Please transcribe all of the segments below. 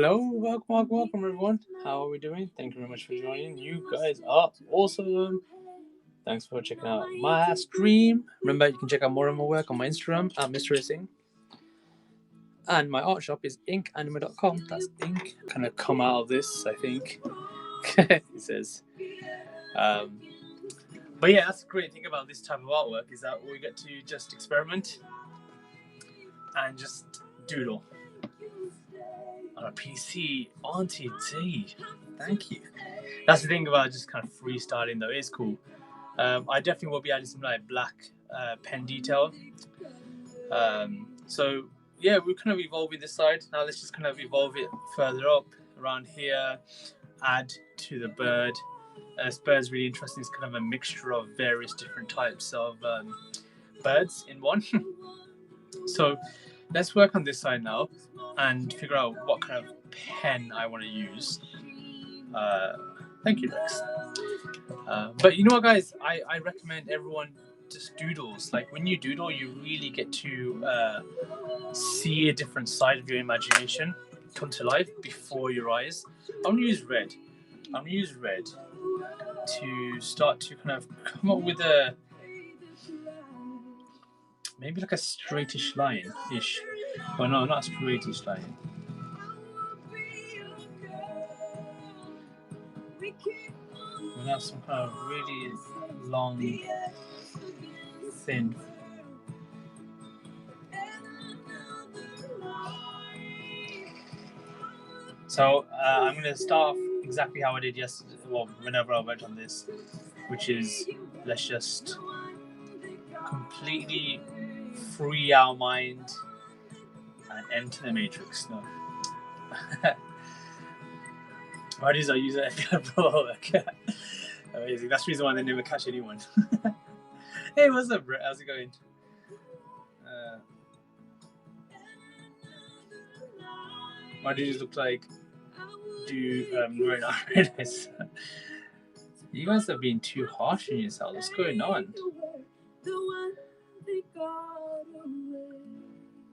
Hello, welcome everyone. How are we doing? Thank you very much for joining. You guys are awesome. Thanks for checking out my stream. Remember, you can check out more of my work on my Instagram at Mr. Singh. And my art shop is inkanime.com. That's ink. Kind of come out of this, I think. It says. Um, but yeah, that's the great thing about this type of artwork is that we get to just experiment and just doodle. On a PC, Auntie D. Thank you. That's the thing about just kind of freestyling, though. It is cool. I definitely will be adding some like black pen detail. So yeah, we're kind of evolving this side. Now let's just kind of evolve it further up around here. Add to the bird. This bird's really interesting. It's kind of a mixture of various different types of birds in one. So let's work on this side now and figure out what kind of pen I want to use. Thank you, Rex. But you know what, guys? I recommend everyone just doodles. Like when you doodle, you really get to see a different side of your imagination come to life before your eyes. I'm gonna use red. To start to kind of come up with a maybe like a straightish line-ish. Well, no, not a straightish line. We'll have some kind of really long, thin. So I'm going to start off exactly how I did yesterday, well, whenever I worked on this, which is let's just completely free our mind and enter the matrix. No. Why did I use it for work? Amazing. That's the reason why they never catch anyone. Hey, what's up, Brett? How's it going? Why do you look like right now? You guys have been too harsh on yourselves. What's going on?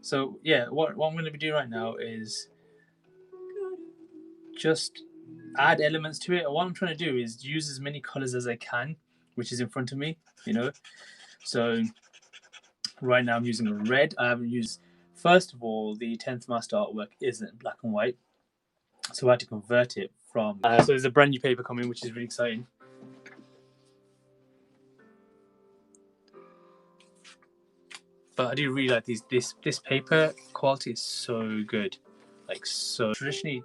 So yeah, what I'm going to be doing right now is just add elements to it. What I'm trying to do is use as many colors as I can, which is in front of me, you know. So right now I'm using a red. I haven't used. First of all, the 10th master artwork isn't black and white, so I had to convert it from. So there's a brand new paper coming, which is really exciting. But I do really like this paper quality is so good, like so traditionally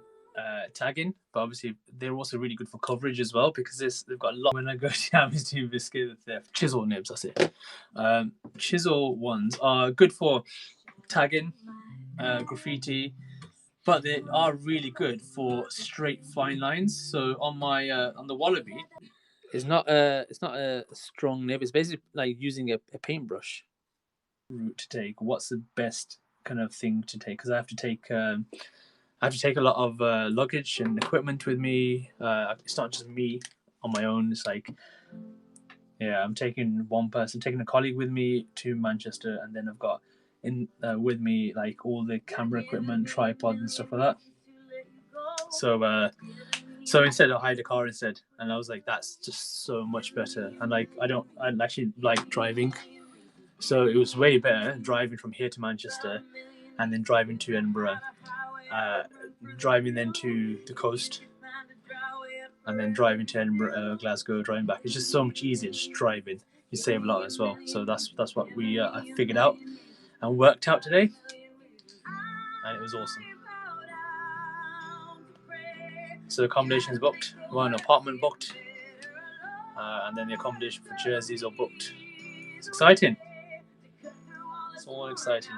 tagging, but obviously they're also really good for coverage as well because they've got a lot. When I go to Amazon biscuit, they're chisel nibs. That's it. Chisel ones are good for tagging, graffiti, but they are really good for straight fine lines. So on my on the wallaby, it's not a strong nib. It's basically like using a paintbrush. Route to take. What's the best kind of thing to take? Because I have to take a lot of luggage and equipment with me. It's not just me on my own. It's like, yeah, I'm taking one person, taking a colleague with me to Manchester, and then I've got with me like all the camera equipment, tripod, and stuff like that. So instead I hired a car instead, and I was like, that's just so much better. And like I actually like driving. So it was way better driving from here to Manchester and then driving to Edinburgh, driving then to the coast, and then driving to Edinburgh, Glasgow, driving back. It's just so much easier just driving. You save a lot as well. So that's what I figured out and worked out today, and it was awesome. So the accommodation is booked. Well, an apartment booked, and then the accommodation for Jersey is all booked. It's exciting. It's all exciting.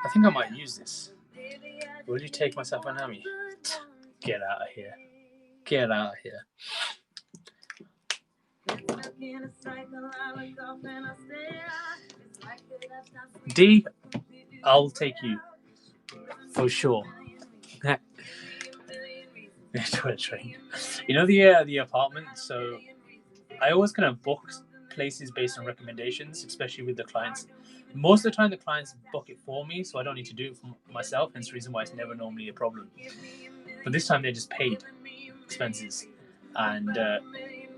I think I might use this. Will you take myself an Ami? Get out of here. Get out of here. D, I'll take you. For sure. You know the apartment? So I always kind of book places based on recommendations, especially with the clients. Most of the time, the clients book it for me, so I don't need to do it for myself. Hence the reason why it's never normally a problem. But this time they just paid expenses, and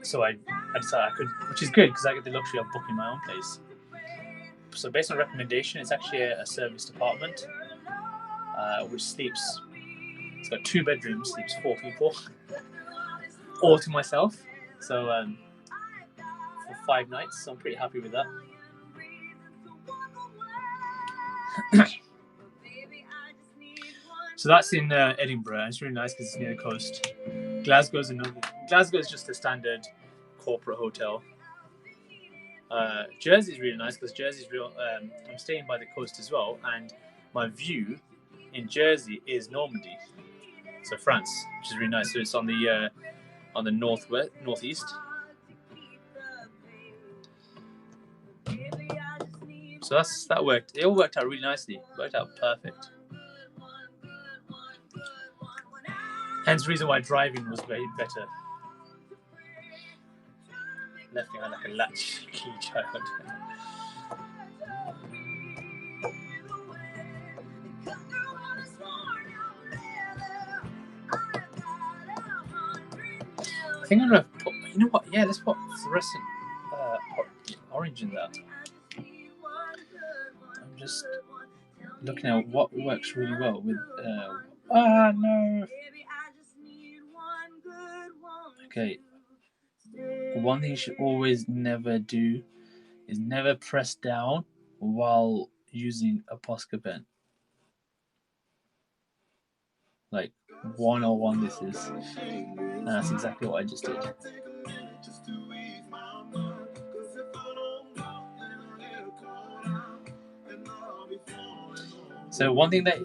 so I decided I could, which is good because I get the luxury of booking my own place. So based on recommendation, it's actually a service apartment, which sleeps. It's got 2 bedrooms, sleeps 4 people, all to myself. So for 5 nights, so I'm pretty happy with that. So that's in Edinburgh. It's really nice because it's near the coast. Glasgow is just a standard corporate hotel. Jersey is really nice because Jersey is real. I'm staying by the coast as well, and my view in Jersey is Normandy, so France, which is really nice. So it's on the northeast. So that worked. It all worked out really nicely. It worked out perfect. Hence the reason why driving was way better. Left behind like a latchkey child. I think I'm gonna put. You know what? Yeah, let's put fluorescent orange in that. I'm just looking at what works really well with. No. Okay. One thing you should always never do is never press down while using a Posca pen. Like 101 this is. And that's exactly what I just did. So one thing that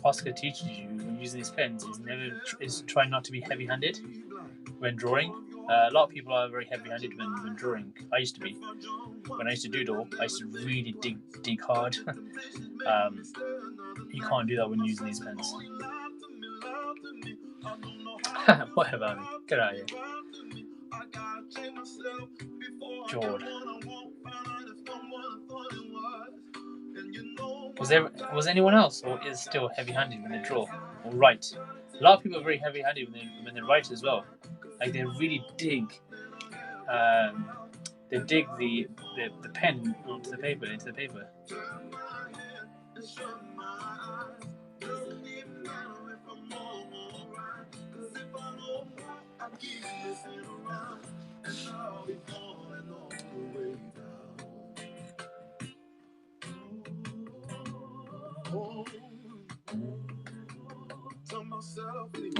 Posca teaches you when using these pens is try not to be heavy-handed when drawing. A lot of people are very heavy-handed when drawing. I used to be. When I used to doodle, I used to really dig hard. You can't do that when using these pens. What about me? Get out of here. George. Was anyone else, or is still heavy-handed when they draw or write? A lot of people are very heavy-handed when they write as well. Like they really dig. They dig the pen into the paper.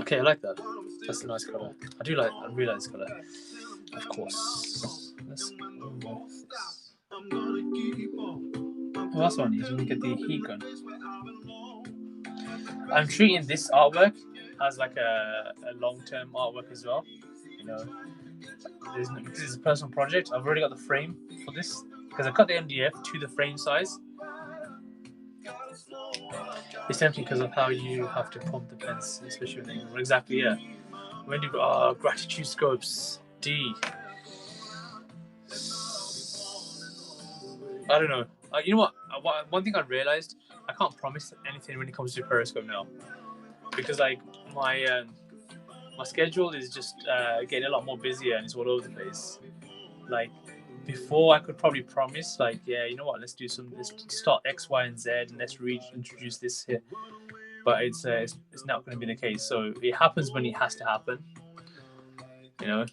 Okay, I like that. That's a nice colour. I really like this colour. Of course. Let's go with this. Oh, that's one. You didn't get the heat gun. I'm treating this artwork as like a long-term artwork as well. You know, this is a personal project. I've already got the frame for this because I cut the MDF to the frame size. It's tempting because of how you have to pump the pens, especially when they exactly when you go gratitude scopes D. I don't know. You know what? One thing I realized, I can't promise anything when it comes to Periscope now, because like my schedule is just getting a lot more busier and it's all over the place. Like before, I could probably promise, like, yeah, you know what? Let's start X, Y, and Z, and let's reintroduce this here. But it's not going to be the case. So it happens when it has to happen. You know.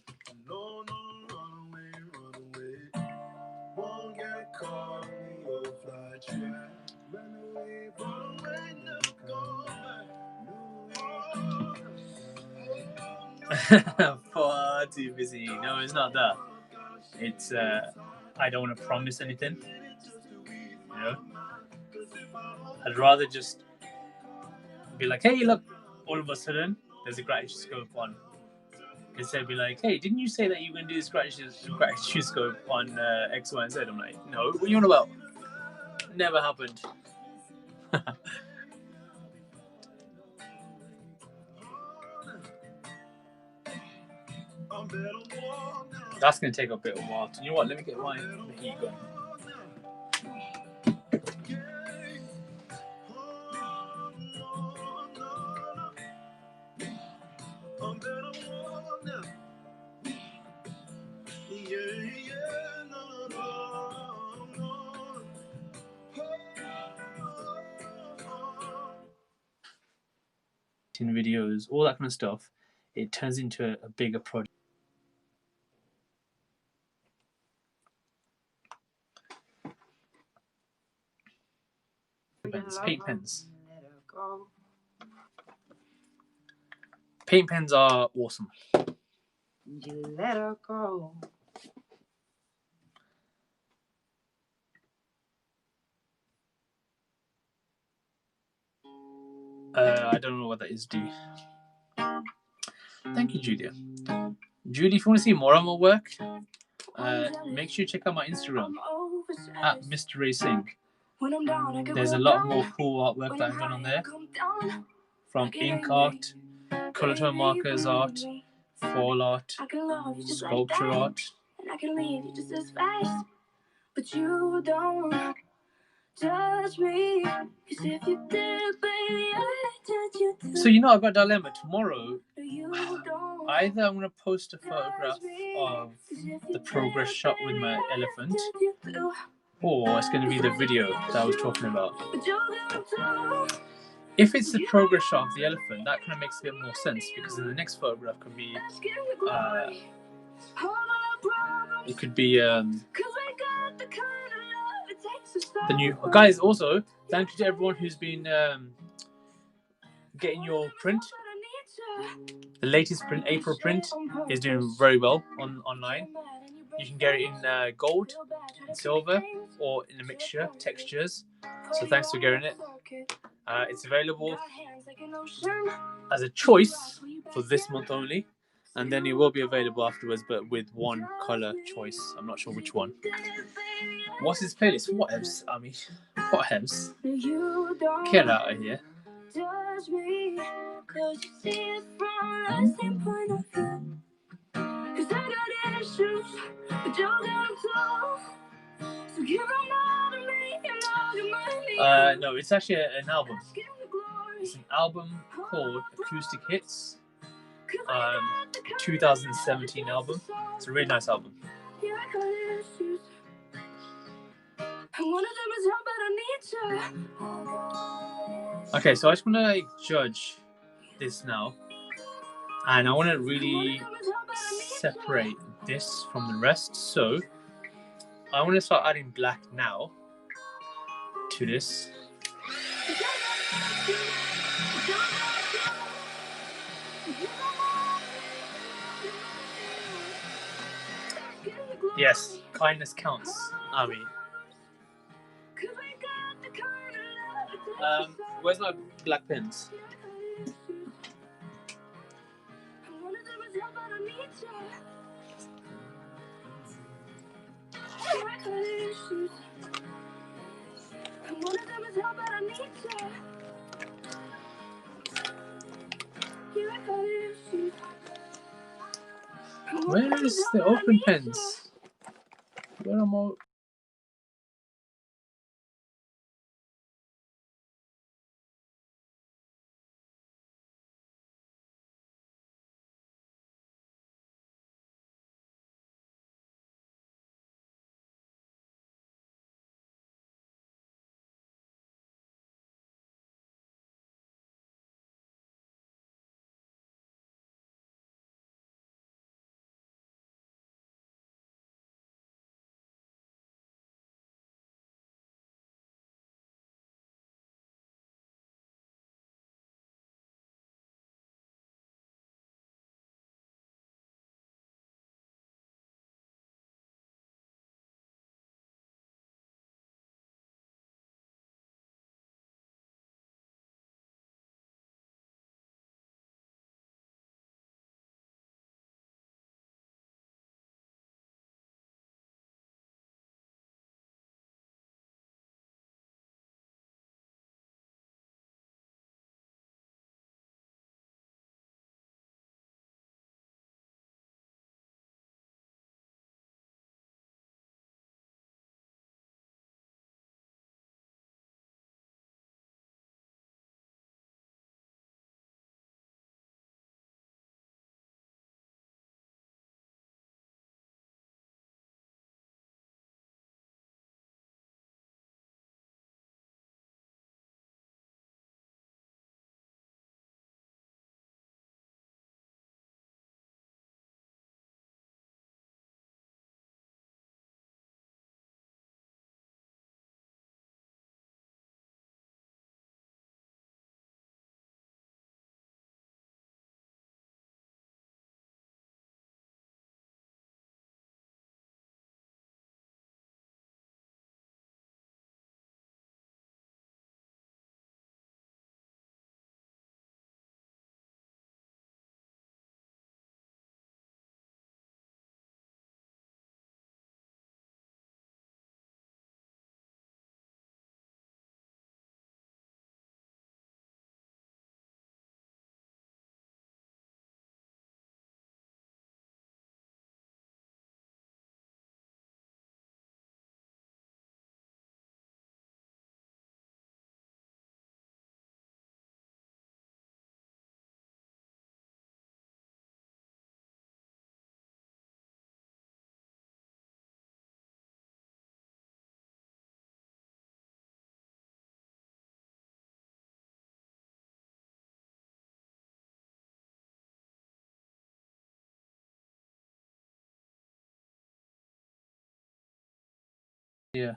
Far too busy. No, it's not that. It's I don't want to promise anything. You know, I'd rather just be like, hey, look, all of a sudden there's a gratitude scope on. Instead of be like, hey, didn't you say that you were going to do this gratitude scope on X, Y, and Z? I'm like, no, what are you on about? Never happened. That's going to take a bit of a while. You know what? Let me get the heat going. In videos, all that kind of stuff, it turns into a bigger project. Paint pens. Paint pens are awesome. You let her go. I don't know what that is, D. Thank you, Julia. Julie, if you want to see more of my work, make sure you check out my Instagram at Mr. Singh. There's a lot more cool artwork that I've done on there, from ink art, colour tone markers art, fall art, sculpture art. But you don't touch me, 'cause if you did, baby, I'd touch you too. So you know, I've got a dilemma. Tomorrow, either I'm going to post a photograph of the progress shot with my elephant, or it's going to be the video that I was talking about. If it's the progress shot of the elephant, that kind of makes a bit more sense, because then the next photograph could be it could be the new guys. Also, thank you to everyone who's been getting your print. The latest print, April print, is doing very well online. You can get it in gold, in silver, or in a mixture textures. So thanks for getting it. It's available as a choice for this month only, and then it will be available afterwards, but with one colour choice. I'm not sure which one. What's his playlist? Whatevs, Ami. Whatevs. Get out of here. No, it's actually an album. It's an album called Acoustic Hits. 2017 album. It's a really nice album. Okay, so I just want to judge this now, and I want to really separate this from the rest. So I want to start adding black now to this. Yes, kindness counts, Ami. Where's my black pens? Where is the open pens? Where am I? Yeah.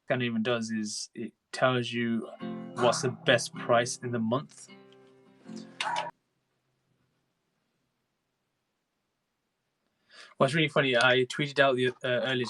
Kind of even does is it tells you what's the best price in the month. What's really funny, I tweeted out the earlier.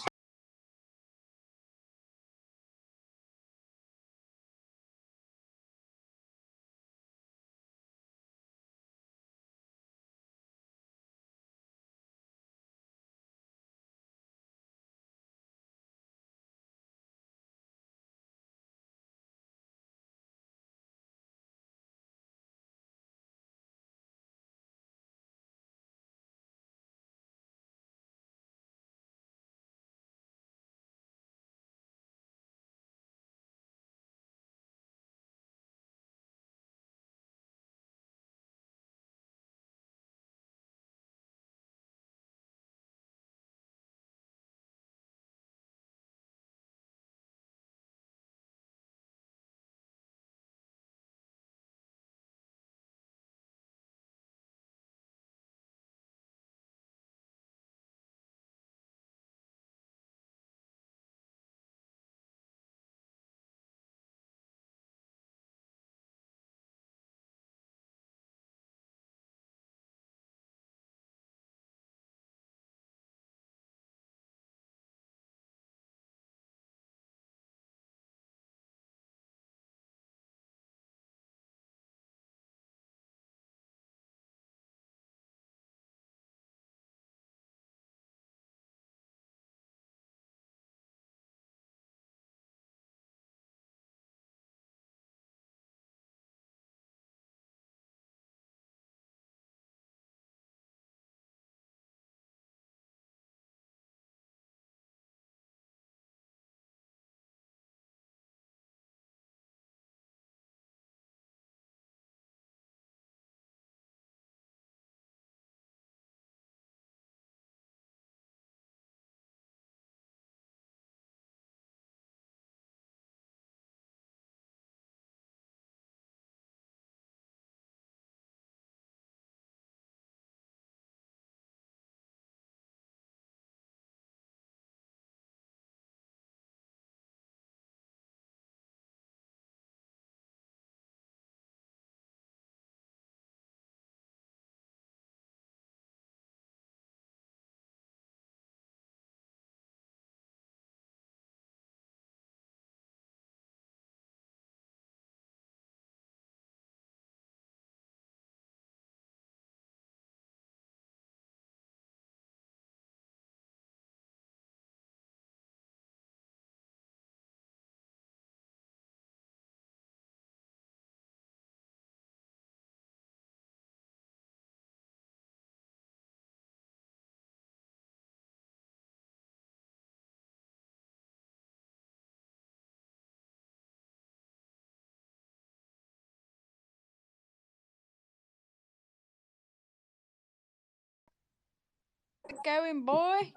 Going, boy?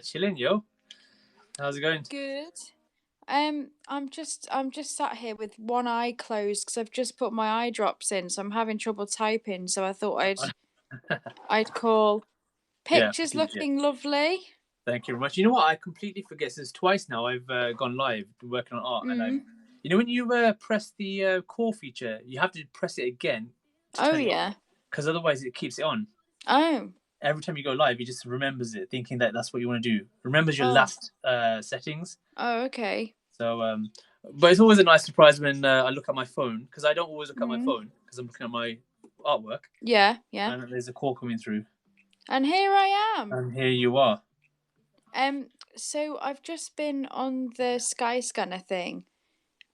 Chilling, yo. How's it going? Good. I'm just sat here with one eye closed because I've just put my eye drops in, so I'm having trouble typing. So I thought I'd call. Yeah, Pictures looking lovely. thank you very much. You know what? I completely forget. Since twice now I've gone live working on art, and I've, you know, when you press the core feature, you have to press it again to Oh turn it on, yeah. because otherwise it keeps it on. Oh. Every time you go live, it just remembers it, thinking that that's what you want to do. Remembers your Oh. last settings. Oh, okay. So, but it's always a nice surprise when I look at my phone, because I don't always look at my phone because I'm looking at my artwork. Yeah, yeah. And there's a call coming through, And here I am. and here you are. So I've just been on the Skyscanner thing,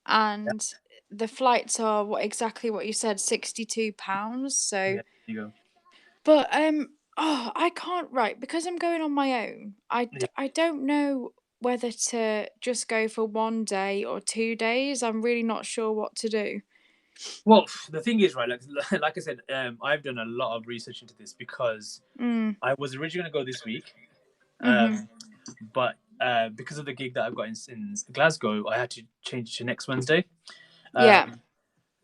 and the flights are exactly what you said, £62. So, Yeah, there you go. but oh, I can't, right, because I'm going on my own. I don't know whether to just go for 1 day or 2 days. I'm really not sure what to do. Well, the thing is, right, like I said, I've done a lot of research into this because I was originally going to go this week, but because of the gig that I've got in Glasgow, I had to change it to next Wednesday. Yeah.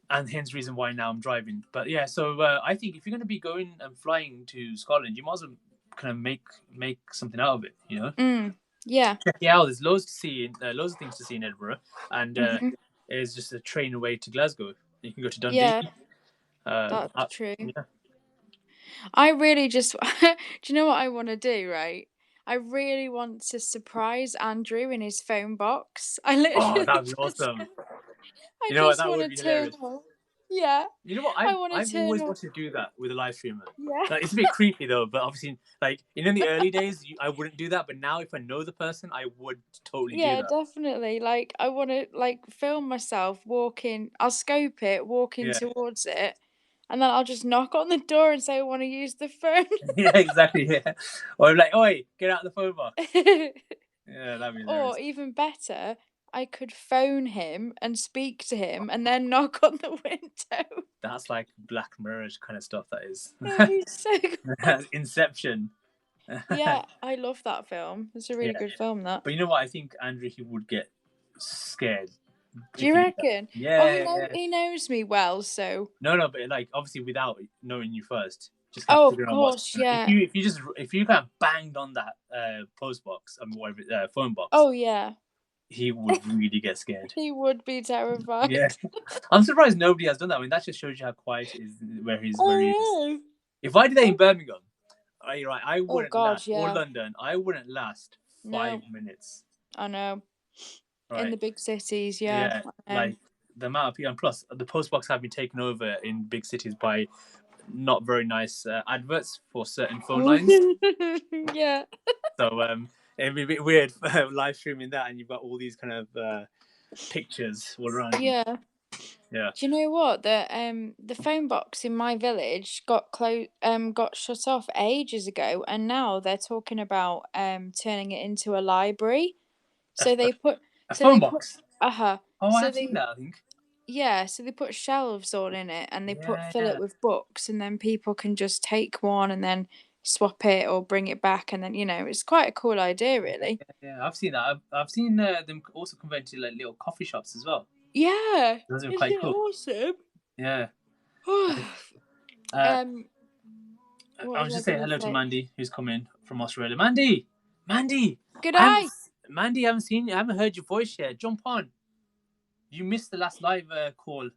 And hence reason why now I'm driving. But yeah, so I think if you're going to be going and flying to Scotland, you might as well kind of make something out of it, you know? Yeah. Jhatial, there's loads to see, loads of things to see in Edinburgh, and Mhm. it's just a train away to Glasgow. You can go to Dundee. Yeah, that's true. Yeah. I really just do you know what I want to do, right? I really want to surprise Andrew in his phone box. I Oh, literally that'd be just awesome. I You know what? just That want would to be turn hilarious. up. Yeah. You know what? I I've want to I've turn always up. wanted to do that with a live streamer. Yeah. Like, it's a bit creepy though, but obviously, like in the early days, I wouldn't do that. But now, if I know the person, I would totally do Yeah, that. definitely. Like I want to like film myself walking. I'll scope it, walking Yeah, towards it, and then I'll just knock on the door and say I want to use the phone. yeah, exactly. Yeah, or I'm like, oi, get out of the phone box. Yeah, that'd be Or hilarious. even better, I could phone him and speak to him and then knock on the window. That's like Black Mirror kind of stuff. That is It'd be so cool. Inception. Yeah, I love that film. It's a really Yeah, good film, that. but you know what? I think Andrew, he would get scared Do if you you did that. reckon? Oh, Yeah, yeah. he knows me well, so. No, but like obviously without knowing you first, just kind of Oh, of figuring out what's course, going on. yeah. If you kind of banged on that post box, I mean whatever phone box, Oh, yeah. he would really get scared. He would be terrified. Yeah, I'm surprised nobody has done that. I mean, that just shows you how quiet it is where he is. Oh, If I did that in Birmingham, right, I oh wouldn't God, last, or yeah. London, I wouldn't last No, 5 minutes. I know. In Right? the big cities, yeah. Yeah, like the amount of people, and plus the post box have been taken over in big cities by not very nice adverts for certain phone lines. Yeah. So it'd be a bit weird live streaming that, and you've got all these kind of pictures all around you. Yeah. Yeah. Do you know what? The phone box in my village got shut off ages ago, and now they're talking about turning it into a library. So they put A so phone they put box. uh-huh. Oh, So I've seen they that. I think. yeah, so they put shelves all in it and they Yeah, fill it yeah, with books, and then people can just take one and then swap it or bring it back, and then it's quite a cool idea, really. yeah. I've seen that. I've seen them also convert to like little coffee shops as well. Yeah. Those are Isn't quite it cool. awesome? Yeah. Uh, What I was was I just saying gonna hello to say? Mandy, who's coming from Australia. Mandy, Good I haven't, eye. Mandy, I haven't seen you. I haven't heard your voice yet. Jump on. You missed the last live call.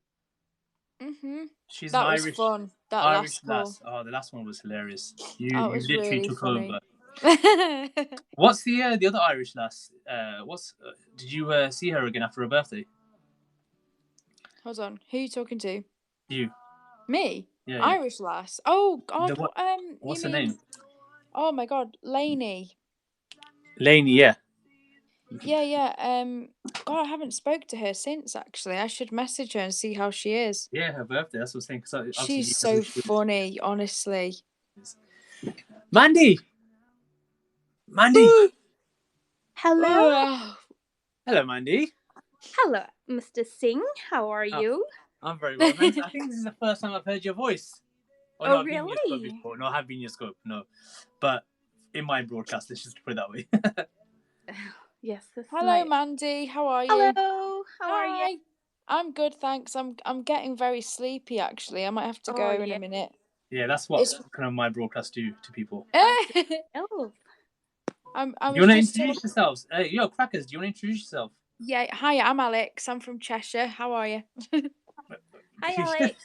She's an That was fun. That Irish last call. lass. Oh, the last one was hilarious. You That you was literally really took funny. over. What's the other Irish lass? Did you see her again after her birthday? Hold on. Who are you talking to? You. Me? Yeah, yeah. Irish lass. Oh God. The what? You What's her mean? name? Oh my God, Lainey. Lainey. Yeah. Yeah, yeah. God, I haven't spoke to her since. Actually, I should message her and see how she is. Yeah, her birthday. That's what I was saying. Because obviously She's you so guys are funny, honestly. Mandy. Mandy. Hello. Hello, Mandy. Hello, Mr. Singh. How are Oh, you? I'm very well, thanks. I think this is the first time I've heard your voice. Oh, no, Oh, I've been in your scope really? before. No, I have been in your scope. No. But in my broadcast, let's just put it that way. Yes, this is Hello, Mandy. How are you? Hello. How are you? Hi. I'm good, thanks. I'm getting very sleepy. Actually, I might have to go in a minute. Yeah, that's what kind of my broadcasts do to people. Oh. Do you want to introduce yourselves? Yo, crackers, do you want to introduce yourself? Yeah, hi, I'm Alex. I'm from Cheshire. How are you? Hi, Alex.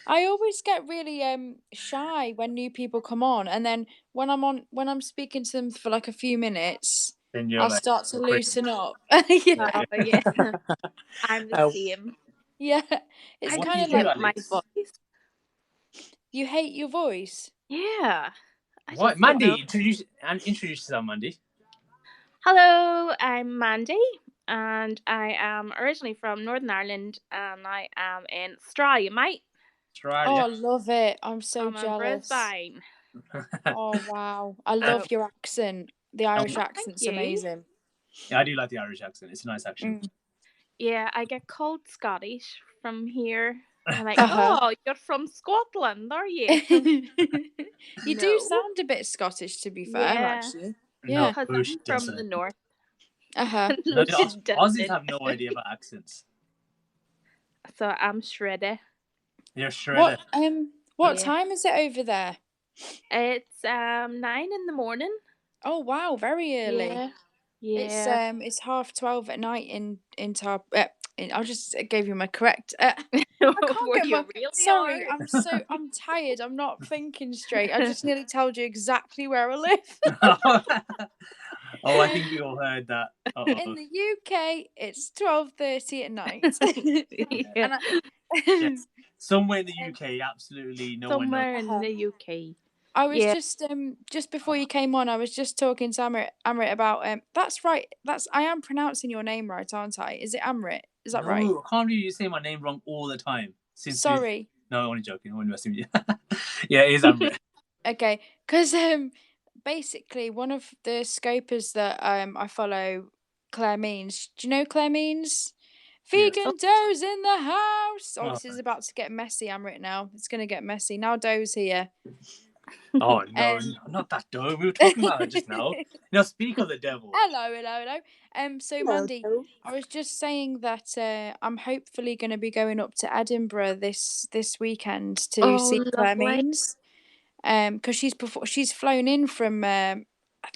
I always get really shy when new people come on, and then when I'm speaking to them for like a few minutes, Then you're I'll like, start to crazy. loosen up. Yeah. Oh, yeah. I'm the same. Yeah, it's I kind of hate like my voice. You hate your voice? Yeah. What, Mandy? Introduce yourself, Mandy. Hello, I'm Mandy, and I am originally from Northern Ireland, and I am in Australia, mate. Oh, I love it. I'm so jealous. Brisbane. Oh, wow. I love your accent. The Irish accent's amazing. Yeah, I do like the Irish accent. It's a nice accent. Yeah, I get called Scottish from here. I'm like, oh, you're from Scotland, are you? You do sound a bit Scottish, to be fair, actually. Yeah. Because I'm from the north. No, the Aussies have no idea about accents. So I'm shredder. You're shredder. What time is it over there? It's 9 in the morning. Oh wow, very early. Yeah. It's 12:30 at night in Tar. I just gave you my correct. I can't Where get you my. really Sorry, are. I'm tired. I'm not thinking straight. I just nearly told you exactly where I live. Oh, I think we all heard that. In the UK, it's 12:30 at night. Yeah. And Yes. Somewhere in the UK, absolutely no one knows. Somewhere in the UK. I was Yeah. just before you came on, I was just talking to Amrit about that's right. I am pronouncing your name right, aren't I? Is it Amrit? Is that right? No, I can't believe you say my name wrong all the time. Sorry. No, I'm only joking. I'm only messing with you. Yeah, it is Amrit. Okay, because basically one of the scopers that I follow, Claire Means. Do you know Claire Means? Yes. Vegan Doe's in the house. Oh, Oh. this is about to get messy, Amrit. Now it's gonna get messy. Now Doe's here. Oh no, not that dough. We were talking about her just now. Now speak of the devil. Hello. So Hello, Mandy, Joe. I was just saying that I'm hopefully going to be going up to Edinburgh this weekend to Oh, see Claire lovely. Means. Because she's flown in from. I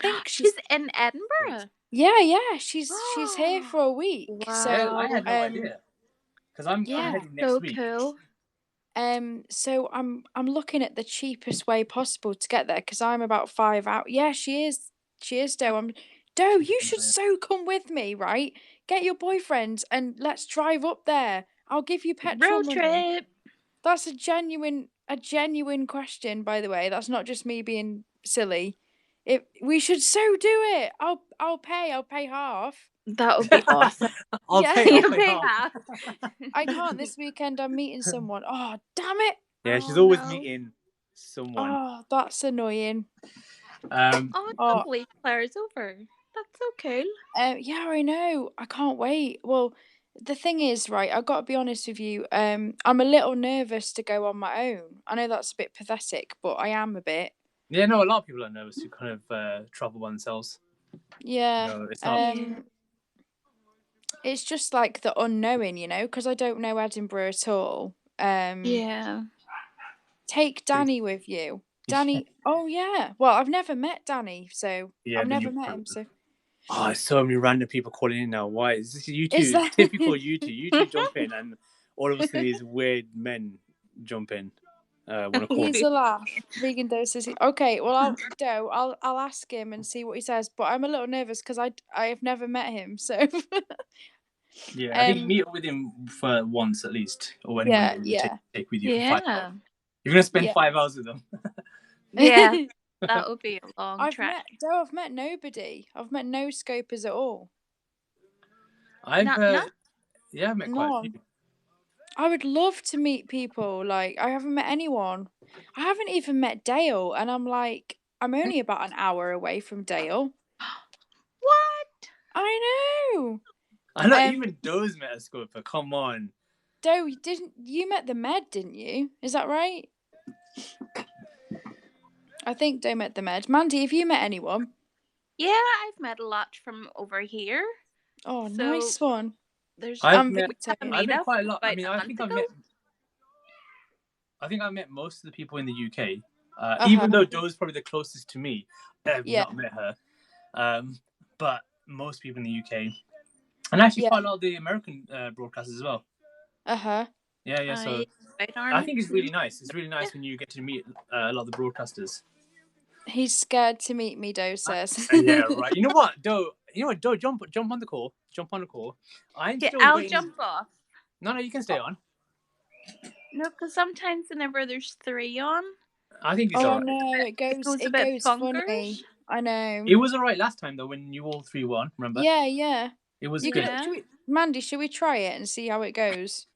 think She's in Edinburgh. Yeah. She's here for a week. Wow. So Yeah, I had no idea. Because I'm heading next So week. cool. So I'm looking at the cheapest way possible to get there because I'm about 5 hours. Yeah, she is Doe. Doe, you should so come with me, right? Get your boyfriend and let's drive up there. I'll give you petrol Road money. trip. That's a genuine question, by the way. That's not just me being silly. We should so do it. I'll pay half. That would be awesome. I'll Yeah. pay You pay half. I can't this weekend. I'm meeting someone. Oh, damn it. Yeah, she's Oh, always no. meeting someone. Oh, that's annoying. Um, Oh, Oh. lovely. Claire's over. That's so cool. Yeah, I know. I can't wait. Well, the thing is, right, I've got to be honest with you. I'm a little nervous to go on my own. I know that's a bit pathetic, but I am a bit. yeah, no, a lot of people are nervous to kind of travel by themselves. Yeah. No, it's not. It's just like the unknowing, because I don't know Edinburgh at all. Yeah. Take Danny with you. Danny. Oh yeah. Well, I've never met Danny, so Yeah, I've then never you- met him. So Oh, there's so many random people calling in now. Why is this you two? Is that- Typical you two. You two jump in, and all of a sudden these weird men jump in. Want to call? he's a laugh. Vegan doses. Okay, well I'll ask him and see what he says. But I'm a little nervous because I have never met him. So Yeah, I think meet up with him for once at least, or anyone you take with you for 5 hours. Yeah. You're gonna spend Yeah. 5 hours with them. Yeah. That would be a long trek. I've met nobody. I've met no scopers at all. I've Not- I've met quite a few. I would love to meet people. Like, I haven't met anyone. I haven't even met Dale, and I'm only about an hour away from Dale. What? I know. I know even Doe's met a scoper. Come on. Doe, you met the Med, didn't you? Is that right? I think Doe met the Med. Mandy, have you met anyone? Yeah, I've met a lot from over here. Oh, So, nice one. I've met quite a lot. I mean, I think I've met most of the people in the UK. Even though Doe's probably the closest to me, I've not met her. But most people in the UK, and actually quite a lot of the American broadcasters as well. Yeah. So I think it's really nice. It's really nice when you get to meet a lot of the broadcasters. He's scared to meet me, Doe says. Yeah, right. You know what, Doe? Doe, jump on the call. Jump on the call. I'll jump off. No, you can stay on. No, because sometimes whenever there's 3 on, I think it's alright. No, it goes a bit funny. I know. It was alright last time though when you all 3 won. Remember? Yeah. It was good. Mandy, should we try it and see how it goes?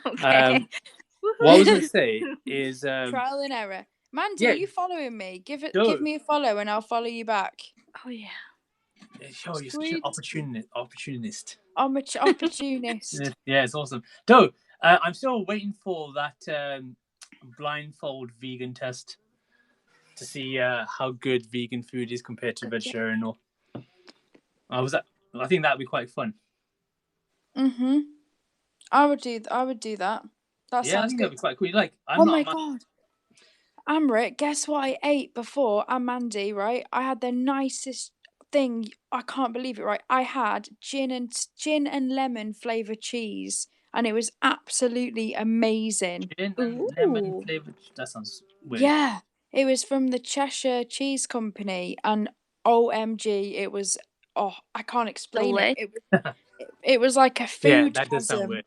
Okay. What I was going to say is trial and error. Mandy, are you following me? Give me a follow and I'll follow you back. Oh yeah. You're such an opportunist. Opportunist. Yeah, it's awesome. Doe, I'm still waiting for that blindfold vegan test to see how good vegan food is compared to vegetarian. Or I think that'd be quite fun. I would do that. That sounds I think good. that'd be quite cool. God. Amrit, guess what I ate before? And Mandy, right? I had the nicest thing, I can't believe it, right? I had gin and lemon flavoured cheese, and it was absolutely amazing. Gin and lemon Ooh. flavored. That sounds weird. Yeah, it was from the Cheshire Cheese Company, and OMG, it was, oh, I can't explain it. It was like a Yeah, food that does sound weird.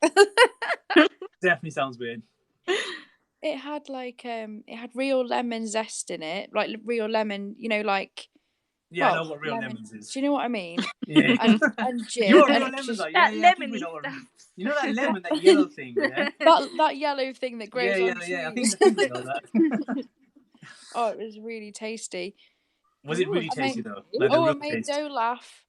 Definitely sounds weird. It had like it had real lemon zest in it, like real lemon, you know, like Yeah, I well, know what real lemon. lemons is. Do you know what I mean? Yeah. And gin. You know what and real it was lemons just are? Yeah, That yeah, I think we lemony know what stuff. You know that lemon, that yellow thing, yeah? that yellow thing that grows on trees. I think we know that. Oh, it was really tasty. Was it really I tasty made, though? Like the I real made taste. Doe laugh.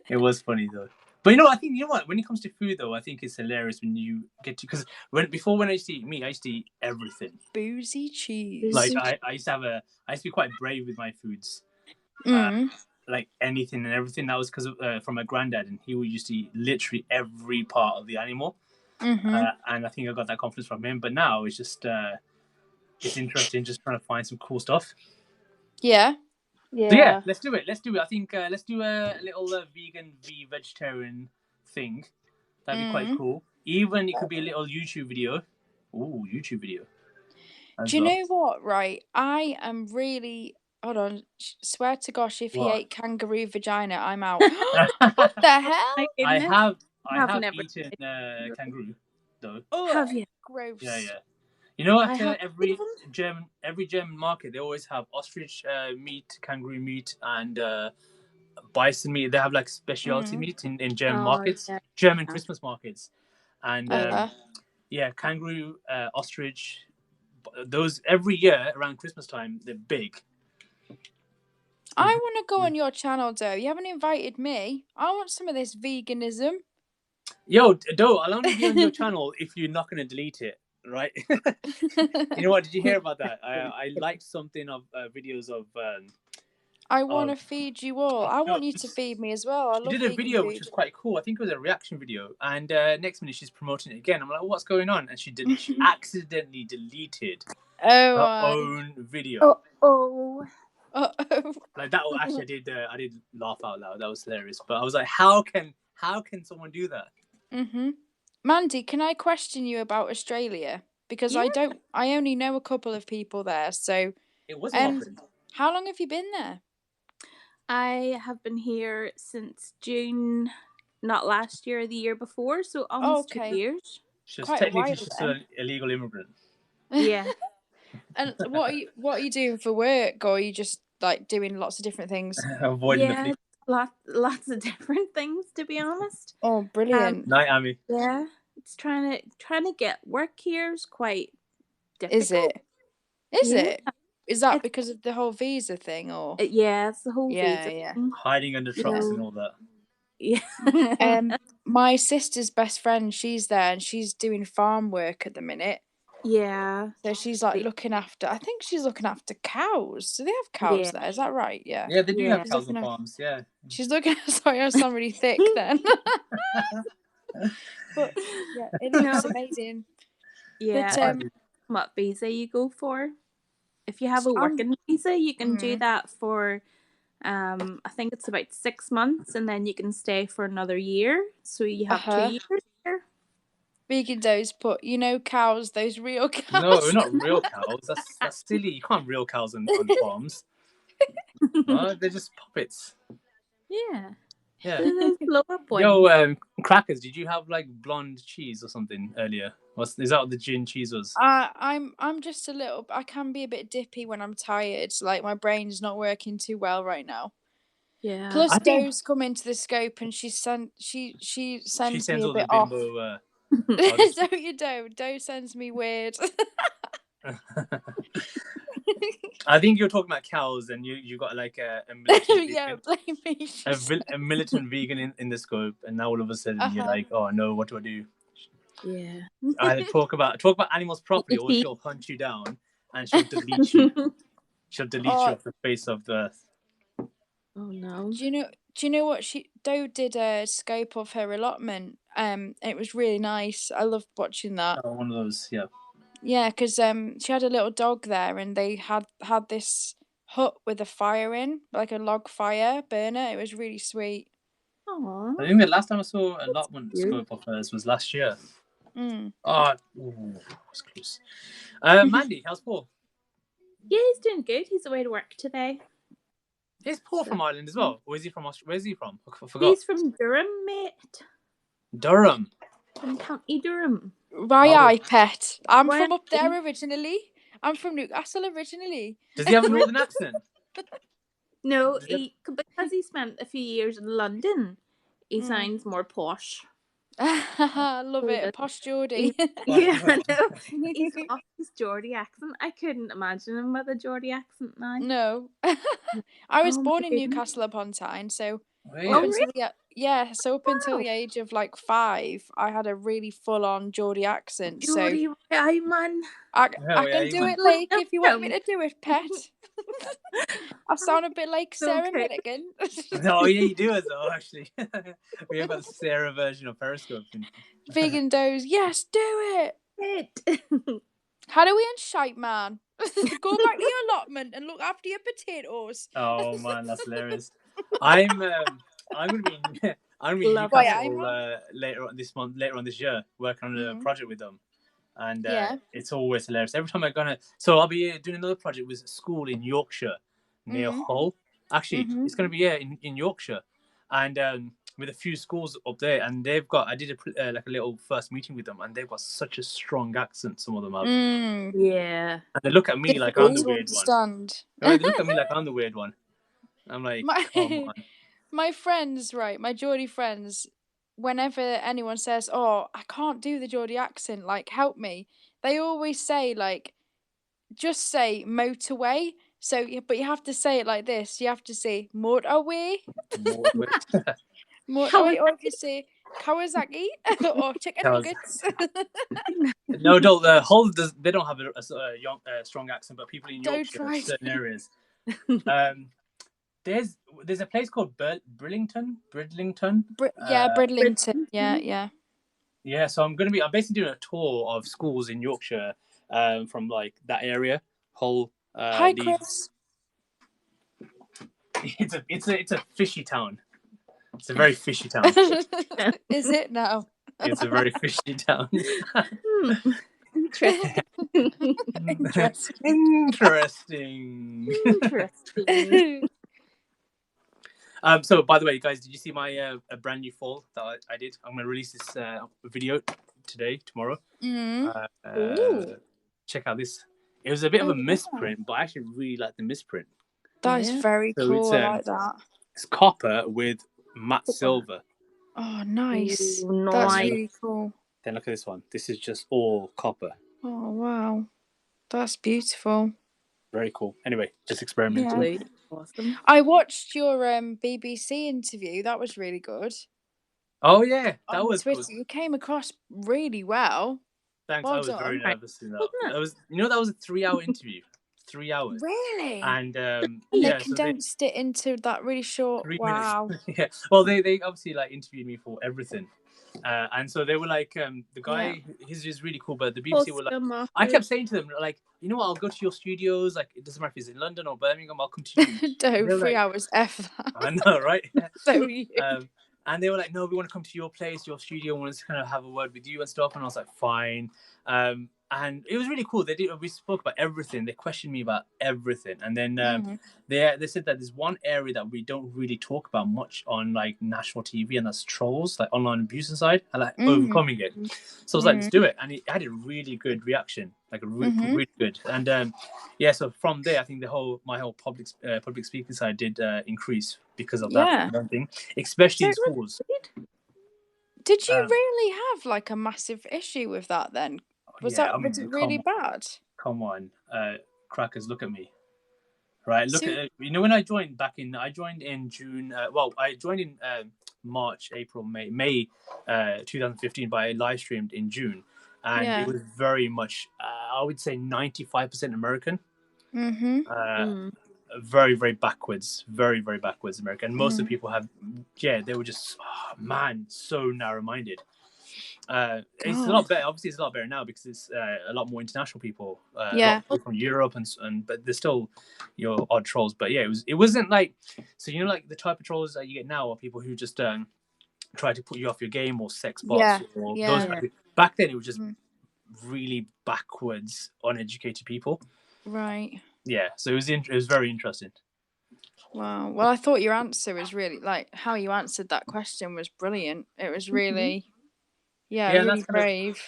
It was funny though. But you know, I think, you know what? When it comes to food though, I think it's hilarious when you get to, because when I used to eat meat, I used to eat everything. Boozy cheese. Like I used to be quite brave with my foods. Like anything and everything. That was because from my granddad, and he used to eat literally every part of the animal. And I think I got that confidence from him. But now it's just it's interesting just trying to find some cool stuff. Yeah. So yeah, let's do it. I think let's do a little vegan vegetarian thing. That'd be quite cool. Even it could be a little YouTube video. Ooh, YouTube video. Do you know what, right? I am really, hold on, swear to gosh, if he ate kangaroo vagina, I'm out. What the hell? I have never eaten kangaroo though. Oh, have you? gross. Yeah. You know, at have every German market, they always have ostrich meat, kangaroo meat, and bison meat. They have like specialty meat in German markets, German Christmas markets, and kangaroo, ostrich. Those every year around Christmas time, they're big. I want to go on your channel, Doe. You haven't invited me. I want some of this veganism. Yo, Doe, I'll only be on your channel if you're not going to delete it, right? You know what? Did you hear about that? I liked something of videos of. I want to feed you all. I want you to feed me as well. I love did a video food. which was quite cool. I think it was a reaction video, and next minute she's promoting it again. I'm like, what's going on? And she accidentally deleted her own video. Like that. Actually, I did laugh out loud. That was hilarious. But I was like, how can someone do that? Mandy, can I question you about Australia? Because I only know a couple of people there. So it was awesome. How long have you been there? I have been here since June, not last year, the year before, so almost 2 years. She's technically still an illegal immigrant. Yeah. And what are you doing for work, or are you just like doing lots of different things? Avoiding the police. Lots of different things, to be honest. Oh, brilliant! Night, Amy. Yeah, it's trying to get work here is quite difficult. Is it? Is it? Is that because of the whole visa thing, or? Yeah, it's the whole visa thing. Hiding under trucks and all that. Yeah. My sister's best friend, she's there, and she's doing farm work at the minute. Yeah. So she's like looking after. I think she's looking after cows. Do they have cows there? Is that right? Yeah. Yeah, they do have cows on farms. Yeah. She's looking. Sorry, I sound really thick then. But yeah, it looks amazing. Yeah. But, what visa you go for? If you have a working visa, you can do that for, I think it's about 6 months, and then you can stay for another year. So you have 2 years here. Vegan Does put, cows, those real cows. No, not real cows. That's silly. You can't have real cows on farms. No, they're just puppets. Yeah. Yeah. Boy. Yo, Crackers, did you have like blonde cheese or something earlier? Is that what the gin cheese was? I'm just a little. I can be a bit dippy when I'm tired. Like my brain's not working too well right now. Yeah. Plus, Doe's come into the scope and she sends me a bit off. Don't you, Doe? Doe sends me weird. I think you're talking about cows, and you got like a militant blame me. a militant vegan in the scope, and now all of a sudden you're like, oh no, what do I do? Yeah. Either talk about animals properly, or she'll hunt you down and she'll delete you. She'll delete you off the face of the earth. Oh no. Do you know what Doe did a scope of her allotment? It was really nice. I loved watching that. Oh, one of those, yeah. Yeah, because she had a little dog there, and they had this hut with a fire in, like a log fire burner. It was really sweet. Aww. I think the last time I saw an allotment scope of hers was last year. Oh, was close. Mandy, how's Paul? Yeah, he's doing good. He's away to work today. Is Paul from Ireland as well? Or is he from Australia? Where's he from? I forgot. He's from Durham, mate. Durham. From County Durham. Aye, pet. I'm Where- from up there originally. I'm from Newcastle originally. Does he have a northern accent? No, because he spent a few years in London, he sounds more posh. Love it. Posh Geordie. Yeah, I know. He's got his Geordie accent. I couldn't imagine him with a Geordie accent now. No. I was Oh, born my in goodness. Newcastle upon Tyne, so Really? up until the age of like 5, I had a really full-on Geordie accent. Geordie, aye, man. I can do it, like, if you want me to do it, pet. I sound a bit like Sarah Okay. Milligan. Oh, yeah, you do as well, actually. We have a Sarah version of Periscope. Vegan does. Yes, do it. Halloween shite, man. Go back to your allotment and look after your potatoes. Oh man, that's hilarious. I'm gonna be in Newcastle later on this year, working on a project with them, and it's always hilarious. Every time so I'll be doing another project with a school in Yorkshire near Hull. Actually, it's gonna be in Yorkshire, and with a few schools up there, and I did like a little first meeting with them, and they've got such a strong accent. Some of them have. Yeah. And they look at me like I'm the weird one. Right, they look at me like I'm the weird one. I'm like, come on. My friends, right, my Geordie friends, whenever anyone says, "Oh, I can't do the Geordie accent, like, help me," they always say, like, just say motorway. So, but you have to say it like this. You have to say motorway. Motorway, or if you say Kawasaki or chicken nuggets. No, Hull they don't have a strong accent, but people in Yorkshire, certain areas. There's a place called Bridlington. Bridlington. Yeah. Yeah, so I'm basically doing a tour of schools in Yorkshire, from like that area, Hull. Hi, Chris. It's a fishy town. It's a very fishy town. Is it now? It's a very fishy town. Interesting. So, by the way, guys, did you see my a brand new fall that I did? I'm going to release this video tomorrow. Check out this. It was a bit of a misprint, but I actually really like the misprint. That is very cool. I like that. It's copper with matte silver. Oh, nice. That's really cool. Then look at this one. This is just all copper. Oh, wow. That's beautiful. Very cool. Anyway, just experimental. Yeah. Awesome. I watched your BBC interview. That was really good. Oh, yeah. That was Twitter. You came across really well. Thanks. I was very nervous in that. That was a 3-hour interview. 3 hours. Really? And they condensed it into that really short. 3 wow. minutes. Yeah. Well, they obviously like interviewed me for everything. And so they were like, the guy, he's just really cool, but the BBC were like, I kept saying to them, like, you know what, I'll go to your studios, like, it doesn't matter if it's in London or Birmingham, I'll come to you. Don't, 3 hours, F that. I know, right? So you. And they were like, no, we want to come to your place, your studio, we want to kind of have a word with you and stuff. And I was like, fine. And it was really cool. We spoke about everything. They questioned me about everything. And then they said that there's one area that we don't really talk about much on like national TV, and that's trolls, like online abuse inside, and like overcoming it. So I was like, let's do it. And it had a really good reaction, like really good. And so from there, I think my whole public speaking side did increase because of that thing, especially in schools. Did you really have like a massive issue with that then? Was it really bad? Come on, crackers, look at me. Right, look at when I joined in June. I joined in March, April, May 2015, but I live streamed in June, and it was very much, I would say, 95% American. Very, very backwards, very, very backwards American. And most of the people they were just, so narrow-minded. It's a lot better. Obviously, it's a lot better now because it's a lot more international people. A lot of people from Europe and but there's still your odd trolls. But yeah, it wasn't like, so like the type of trolls that you get now are people who just try to put you off your game, or sex bots, or those kind of people. Back then it was just really backwards, uneducated people. Right. Yeah, so it was very interesting. Wow. Well, I thought your answer was really, like, how you answered that question was brilliant. It was really, really brave.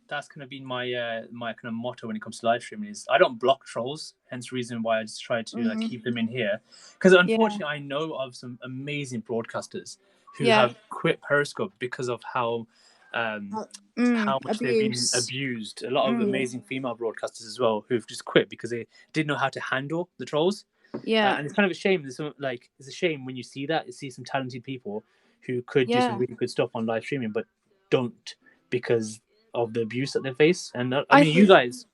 That's kind of been my my kind of motto when it comes to live streaming is I don't block trolls. Hence the reason why I just try to keep them in here, because unfortunately I know of some amazing broadcasters who have quit Periscope because of how much they've been abused. A lot of amazing female broadcasters as well who've just quit because they didn't know how to handle the trolls. And it's kind of a shame. It's a shame when you see that. You see some talented people who could do some really good stuff on live streaming, but don't because of the abuse that they face. And I mean, you guys,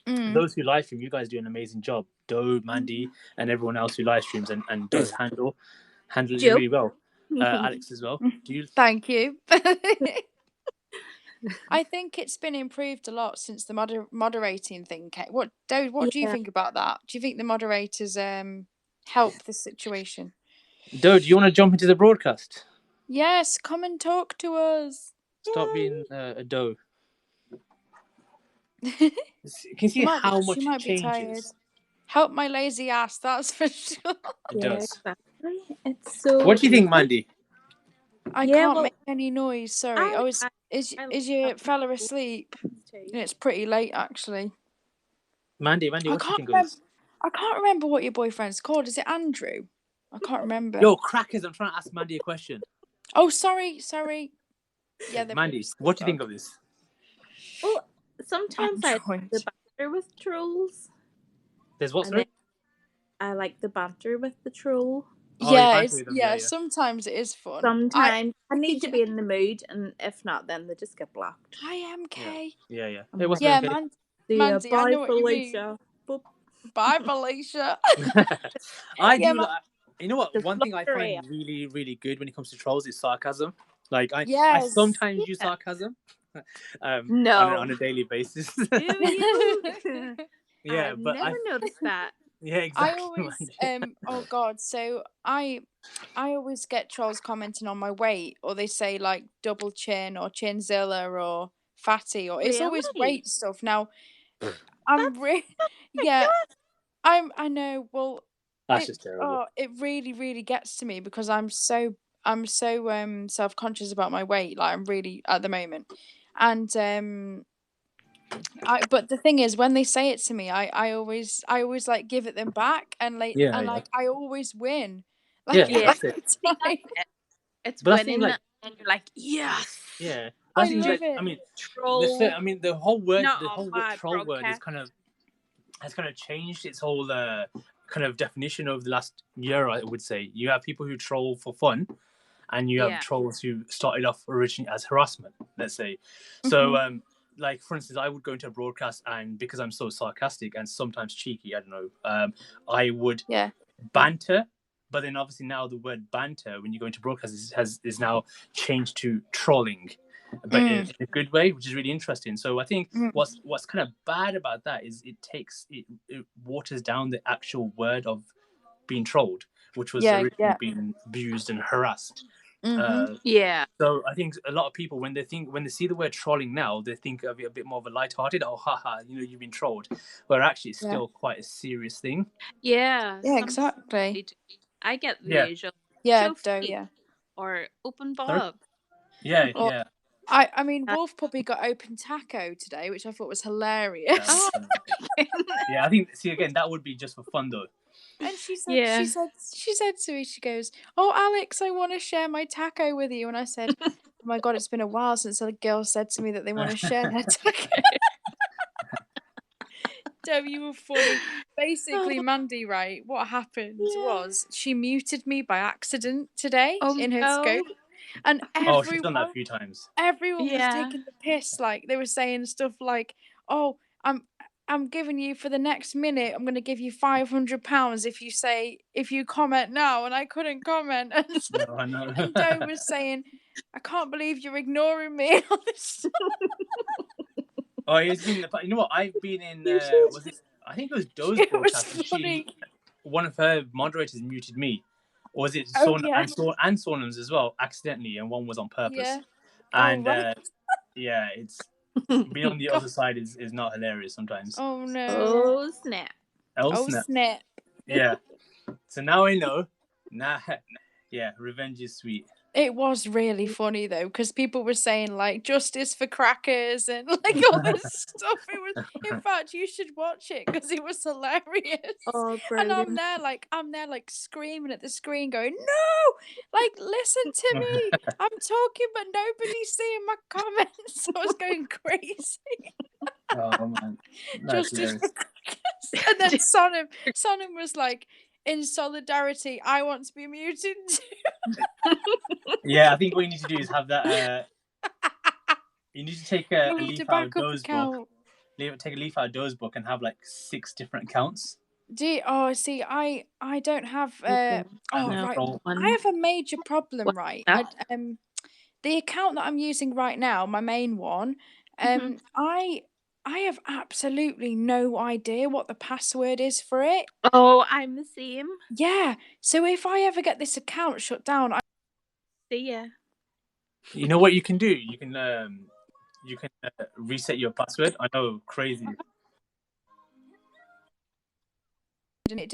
those who live stream, you guys do an amazing job. Doe, Mandy, and everyone else who live streams and does handle it really well. Alex as well. Thank you. I think it's been improved a lot since the moderating thing came. What do you think about that? Do you think the moderators help the situation? Doe, do you want to jump into the broadcast? Yes, come and talk to us. Stop being a doe. You can see how much it changes. Help my lazy ass, that's for sure. It does. Exactly. It's so. What do you think, Mandy? I can't make any noise. Sorry. Is your fella asleep? It's pretty late, actually. Mandy, what do you think of this? I can't remember what your boyfriend's called. Is it Andrew? I can't remember. Yo, crackers! I'm trying to ask Mandy a question. Oh, sorry. Yeah, Mandy, what do you think of this? Well, sometimes I like the banter with trolls. There's what, sorry? I like the banter with the troll. Yeah, sometimes it is fun. Sometimes I need to be in the mood, and if not, then they just get blocked. Hi, MK. Yeah. Hey, what's Mandy, I know what you mean. Bye, Felicia. I do like, you know what? One thing I find really, really good when it comes to trolls is sarcasm. Like I sometimes use sarcasm. On a daily basis. Yeah, but I never noticed that. Yeah, exactly. I always oh god, so I always get trolls commenting on my weight, or they say like double chin or chinzilla or fatty, or it's always weight stuff. Now I'm I know. Well, that's just terrible. Oh, it really, really gets to me because I'm so self-conscious about my weight. Like I'm really at the moment, and but the thing is, when they say it to me, I always like give it them back, and I always win. Like, that's it. It's winning, like, and you're like, yes. Yeah, I love it. I mean, the whole word troll word is has kind of changed its whole kind of definition over the last year. I would say you have people who troll for fun, and you have trolls who started off originally as harassment. Let's say, so. Like, for instance, I would go into a broadcast, and because I'm so sarcastic and sometimes cheeky, I don't know, I would banter. But then obviously now the word banter, when you go into broadcast, is now changed to trolling, but in a good way, which is really interesting. So I think what's kind of bad about that is it waters down the actual word of being trolled, which was originally being abused and harassed. So I think a lot of people, when they see the word trolling now, they think of it a bit more of a light-hearted. Oh, haha, you've been trolled. Where actually it's still quite a serious thing. Yeah, exactly. I get the usual. Or open Bob. Yeah. I mean, Wolf Puppy got open taco today, which I thought was hilarious. I think, see, again, that would be just for fun though. And she said to me, she goes, "Oh, Alex, I want to share my taco with you." And I said, "Oh my god, it's been a while since a girl said to me that they want to share their taco." Damn, you were funny. Basically, Mandy, right, what happened was she muted me by accident today in her scope. And she's done that a few times. Everyone was taking the piss. Like, they were saying stuff like, "Oh, I'm giving you for the next minute, I'm going to give you £500 if you comment now. And I couldn't comment. And, No, I know. and Doe was saying, I can't believe you're ignoring me. And all this Oh, it's been, you know what? I've been in, was it, I think it was Doe's it broadcast. was funny. One of her moderators muted me. Or was it Oh, Sona yeah. and Sonam's as well, accidentally, and one was on purpose. Yeah. And, Oh, right. yeah, it's, being on the other side is not hilarious sometimes. Oh, no. Oh, snap. Oh, snap. Yeah. So now I know. Yeah, revenge is sweet. It was really funny though, because people were saying like justice for crackers and like all this stuff. It was, in fact, you should watch it because it was hilarious. Oh, and brilliant. I'm there like screaming at the screen, going, "No! Like, listen to me! I'm talking, but nobody's seeing my comments." I was going crazy. Oh man, Justice for crackers. And then Sonam was like, in solidarity, I want to be muted too. Yeah, I think what you need to do is have that. You need to take a leaf out of Doe's book. Take a leaf out of Doe's book and have like 6 different accounts. See, I don't have. Right. I have a major problem, right? The account that I'm using right now, my main one, I have absolutely no idea what the password is for it. Oh, I'm the same. Yeah. So if I ever get this account shut down, See ya. You know what you can do? You can reset your password. I know, crazy. And it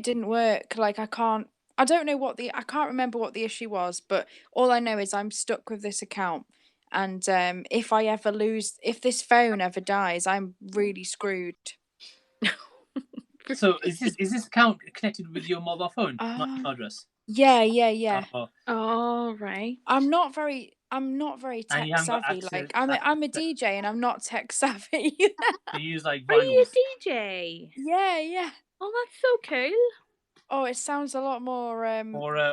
didn't work. Like I can't remember what the issue was, but all I know is I'm stuck with this account. And if this phone ever dies, I'm really screwed. So is this account connected with your mobile phone, not your address? Yeah. Oh, right. I'm not very tech savvy. Like I'm a DJ and I'm not tech savvy. So you use like vinyls. Are you a DJ? Yeah. Oh, that's so cool. Oh, it sounds a lot more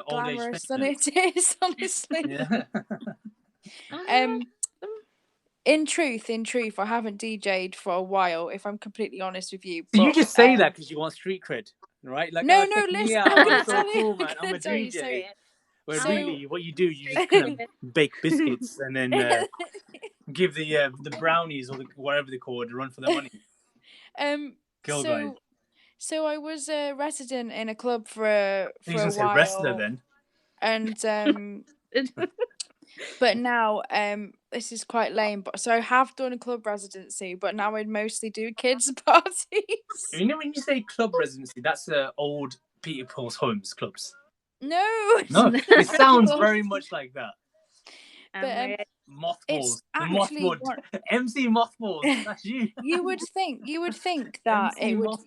glamorous than it is, honestly. Yeah. In truth, I haven't DJ'd for a while, if I'm completely honest with you. So you just say that because you want street cred, right? Like, no, listen. Yeah, I'm so cool, man. I'm a DJ. Where really, what you do, you just kind of bake biscuits and then give the brownies or whatever they call it a run for their money. Guys. So I was a resident in a club for a while. Say wrestler then. And but now this is quite lame. But so I have done a club residency, but now I mostly do kids parties. You know when you say club residency, that's old people's homes clubs. No, it sounds very much like that. But mothballs. Actually MC mothballs. That's you. You would think that it would.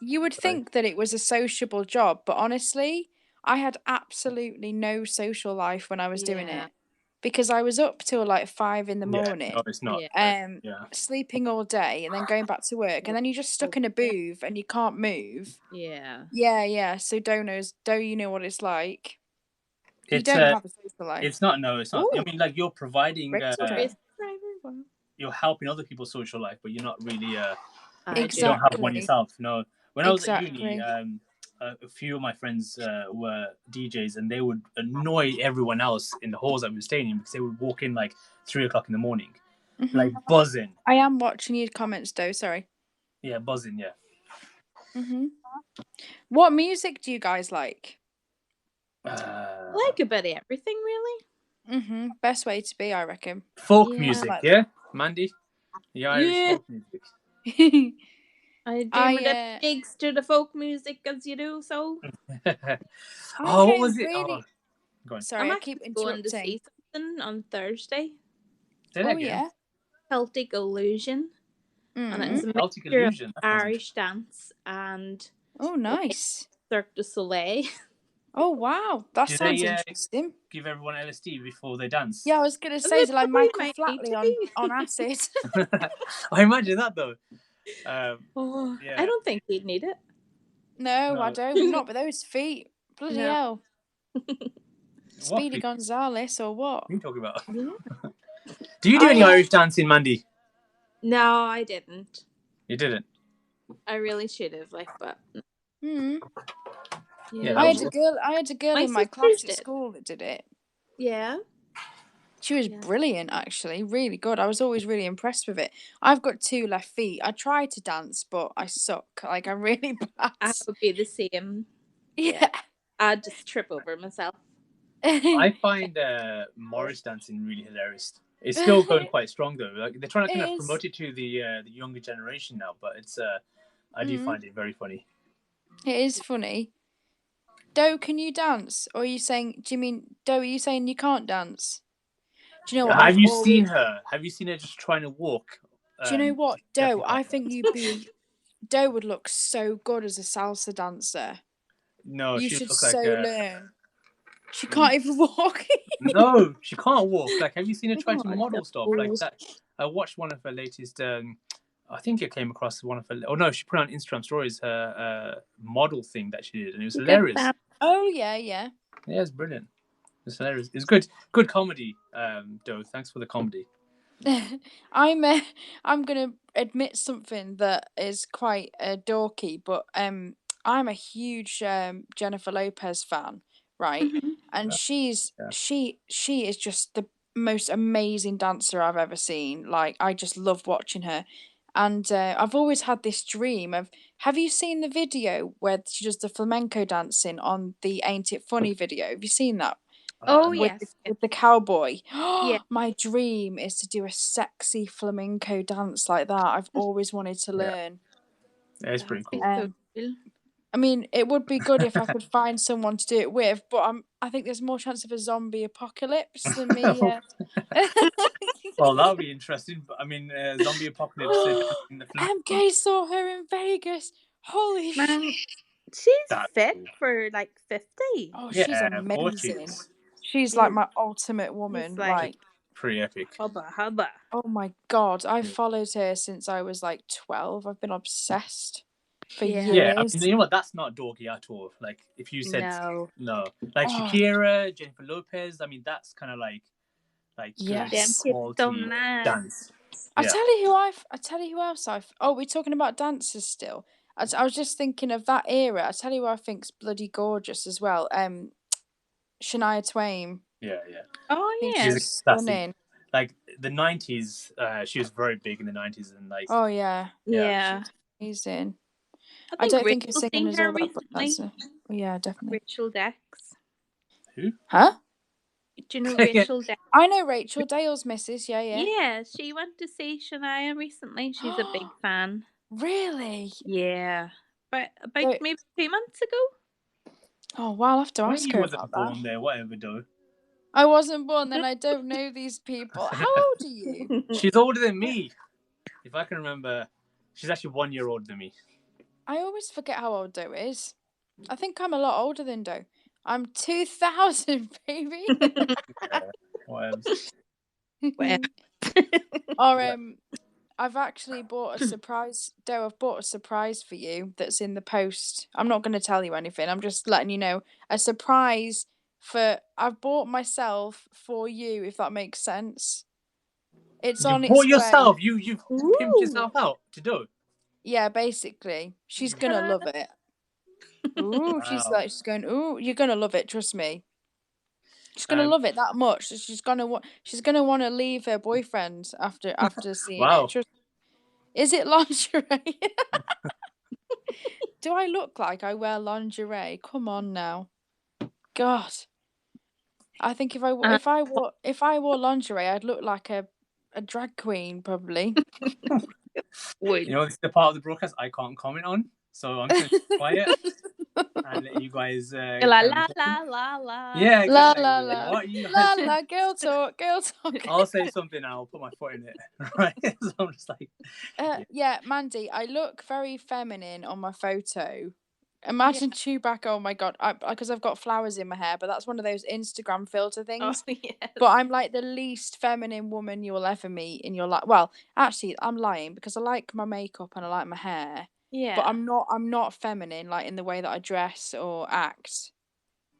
You would think that it was a sociable job, but honestly, I had absolutely no social life when I was doing it, because I was up till like 5 in the morning. No, it's not. Sleeping all day and then going back to work, and then you're just stuck in a booth and you can't move. Yeah. So Doe, you know what it's like. You don't have a social life. It's not. No, it's not. Ooh. I mean, like you're providing. You're helping other people's social life, but you're not really. You don't have one yourself. No. When I was at uni, a few of my friends were DJs, and they would annoy everyone else in the halls that we were staying in because they would walk in like 3 o'clock in the morning, like buzzing. I am watching your comments, Doe. Sorry. Yeah, buzzing. Yeah. What music do you guys like? Like a bit of everything, really. Best way to be, I reckon. Folk music, Mandy. Irish folk music. I gigs to the folk music as you do, so. What was it? Really... Go on. Sorry, I keep interrupting. Going to see something on Thursday. Say that again. Yeah. Celtic Illusion. And it's a Celtic mixture Illusion. of Irish dance and. Oh, nice. Cirque du Soleil. Oh wow, that sounds interesting. Give everyone LSD before they dance. Yeah, I was gonna say like Michael Flatley on acid. I imagine that though. I don't think he'd need it. No, I don't. Not with those feet. Bloody hell. Speedy Gonzales or what? What are you talking about? Do you do any Irish dancing, Mandy? No, I didn't. You didn't? I really should have, like, but Hmm. Yeah, I that had was a girl My in my sisters class at did. school that did it. Yeah. She was brilliant, actually, really good. I was always really impressed with it. I've got 2 left feet. I try to dance, but I suck. Like, I'm really bad. I would be the same. Yeah. I'd just trip over myself. I find Morris dancing really hilarious. It's still going quite strong though. Like they're trying to kind of promote it to the younger generation now, but it's I do find it very funny. It is funny. Doe, can you dance? Or are you saying? Do you mean Doe? Are you saying you can't dance? Do you know what? Have you seen her? Have you seen her just trying to walk? Do you know what, Doe? I think Doe would look so good as a salsa dancer. No, You she should looks like learn. She can't even walk. No, she can't walk. Like, have you seen her try to model stuff like no. that? I watched one of her latest. I think I came across one of her. Oh no, she put on Instagram stories her model thing that she did, and it was hilarious. Oh yeah, yeah. Yeah, it's brilliant. It's hilarious. It's good comedy. Doe, thanks for the comedy. I'm gonna admit something that is quite dorky, but I'm a huge Jennifer Lopez fan, right? And she is just the most amazing dancer I've ever seen. Like, I just love watching her. And I've always had this dream of. Have you seen the video where she does the flamenco dancing on the Ain't It Funny video? Have you seen that? Oh With yes. with the cowboy. Yeah. My dream is to do a sexy flamenco dance like that. I've always wanted to learn. Yeah, it's pretty cool. I mean, it would be good if I could find someone to do it with, but I think there's more chance of a zombie apocalypse than me. Well, that'll be interesting. But I mean, zombie apocalypse in the MK saw her in Vegas. Holy shit! She's fit for like 50. Oh, she's amazing. She's like my ultimate woman. Like, pretty epic. Hubba. oh my god, I've followed her since I was like 12. I've been obsessed for years. Yeah, I mean, you know what? That's not dorky at all. Like, if you said no, like Shakira, Jennifer Lopez. I mean, that's kind of like yes, good quality dance. I tell you who else oh, we're talking about dancers still. I was just thinking of that era. I tell you who I think's bloody gorgeous as well. Shania Twain. Yeah. Oh yeah. She's stunning. Like the 90s, she was very big in the 90s, and like. Oh yeah. Yeah. She's amazing. I don't think his singing is all that, but that's yeah, definitely. Rachel Dex. Who? Huh? Do you know Rachel Dex? I know Rachel Dale's missus. Yeah. Yeah, she went to see Shania recently. She's a big fan. Really? Yeah. But about maybe 2 months ago. Oh wow, I'll have to ask her about that. Born there, whatever, though. I wasn't born then. I don't know these people. How old are you? She's older than me. If I can remember, she's actually 1 year older than me. I always forget how old Doe is. I think I'm a lot older than Doe. I'm 2000, baby. I've actually bought a surprise. Doe, I've bought a surprise for you that's in the post. I'm not going to tell you anything. I'm just letting you know. A surprise I've bought myself for you, if that makes sense. It's on its way. You bought yourself? You've pimped yourself out to do it? Yeah, basically. She's going to love it. Ooh, wow. She's going, ooh, you're going to love it, trust me. She's gonna love it that much. She's gonna want to leave her boyfriend after seeing it. Is it lingerie? Do I look like I wear lingerie? Come on now, God. I think if I wore lingerie, I'd look like a drag queen probably. You know, this is the part of the broadcast I can't comment on, so I'm just gonna be quiet. And let you guys la. Yeah, exactly. La girl talk. I'll say something and I'll put my foot in it. Right? So I'm just like yeah, Mandy, I look very feminine on my photo. Imagine Chewbacca, oh my god, because I've got flowers in my hair, but that's one of those Instagram filter things. Oh, yes. But I'm like the least feminine woman you'll ever meet in your life. Well, actually, I'm lying because I like my makeup and I like my hair. Yeah. But I'm not feminine, like in the way that I dress or act.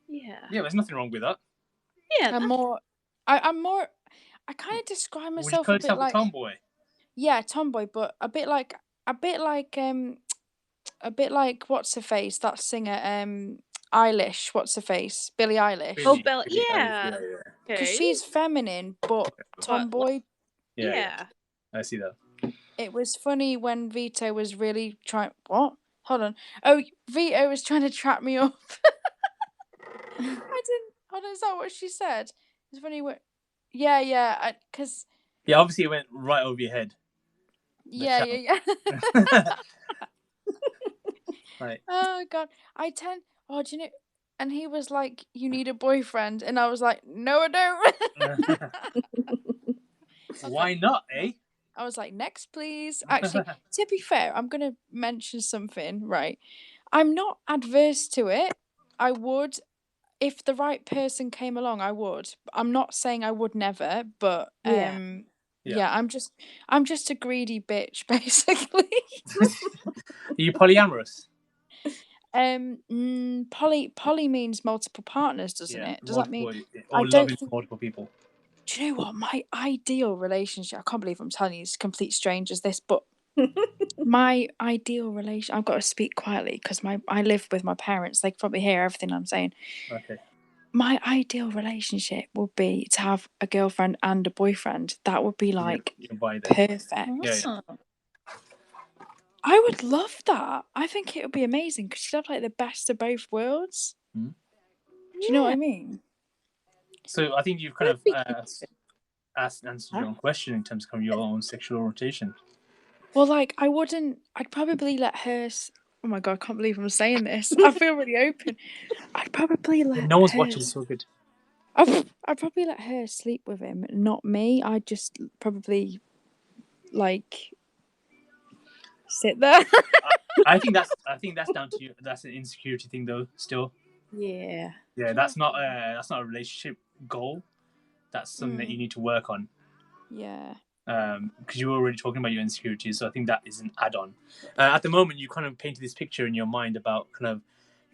Yeah. Yeah, there's nothing wrong with that. Yeah. I'm more I kind of describe myself a bit like a tomboy. Yeah, tomboy, but a bit like what's her face? That singer, Eilish. What's her face? Billie Eilish. Oh, Really, Bill, really nice. yeah. Yeah. Because Okay. she's feminine, but tomboy. Yeah. I see that. It was funny when Vito was really trying. What? Hold on. Oh, Vito was trying to trap me up. I didn't. Hold on. Is that what she said? It's funny. Yeah. Because. Yeah, obviously it went right over your head. Yeah. Right. Oh God, Oh, do you know? And he was like, "You need a boyfriend," and I was like, "No, I don't." Why not, eh? I was like, "Next, please." Actually, to be fair, I'm gonna mention something. Right, I'm not adverse to it. I would, if the right person came along, I would. I'm not saying I would never, but Yeah. yeah, I'm just a greedy bitch, basically. Are you polyamorous? Poly means multiple partners, doesn't it? Does that mean or loving multiple people? Do you know what? My ideal relationship, I can't believe I'm telling you this, complete strangers this, but my ideal relation, I've got to speak quietly because I live with my parents. They can probably hear everything I'm saying. Okay. My ideal relationship would be to have a girlfriend and a boyfriend. That would be like perfect. Yeah. I would love that. I think it would be amazing because you'd have like the best of both worlds. Hmm? Do you know what I mean? So I think you've kind of answered your own question in terms of your own sexual orientation. Well, like, I'd probably let her. Oh my God, I can't believe I'm saying this. I feel really open. I'd probably let No one's her. watching, so good. I'd probably let her sleep with him, not me. I'd just probably, like, sit there. I think that's down to you. That's an insecurity thing, though. Still. Yeah. Yeah, that's not a relationship goal. That's something that you need to work on. Yeah. Because you were already talking about your insecurities, so I think that is an add-on. At the moment, you kind of painted this picture in your mind about kind of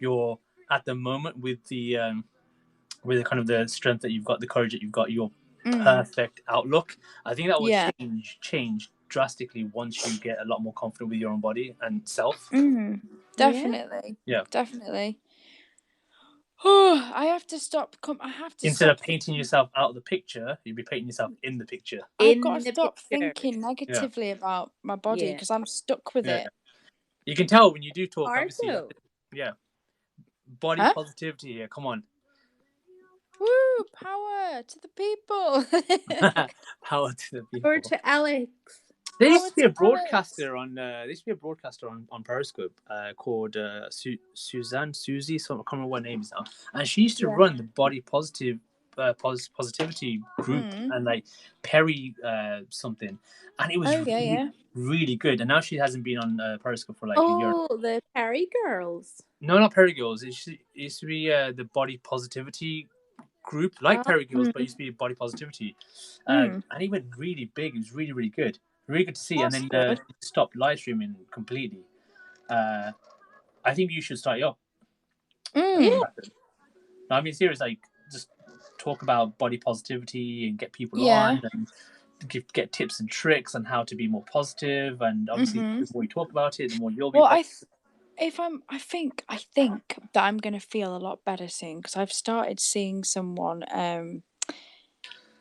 your at the moment with the kind of the strength that you've got, the courage that you've got, your perfect outlook. I think that will change drastically once you get a lot more confident with your own body and self. Definitely. Yeah. Definitely. Oh, I have to stop. Instead of painting yourself out of the picture, you'd be painting yourself in the picture. I've got to stop thinking negatively about my body because I'm stuck with it. You can tell when you do talk, obviously. Though. Yeah. Body positivity here. Come on. Woo! Power to the people. Power to the people. Or to Alex. There used to be a broadcaster on. On Periscope called Susie. So I can't remember what her name is now. And she used to run the body positivity group and like Perry something, and it was really good. And now she hasn't been on Periscope for like a year. Oh, the Perry girls. No, not Perry Girls. It used to be the body positivity group, like Perry Girls, but it used to be body positivity. And it went really big. It was really, really good. Really good to see. That's and then stopped live streaming completely. I think you should start up. Yeah. I mean, serious, like, just talk about body positivity and get people on and get tips and tricks on how to be more positive. And obviously, the more you talk about it, the more you'll be positive. I think that I'm gonna feel a lot better soon because I've started seeing someone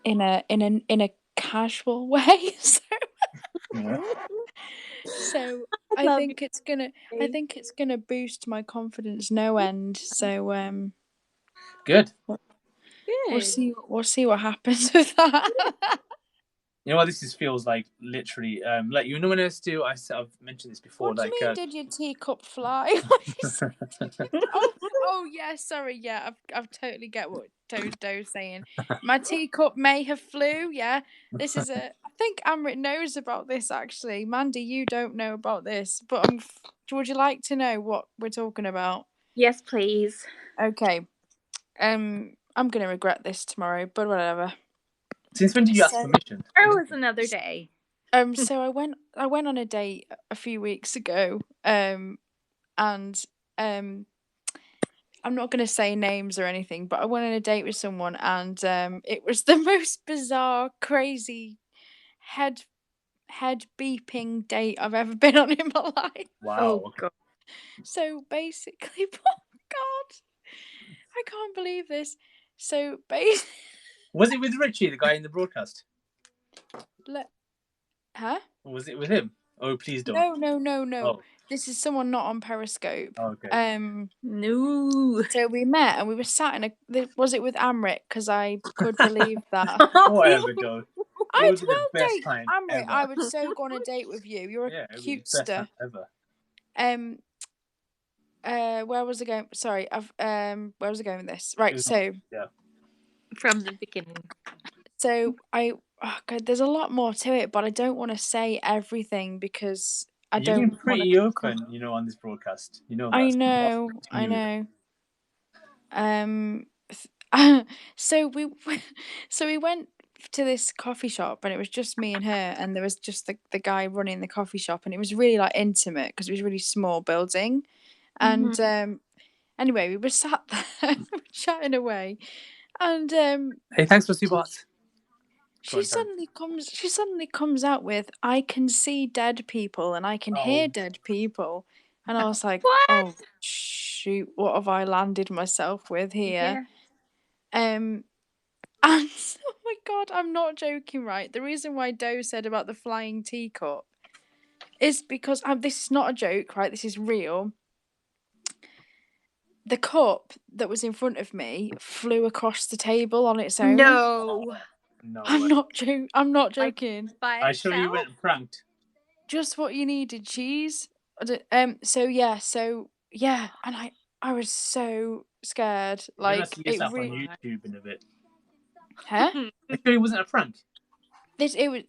in a casual way. So I think it's gonna boost my confidence no end. So good. We'll see what happens with that. You know what this feels like? Literally, like you know when I've mentioned this before. What like, do you mean? Did your teacup fly? oh yeah, sorry, yeah, I've totally get what Do's saying. My teacup may have flew. Yeah, this is I think Amrit knows about this actually. Mandy, you don't know about this, but would you like to know what we're talking about? Yes, please. Okay. I'm gonna regret this tomorrow, but whatever. Since when did you ask permission? Tomorrow is another day. So I went on a date a few weeks ago. And I'm not gonna say names or anything, but I went on a date with someone, and it was the most bizarre, crazy, head head beeping date I've ever been on in my life. Wow. Oh God. So basically, oh God, I can't believe this. So basically, Was it with Richie, the guy in the broadcast? huh? Or was it with him? Oh, please don't. No. Oh. This is someone not on Periscope. Okay. No. So we met and we were sat in was it with Amrit? Because I could believe that. Whatever, Joe. I'd It would be the best time Amrit, ever. I would so go on a date with you. You're a It'd be the best cutester. time ever. Where was I going? Sorry, where was I going with this? Right, so from the beginning. So God, there's a lot more to it, but I don't want to say everything because I don't. You've been pretty open, on this broadcast. You know that. I know. So we went to this coffee shop and it was just me and her, and there was just the guy running the coffee shop, and it was really like intimate because it was a really small building, and anyway, we were sat there chatting away, and hey, thanks for $2. she suddenly comes out with, "I can see dead people and I can hear dead people," and I was like, What? "Oh shoot, what have I landed myself with here?" And oh my God, I'm not joking, right? The reason why Doe said about the flying teacup is because this is not a joke, right? This is real. The cup that was in front of me flew across the table on its own. No. No. I'm not joking. By I sure you went pranked. Just what you needed, cheese. So yeah, and I was so scared. You're gonna Like see yourself on YouTube in a bit. Huh? I sure it wasn't a prank. It was.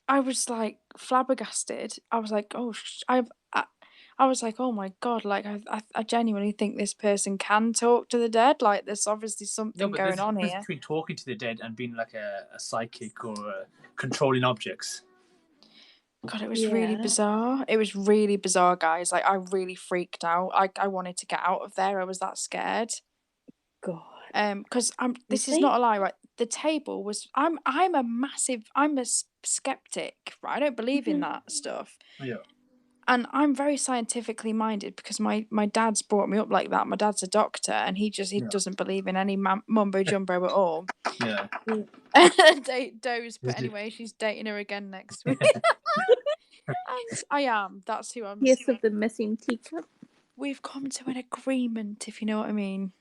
I was like flabbergasted. I was like, oh, I was like, oh my God! Like I genuinely think this person can talk to the dead. Like there's obviously something going on here. Between talking to the dead and being like a psychic or controlling objects. God, it was really bizarre. It was really bizarre, guys. Like I really freaked out. I wanted to get out of there. I was that scared. God. Because this is not a lie, right? The table was. I'm a skeptic, right? I don't believe in that stuff. Yeah. And I'm very scientifically minded because my dad's brought me up like that. My dad's a doctor, and he doesn't believe in any mumbo jumbo at all. Yeah. Doze, but anyway, she's dating her again next week. And I am. That's who I'm. Case of the missing teacup. We've come to an agreement, if you know what I mean.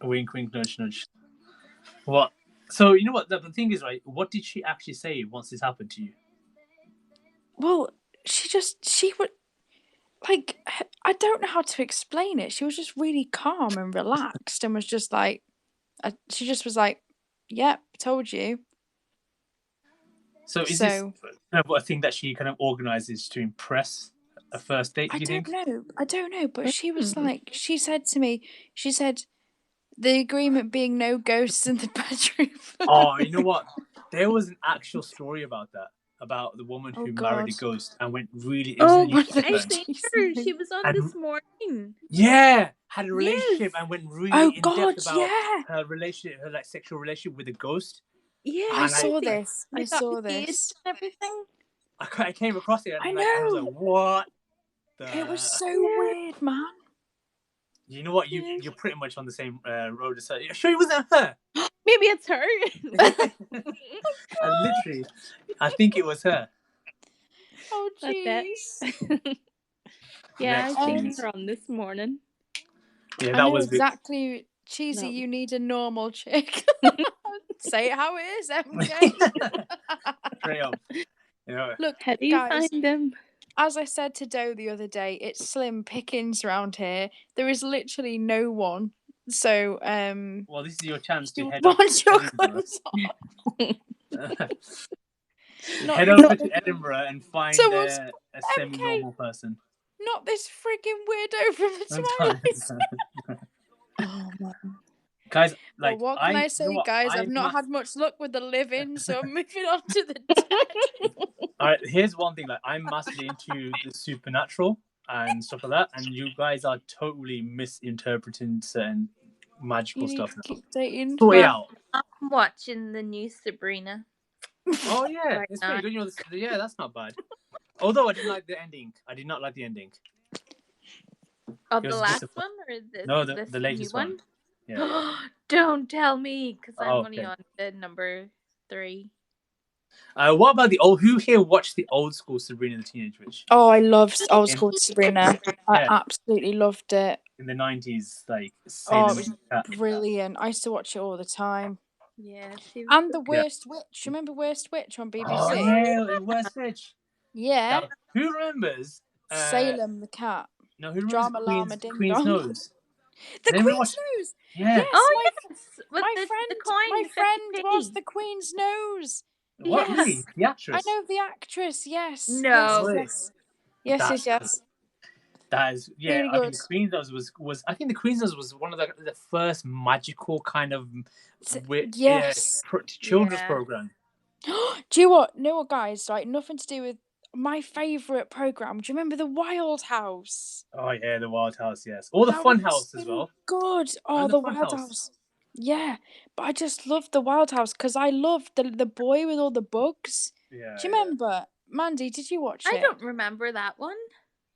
Wink, wink, nudge, nudge. What? So you know what the thing is, right? What did she actually say once this happened to you? Well, she would, like, I don't know how to explain it. She was just really calm and relaxed, and was just like, she just was like, "Yep, told you." So is this kind of a thing that she kind of organizes to impress a first date? I don't know, but she was like, she said to me, the agreement being no ghosts in the bedroom. Oh, you know what? There was an actual story about that. About the woman who married a ghost and went really I think she was on this morning. Yeah, had a relationship and went really in depth about her relationship, her like sexual relationship with a ghost. Yeah, I saw this. And everything. I came across it. And I know. I was like, what? It was so weird, man. You know what? You're pretty much on the same road as her. Sure, it wasn't her. Maybe it's her. I think it was her. Oh, jeez. Yeah, I seen her on this morning. Yeah, that was exactly. Cheesy, you need a normal chick. Say it how it is, MK. Straight up. Look, how do you find them? As I said to Doe the other day, it's slim pickings around here. There is literally no one. So, well, this is your chance to head over to Edinburgh and find a semi-normal person. Not this freaking weirdo from the Twilight. Oh man. Guys, like, well, what can I say, guys? I've not had much luck with the living, so I'm moving on to the dead. All right, here's one thing. Like, I'm massively into the supernatural and stuff like that, and you guys are totally misinterpreting certain magical stuff. Keep dating. Sort it out. I'm watching the new Sabrina. Oh yeah, Right it's now. pretty good. Yeah, that's not bad. Although I didn't like the ending. I did not like the ending. Of It the was last disappointing. one or this No, this the new latest one? one. Yeah. Don't tell me, because I'm Oh, only okay. on the number 3. What about who here watched the old school Sabrina the Teenage Witch? Oh, I love old school Sabrina. I Yeah. absolutely loved it. In the 90s, like Oh, Sailor it was Moon Cat. brilliant. I used to watch it all the time. Yeah, she was And so The Worst Witch. Remember Worst Witch on BBC? Oh yeah, West Witch. Yeah. Now, who remembers Salem the cat. no, who remembers Drama Llama Ding Queen's Dong. Nose? The Does anybody Queen's watch? Nose. Yeah. Yes, Oh yes, with my the friend coin, the 50p. was the Queen's Nose. What? Yes. Really? The I actress? know the actress. Yes. No. Yes. Yes. Yes. That is, yeah. Really I think good. the Queen's Nose was. I think the Queen's Nose was one of the first magical kind of Yes. children's Yeah. program. Do you know what, guys? Like, nothing to do with my favourite program. Do you remember the Wild House? Oh yeah, the Wild House. Yes, or the Fun House as well. Good. Oh, And the Fun Wild House. Yeah, but I just loved the Wild House because I loved the boy with all the bugs. Yeah. Do you remember, Mandy? Did you watch it? I don't remember that one.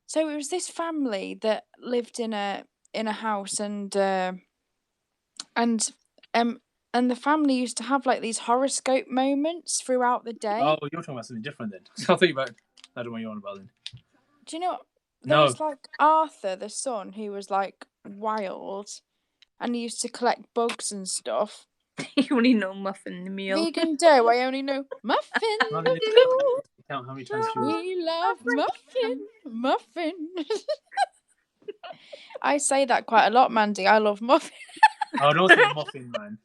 So it was this family that lived in a house, and the family used to have like these horoscope moments throughout the day. Oh, you're talking about something different then. So I'll think about. I don't know what you're on about then. Do you know? There was like Arthur, the son, who was like wild, and he used to collect bugs and stuff. You only know Muffin the Meal. Vegan dough. I only know Muffin Muffin. dough. Count how many times We love Muffin. I say that quite a lot, Mandy. I love Muffin. Oh, don't say Muffin, man.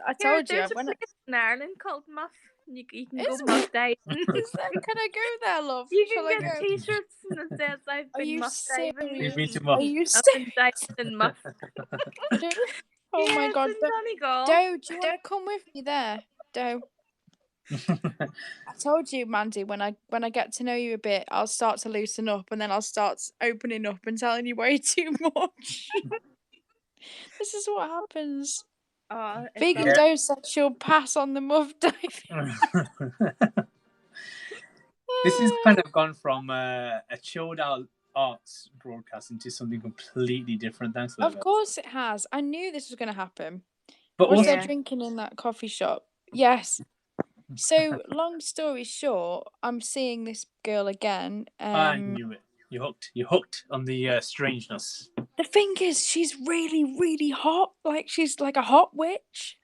I told you. There's a place in Ireland called Muff. You can go Is Muff Day. Can I go there, love? You Shall can I get go? T-shirts that says I've Are been you Muff diving. You've been to Are Muff. you I've been diving in Muff. Oh my God. It's in Donegal. Doe, do you want to come with me there? Doe. I told you, Mandy, when I get to know you a bit, I'll start to loosen up, and then I'll start opening up and telling you way too much. This is what happens. Vegan Doe said she'll pass on the muff diving. This has kind of gone from a chilled out arts broadcast into something completely different. Thanks for that. Of course it has. I knew this was going to happen. But was also, there drinking in that coffee shop? Yes. So, long story short, I'm seeing this girl again. I knew it. You're hooked on the strangeness. The thing is, she's really, really hot. Like, she's like a hot witch.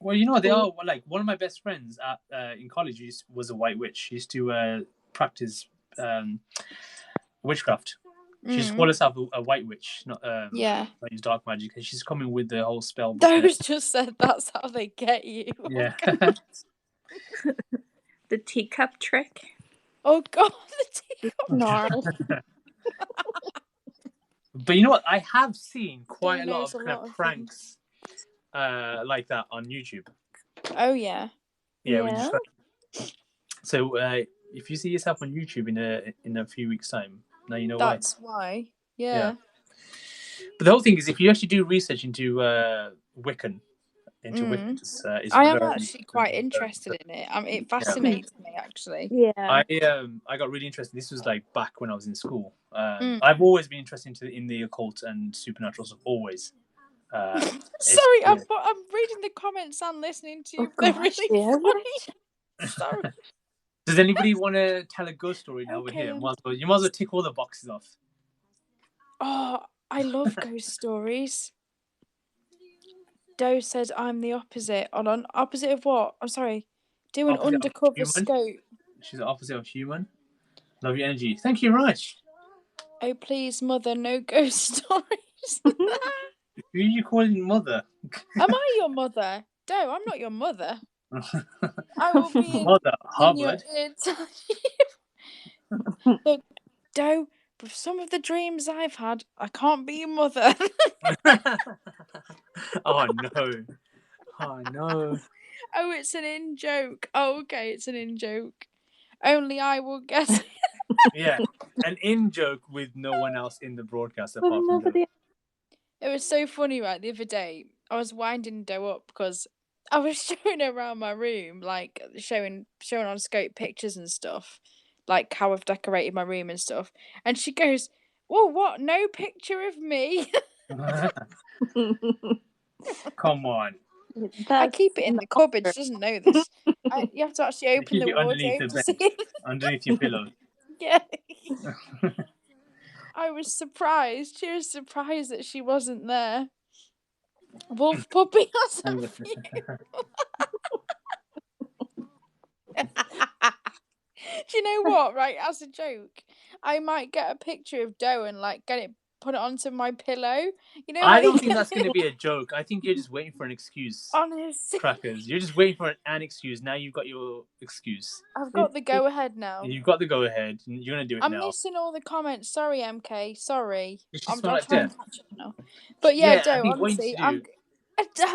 Well, you know, they are like one of my best friends in college was a white witch. She used to practice witchcraft. She's called herself a white witch, not use dark magic. And she's coming with the whole spell. Those just said that's how they get you. Yeah. The teacup trick. Oh God, the teacup gnarl. But you know what? I have seen quite a lot of kind of pranks like that on YouTube. Oh yeah. Yeah. So if you see yourself on YouTube in a few weeks' time, now you know why. That's why. Yeah. But the whole thing is, if you actually do research into Wiccan, is I am actually quite interested in it. It fascinates me actually. Yeah. I got really interested. This was like back when I was in school. I've always been interested in the occult and supernatural stuff. Always. Sorry, I'm reading the comments and listening to you. They're really funny. Sorry. Does anybody want to tell a ghost story now we're here? You might as well tick all the boxes off. Oh, I love ghost stories. Doe said I'm the opposite. Hold on. Opposite of what? I'm sorry. Do an undercover scope. She's the opposite of human. Love your energy. Thank you, Raj. Oh, please, mother, no ghost stories. Who are you calling mother? Am I your mother? Doe, I'm not your mother. I will be mother, in your ear telling you. Look, Doe, with some of the dreams I've had, I can't be your mother. Oh no. Oh no. Oh, it's an in-joke. Oh, okay, it's an in-joke. Only I will guess. Yeah, an in-joke with no one else in the broadcast apart from Doe. It was so funny, right? The other day, I was winding Doe up because I was showing her around my room, like showing on Scope pictures and stuff, like how I've decorated my room and stuff. And she goes, "Oh, what? No picture of me?" Come on. I keep it in the cupboard. She doesn't know this. You have to actually You open keep the it underneath wardrobe the to bed, see it. underneath your pillow. Yeah. I was surprised. She was surprised that she wasn't there. Wolf puppy has a few. Do you know what? Right, as a joke, I might get a picture of Doe and like put it onto my pillow. You know, I don't think that's going to be a joke. I think you're just waiting for an excuse. Honestly, Crackers, you're just waiting for an excuse. Now you've got your excuse. I've got the go ahead now. You've got the go ahead. You're gonna do it now. I'm missing all the comments. Sorry, MK. Sorry. I'm trying to catch up now. But yeah, Doe. Honestly, I'm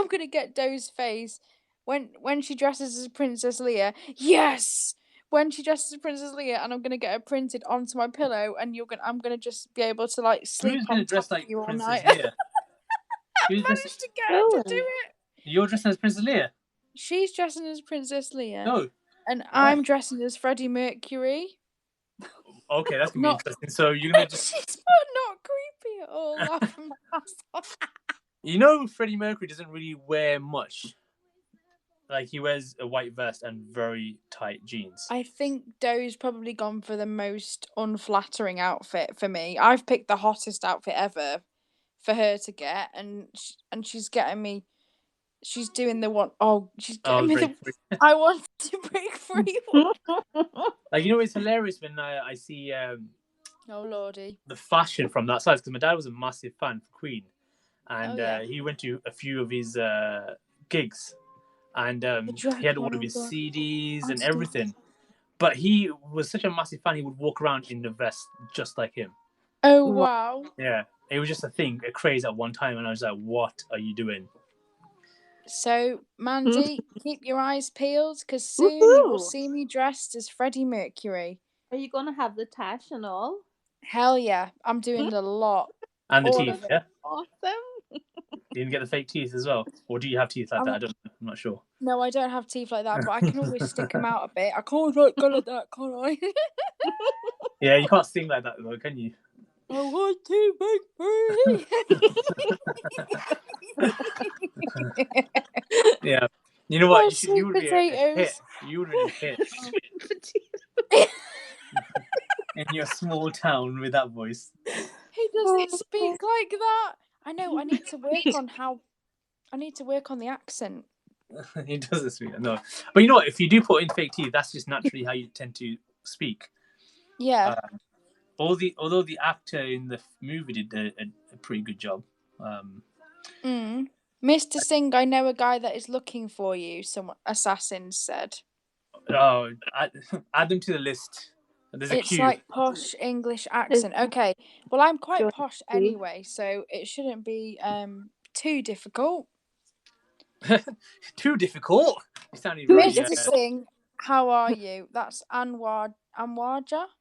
gonna get Doe's face when she dresses as Princess Leia. Yes. When she dresses as Princess Leia, and I'm gonna get it printed onto my pillow, and I'm gonna just be able to like sleep on top of you all night. Leia? I managed to get her to do it. You're dressing as Princess Leia? She's dressing as Princess Leia. No. And I'm dressing as Freddie Mercury. Okay, that's gonna be interesting. So you're gonna just she's not creepy at all, laughing my ass off. You know, Freddie Mercury doesn't really wear much. Like, he wears a white vest and very tight jeans. I think Doe's probably gone for the most unflattering outfit for me. I've picked the hottest outfit ever for her to get, and she's getting me. She's doing the one. Oh, she's getting me the. I want to break free. Like, you know, it's hilarious when I see. Oh lordy. The fashion from that side, because my dad was a massive fan for Queen, and he went to a few of his gigs, and he had all of his CDs and everything. But he was such a massive fan; he would walk around in the vest just like him. Oh wow! Yeah, it was just a craze at one time, and I was like, "What are you doing?" So, Mandy, keep your eyes peeled, because soon you will see me dressed as Freddie Mercury. Are you gonna have the tash and all? Hell yeah, I'm doing the lot. And the teeth, yeah? Awesome. You didn't get the fake teeth as well? Or do you have teeth like that? I don't know. I'm not sure. No, I don't have teeth like that, but I can always stick them out a bit. I can't go like that, can't I? Yeah, you can't sing like that though, can you? I want to make free. Yeah. You know what? You would be a hit. You would be a hit. In your small town with that voice. He doesn't speak like that. I know. I need to work on the accent. He doesn't speak. No, but you know what? If you do put in fake teeth, that's just naturally how you tend to speak. Yeah. Although the actor in the movie did a pretty good job. Mr. Singh, I know a guy that is looking for you. Some assassin said. Oh, add them to the list. There's a queue. It's like posh English accent. Okay. Well, I'm quite posh anyway, so it shouldn't be too difficult. Too difficult? You sounded Mr. Singh, how are you? That's Anwarja,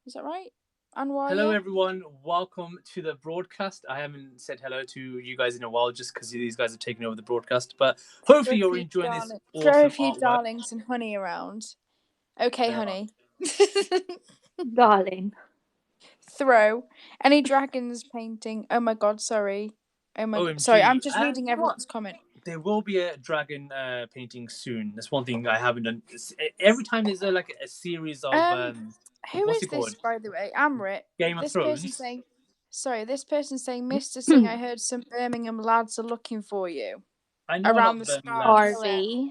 is that right? Anwarja? Hello everyone, welcome to the broadcast. I haven't said hello to you guys in a while just because these guys have taken over the broadcast, but hopefully you're enjoying this awesome Throw a few artwork. darlings and honey around. Okay, honey. Darling. Throw. Any dragons painting? Oh my god, sorry. Oh my god. Sorry, I'm just reading everyone's comment. There will be a dragon painting soon. That's one thing I haven't done. Every time there's a series of who is this, by the way? Amrit. Game of Thrones. This person's saying, Mr. Singh, I heard some Birmingham lads are looking for you. I know around the RV.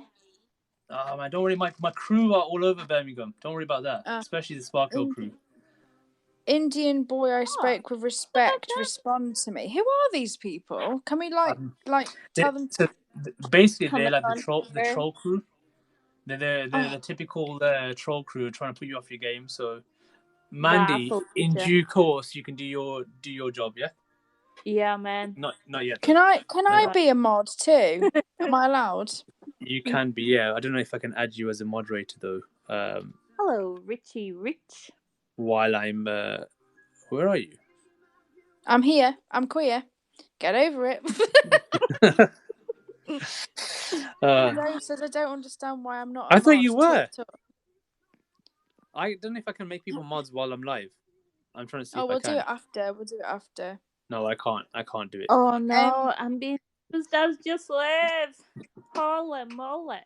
Oh man, don't worry, my crew are all over Birmingham. Don't worry about that. Especially the Sparkle crew. Indian boy I spoke with respect, respond to me. Who are these people? Can we tell them? So basically, they're like the troll crew. They're the typical troll crew trying to put you off your game. So, Mandy, in due course, you can do your job. Yeah. Yeah, man. Not yet. Can I be a mod too? Am I allowed? You can be. Yeah. I don't know if I can add you as a moderator though. Hello, Richie Rich. While I'm, where are you? I'm here. I'm queer. Get over it. Joe said, I don't understand why I'm not a I thought mod. you were. Talk. I don't know if I can make people mods while I'm live. I'm trying to see if I we'll can. do it after. We'll do it after. No, I can't. I can't do it. Oh no, I'm being does just live. Holy moly.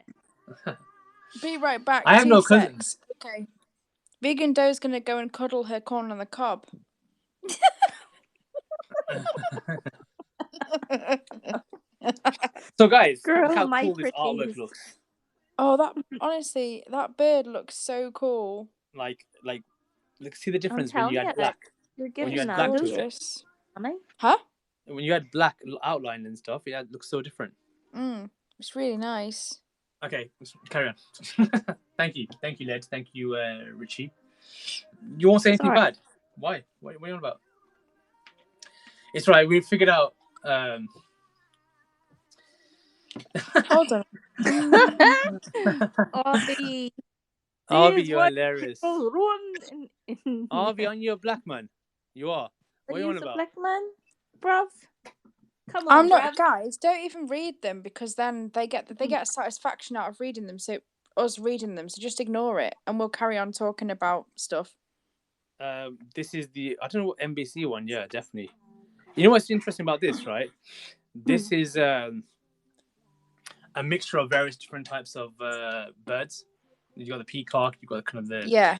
Be right back. I have 2 no secs. cousins. Okay. Vegan Doe's gonna go and cuddle her corn on the cob. So guys, Girl, look how my cool this artwork pretties. looks. Oh, that honestly, that bird looks so cool. Like, look, see the difference when telling you add you, black. You're When you giving add black to it. Gorgeous. honey. Huh? When you add black outline and stuff, it looks so different. It's really nice. Okay, let's carry on. Thank you, Led. Thank you, Richie. You won't say anything bad. Why? What are you on about? It's right. We figured out. Hold on. Avi, you're hilarious. Avi, aren't you a black man? You are. What are you on about? Black man, bruv. Come on, I'm not, guys. Don't even read them because then they get satisfaction out of reading them. So us reading them. So just ignore it, and we'll carry on talking about stuff. This is the I don't know what NBC one. Yeah, definitely. You know what's interesting about this, right? This is a mixture of various different types of birds. You got the peacock. You got kind of the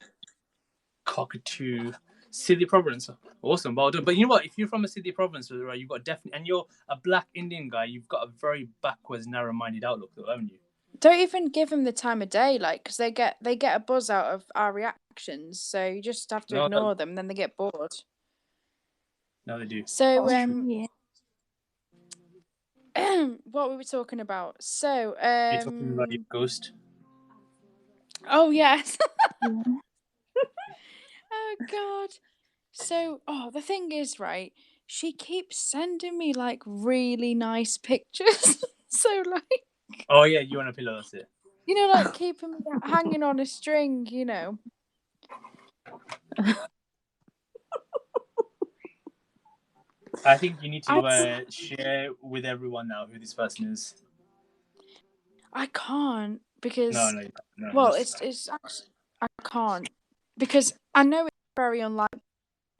cockatoo. Sydney province, awesome, well done. But you know what? If you're from a Sydney province, right, you've got definitely, and you're a black Indian guy, you've got a very backwards, narrow-minded outlook, though, haven't you? Don't even give them the time of day, like, because they get a buzz out of our reactions. So you just have to ignore them, then they get bored. No, they do. So what were we talking about? So you're talking about your ghost. Oh yes. Oh god. So, the thing is, right, she keeps sending me like really nice pictures. So like, oh yeah, you want a pillow, that's it. You know, like keeping me hanging on a string, you know. I think you need to share with everyone now who this person is. I can't because no, well, it's actually, I can't because I know it's very unlikely.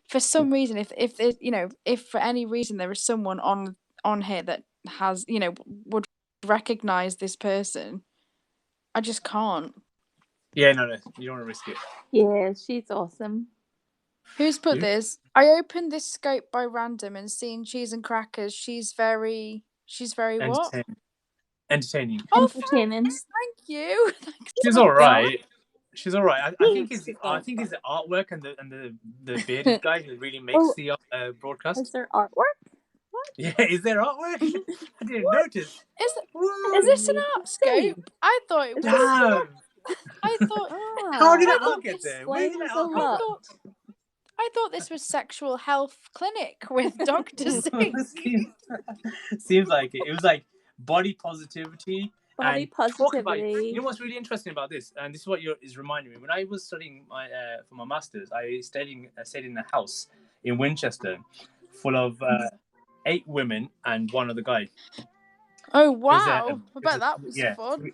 For some reason, if there, you know, if for any reason there is someone on here that has, you know, would recognize this person, I just can't. Yeah, no, you don't want to risk it. Yeah, she's awesome. Who's put this? I opened this scope by random and seen cheese and crackers. She's very what? Entertaining. Oh, thanks. Thank you. She's all right. She's all right. I think it's the artwork and the bearded guy who really makes the broadcast. Is there artwork? What? Yeah, is there artwork? I didn't notice. Is this an art scope? I thought it was. Damn. I thought. How did that art get there? Where did that art come from? I thought this was sexual health clinic with Dr. Singh. Seems like it. It was like body positivity. Body positivity. You know what's really interesting about this, and this is what is reminding me. When I was studying for my masters, I stayed in a house in Winchester, full of 8 women and 1 other guy. Oh wow! I bet that was fun.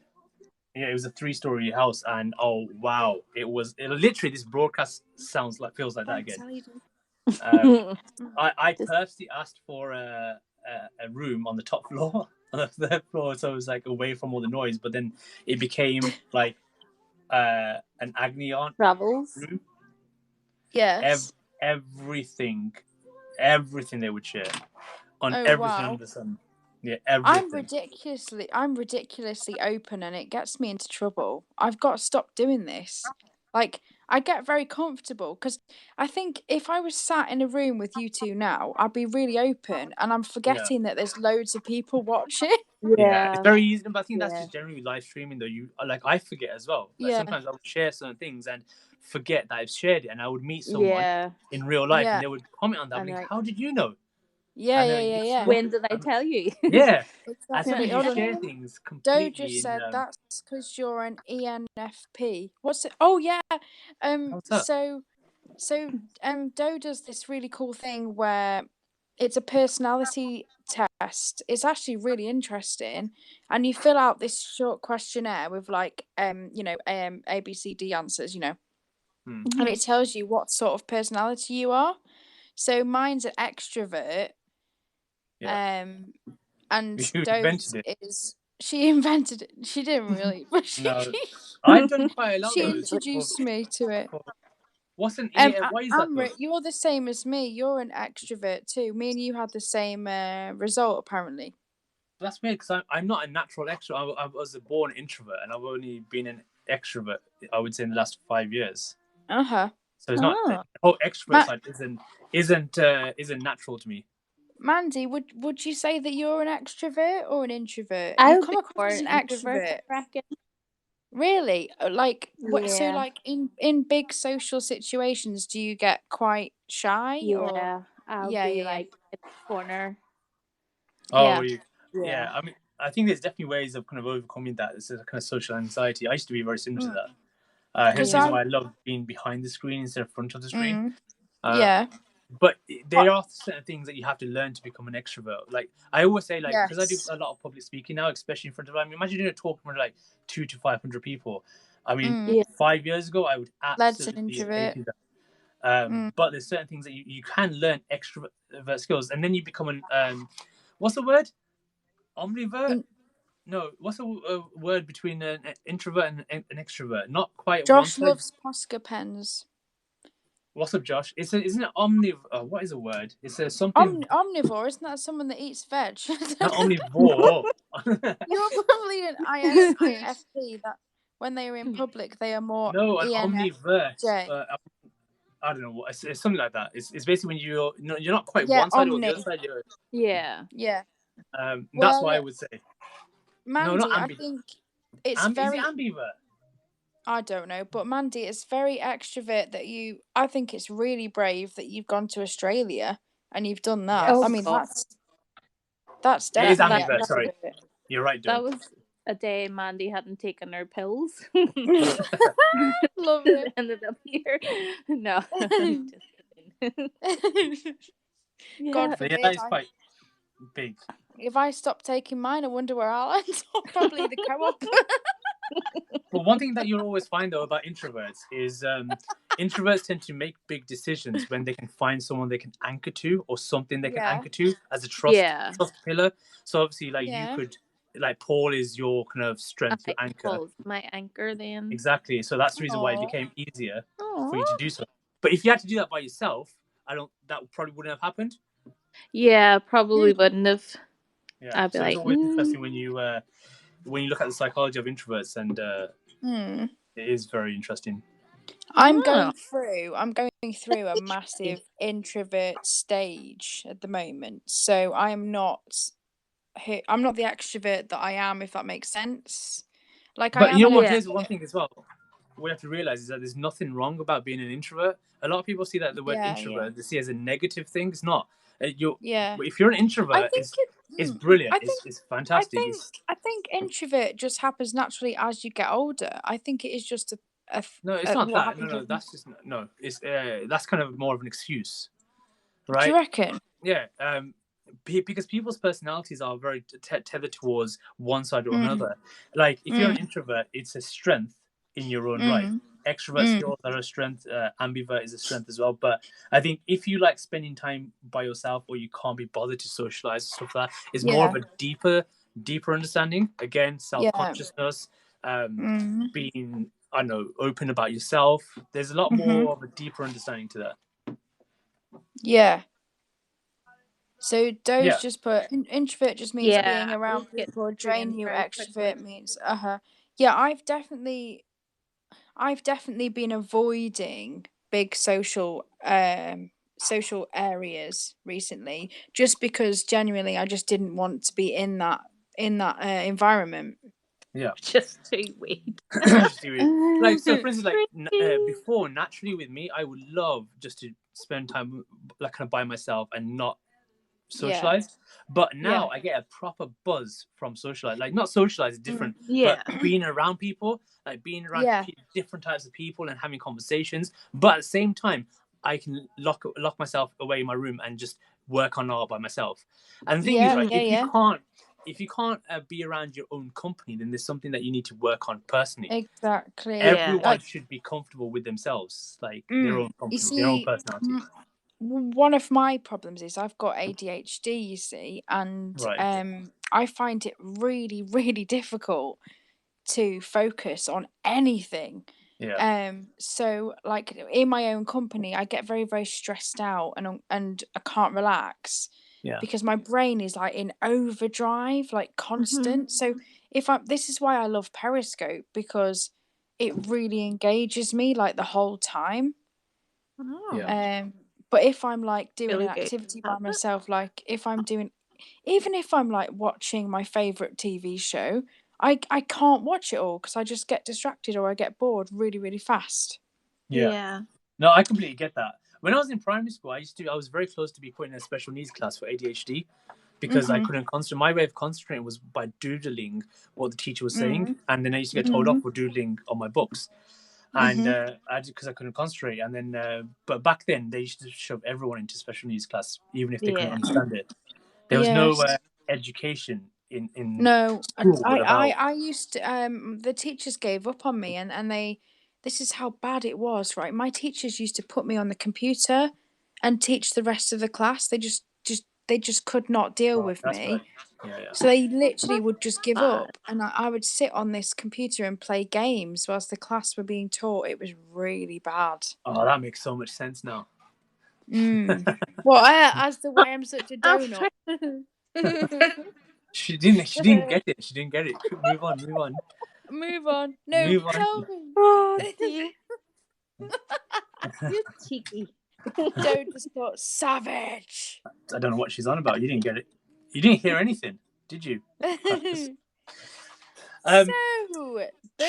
Yeah, it was a 3-story house, and oh wow, it literally this broadcast feels like that again. I purposely asked for a room on the top floor, on the 3rd floor, so it was like away from all the noise. But then it became like an Agni aunt room. Yes. Everything they would share on everything under the sun. Yeah, everything. I'm ridiculously open, and it gets me into trouble. I've got to stop doing this. Like, I get very comfortable because I think if I was sat in a room with you two now, I'd be really open, and I'm forgetting that there's loads of people watching. Yeah, it's very easy, but I think that's just generally live streaming, though. I forget as well. Like, sometimes I would share certain things and forget that I've shared it, and I would meet someone in real life, and they would comment on that. Like, how did you know? Yeah. When did I tell you? Yeah. Exactly. You share things completely. Doe just said that's because you're an ENFP. What's it? Oh yeah. So Doe does this really cool thing where it's a personality test It's actually really interesting, and you fill out this short questionnaire with like A, B, C, D answers, and it tells you what sort of personality you are. So mine's an extrovert, and You invented it. she invented it. She didn't really, but No, I've done quite a lot she of those. introduced me to it. What's an why is that though? Amrit, you're the same as me. You're an extrovert too. Me and you had the same result apparently. That's weird because I'm not a natural extrovert. I was a born introvert, and I've only been an extrovert, I would say, in the last 5 years. So it's not the whole extrovert side isn't natural to me. Mandy, would you say that you're an extrovert or an introvert? I You come across as an extrovert. Really? Like so like in big social situations, do you get quite shy? Yeah, I'll be like in the corner. Oh, yeah. I mean, I think there's definitely ways of kind of overcoming that. It's a kind of social anxiety. I used to be very similar to that. Hence the reason why I love being behind the screen instead of front of the screen. But there are certain things that you have to learn to become an extrovert. Like I always say, like because I do a lot of public speaking now, especially in front of. I mean, imagine doing a talk in front of like 200 to 500 people. I mean, 5 years ago, I would absolutely hate that. But there's certain things that you can learn extrovert skills, and then you become an what's the word? Omnivert? No, what's a word between an introvert and an extrovert? Not quite. Josh loves Posca pens. What's up, Josh? Isn't it omnivore? What is a word? It's something. Omnivore, isn't that someone that eats veg? Not omnivore. You're probably an ISFP that when they are in public they are more. No, an omnivert. I don't know what. It's something like that. It's basically when you're not quite one side or the other side. That's what I would say. Mandy, no, not I think it's very. Is it ambivert? I don't know, but Mandy, it's very extrovert that you. I think it's really brave that you've gone to Australia and you've done that. Yes. I mean, that's definitely. It is ambivert. Sorry, you're right. That was a day Mandy hadn't taken her pills. Love it. Ended up here. No. God forbid. That is quite big. If I stop taking mine, I wonder where I'll end up. Probably the co-op. But one thing that you'll always find though about introverts is introverts tend to make big decisions when they can find someone they can anchor to or something they can anchor to as a trust pillar. So obviously, like you could, like Paul is your kind of strength, your anchor. Paul's my anchor then. Exactly. So that's the reason why it became easier for you to do so. But if you had to do that by yourself, that probably wouldn't have happened. Yeah, probably wouldn't have. Yeah. I'd be it's always interesting when you look at the psychology of introverts, and it is very interesting. I'm going through a massive introvert stage at the moment, so I'm not the extrovert that I am, if that makes sense. Like, but you know what? Here's one thing as well. We have to realize is that there's nothing wrong about being an introvert. A lot of people see that the word introvert they see as a negative thing. It's not. If you're an introvert, it's brilliant. It's fantastic. I think introvert just happens naturally as you get older. I think it is just no, it's not that. No, that's just no. It's that's kind of more of an excuse, right? Do you reckon? Yeah. Because people's personalities are very tethered towards one side or another. Like if you're an introvert, it's a strength in your own right. Extrovert skills are a strength. Ambivert is a strength as well. But I think if you like spending time by yourself or you can't be bothered to socialize, stuff like that, it's more of a deeper understanding. Again, self-consciousness, being, I don't know, open about yourself. There's a lot more of a deeper understanding to that. Yeah. So Doe's just put introvert just means being around people or drain you. Extrovert means Yeah, I've definitely been avoiding big social areas recently, just because genuinely I just didn't want to be in that environment. Yeah, just too weird. Like, so for instance, like before, naturally with me, I would love just to spend time like kind of by myself and not socialize. But now I get a proper buzz from socialize. Like, not socialize, different, but being around people, like being around different types of people and having conversations. But at the same time, I can lock myself away in my room and just work on art by myself. And the thing is, right, if you can't be around your own company, then there's something that you need to work on personally. Exactly. Everyone should be comfortable with themselves, like their own company, their own personality. One of my problems is I've got ADHD, you see, and I find it really, really difficult to focus on anything. So like in my own company, I get very, very stressed out and I can't relax. Because my brain is like in overdrive, like constant. So this is why I love Periscope, because it really engages me like the whole time. But if I'm like doing an activity by myself, like even if I'm like watching my favorite TV show, I can't watch it all because I just get distracted or I get bored really, really fast. No, I completely get that. When I was in primary school, I was very close to be put in a special needs class for ADHD because I couldn't concentrate. My way of concentrating was by doodling what the teacher was saying, and then I used to get told off for doodling on my books. And because I couldn't concentrate, and then but back then they used to shove everyone into special needs class, even if they couldn't understand it. There was no education in no school I used to the teachers gave up on me, and this is how bad it was, right? My teachers used to put me on the computer and teach the rest of the class. They just could not deal with me. So they literally would just give up, and I would sit on this computer and play games whilst the class were being taught. It was really bad. Oh, that makes so much sense now. Well, as the way I'm such a donut. She didn't get it. She didn't get it. Move on. No, move on. tell me. Oh, you're cheeky. Don't just got savage. I don't know what she's on about. You didn't get it. You didn't hear anything, did you?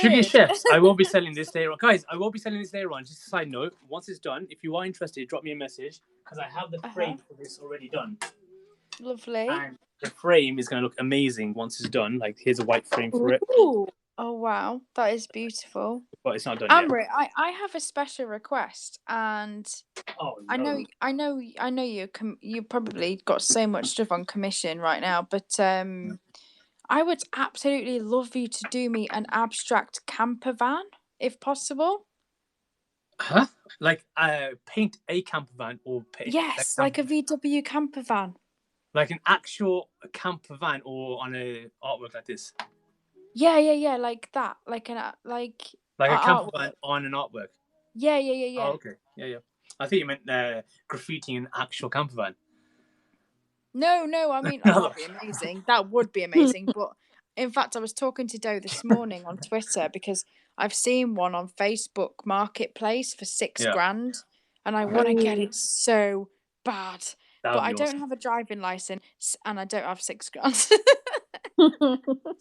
Sugar Chefs. I won't be selling this later on. Guys, I won't be selling this later on. Just a side note. Once it's done, if you are interested, drop me a message because I have the frame for this already done. Lovely. And the frame is going to look amazing once it's done. Like, here's a white frame for it. Ooh. Oh, wow. That is beautiful. But it's not done Amrit, yet. I have a special request, and I know you probably got so much stuff on commission right now, but I would absolutely love you to do me an abstract camper van, if possible. Huh? Like paint a camper van or paint? Yes, like a VW camper van. Like an actual camper van or on a artwork like this? Yeah, like that. Like a camper van on an artwork? Yeah. Oh, okay. Yeah. I think you meant graffiti an actual camper van. No, I mean, that'd be amazing. That would be amazing. But in fact, I was talking to Doe this morning on Twitter because I've seen one on Facebook Marketplace for $6,000, and I want to get it so bad. But I don't have a driving license, and I don't have $6,000.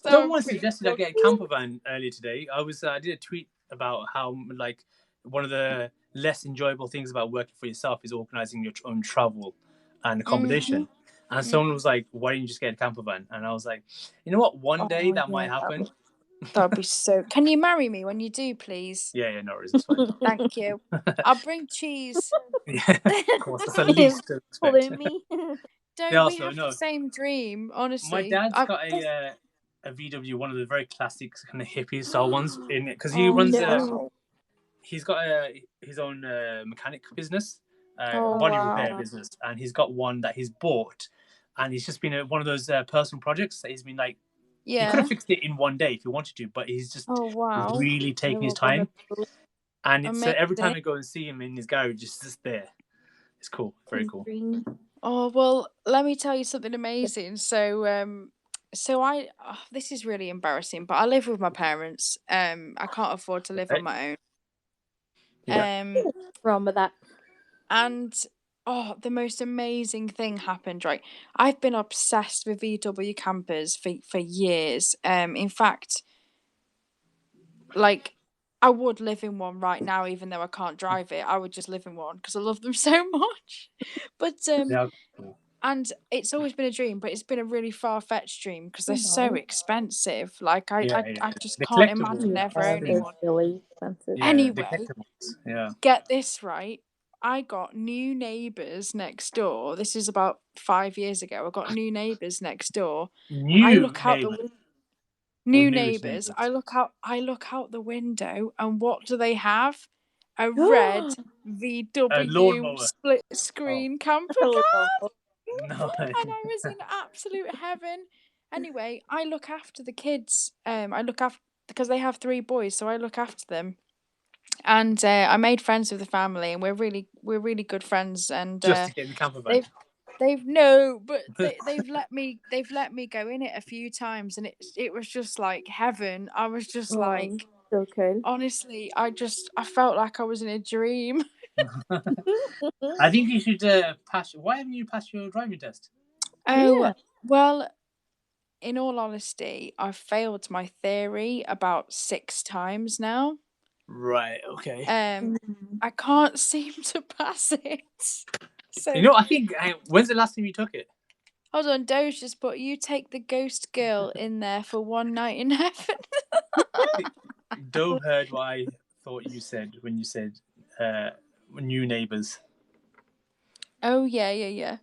Someone suggested I get a camper van earlier today. I did a tweet about how like one of the less enjoyable things about working for yourself is organizing your own travel and accommodation. And someone was like, "Why didn't you just get a camper van?" And I was like, "You know what? One day that might happen." That'd be so. Can you marry me when you do, please? Yeah, no worries. That's fine. Thank you. I'll bring cheese. Yeah, of course. That's the least to expect. We have the same dream, honestly. My dad's got a VW, one of the very classic kind of hippie style ones in it, because he runs he's got his own mechanic business, body repair business, and he's got one that he's bought, and he's just been one of those personal projects that he's been like, he could have fixed it in one day if he wanted to, but he's just really taking his time. And it's every time I go and see him in his garage, just there. It's cool, very cool. Oh, well, let me tell you something amazing. So this is really embarrassing, but I live with my parents. I can't afford to live on my own. What's wrong with that? And the most amazing thing happened, right? I've been obsessed with VW campers for years. In fact, like, I would live in one right now, even though I can't drive it. I would just live in one because I love them so much. But and it's always been a dream, but it's been a really far-fetched dream because they're so expensive. Like I just can't imagine ever owning one. Really expensive. Anyway, get this right. I got new neighbours next door. This is about 5 years ago. I got new neighbours next door. I look out the window. New neighbours. I look out the window, and what do they have? A red VW split screen camper car. No. And I was in absolute heaven. Anyway, I look after the kids. I look after because they have 3 boys, so I look after them. And I made friends with the family, and we're really good friends. And just to get in the camper van. They've let me go in it a few times, and it was just like heaven. I was just like, so cool. Honestly, I felt like I was in a dream. I think you should pass. Why haven't you passed your driving test? Oh, well, in all honesty, I've failed my theory about 6 times now. Right. Okay. I can't seem to pass it. So I think when's the last time you took it? Hold on, Doge just put you take the ghost girl in there for one night in heaven. Dove heard what I thought you said when you said new neighbours. Oh yeah.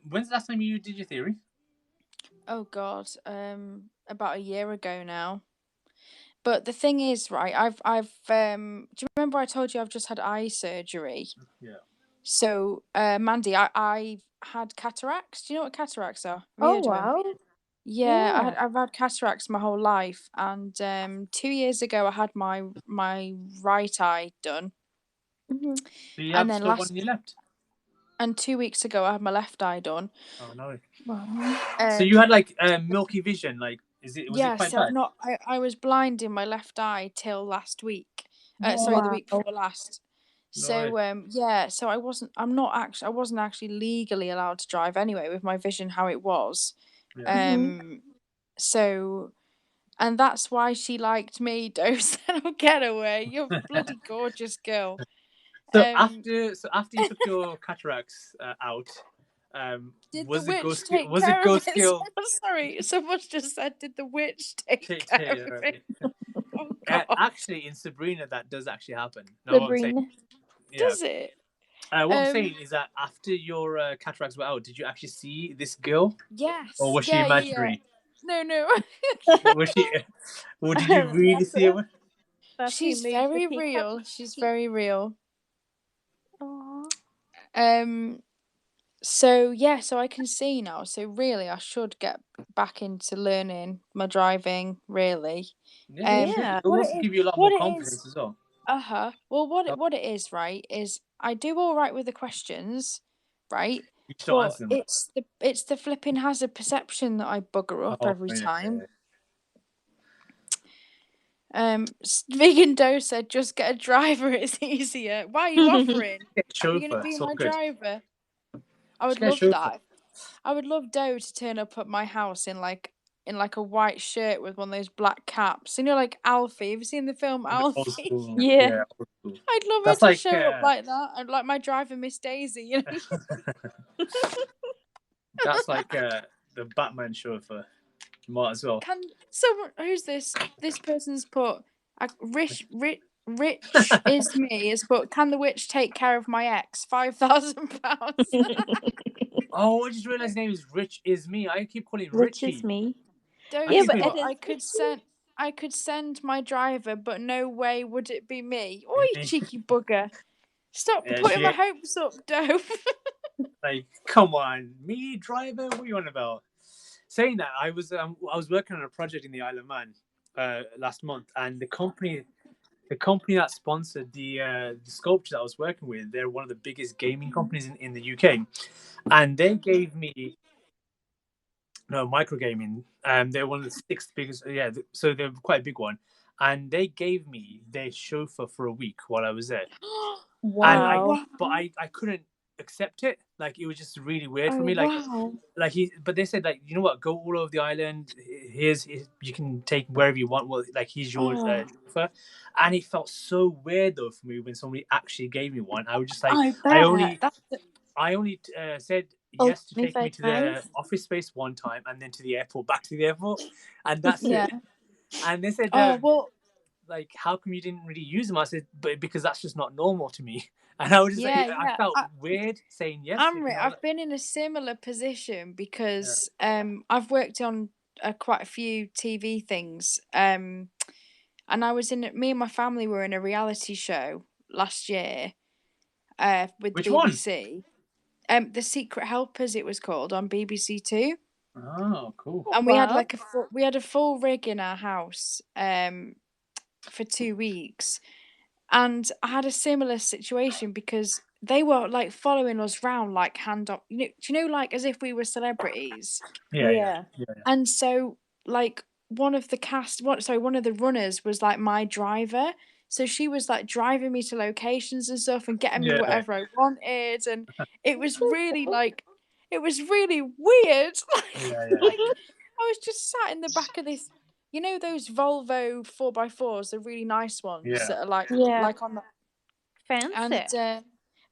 When's the last time you did your theory? Oh God, about a year ago now. But the thing is, right? I've do you remember I told you I've just had eye surgery? Yeah. So, Mandy, I had cataracts. Do you know what cataracts are? Have you heard of them? Yeah, I've had cataracts my whole life, and 2 years ago I had my right eye done. Mm-hmm. So you have still one in your left? And 2 weeks ago I had my left eye done. Oh no! Wow. So you had like milky vision, like was it quite bad? I was blind in my left eye till last week. The week before last. So so I wasn't actually legally allowed to drive anyway with my vision how it was. So, and that's why she liked me. Don't get away. You're a bloody gorgeous girl. So after you took your cataracts out, was the witch take care of it? Sorry, someone just said, "Did the witch take care of it?" Oh God. Actually, in Sabrina, that does actually happen. No, Sabrina. Does it? What I'm saying is that after your cataracts were out, did you actually see this girl? Yes. Or was she imaginary? Yeah. No. Was she? Or did you really see her? She's very real. She's very real. Aww. So I can see now. So really, I should get back into learning my driving. Really. It will also give you a lot more confidence as well. Well, what it is, right, is I do all right with the questions, right? You still answer them. It's the flipping hazard perception that I bugger up every time. Vegan Doe said, "Just get a driver. It's easier." Why are you offering? Are you gonna be my driver? I would love that. I would love Doe to turn up at my house in like a white shirt with one of those black caps. And you're like Alfie. Have you seen the film Alfie? Yeah. I'd love her to show up like that. I'd like my driver, Miss Daisy. You know? That's like the Batman chauffeur. You might as well. Can someone who's this? This person's put rich is me. Is put. Can the witch take care of my ex? £5,000. Oh, I just realised his name is Rich is me. I keep calling him Richie. Rich is me. But I could send my driver, but no way would it be me. Oi, cheeky bugger! Stop putting my hopes up, Doe. Like, come on, me driver? What are you on about? Saying that, I was working on a project in the Isle of Man last month, and the company that sponsored the sculpture that I was working with, they're one of the biggest gaming companies in the UK, and they gave me microgaming. They're one of the 6th biggest. So they're quite a big one, and they gave me their chauffeur for a week while I was there. Wow! I couldn't accept it. Like, it was just really weird for me. But they said, like, you know what, go all over the island. Here's you can take wherever you want. Well, like, he's your chauffeur. And it felt so weird though for me when somebody actually gave me one. I was just like, I only said yes to take me to the office space one time, and then to the airport, back to the airport, and that's it. And they said, like, how come you didn't really use them? I said, but because that's just not normal to me. And I was just like, I felt weird saying yes. Amrit, I've been in a similar position because I've worked on quite a few TV things. And me and my family were in a reality show last year with Which the BBC. The Secret Helpers, it was called, on BBC Two. Oh, cool. And we had like we had a full rig in our house for 2 weeks. And I had a similar situation because they were like following us round like hand up, do you know, like as if we were celebrities. Yeah. And so like one of the runners was like my driver. So she was like driving me to locations and stuff and getting me whatever I wanted. And it was really weird. Like I was just sat in the back of this, you know, those Volvo 4x4s, the really nice ones that are like on the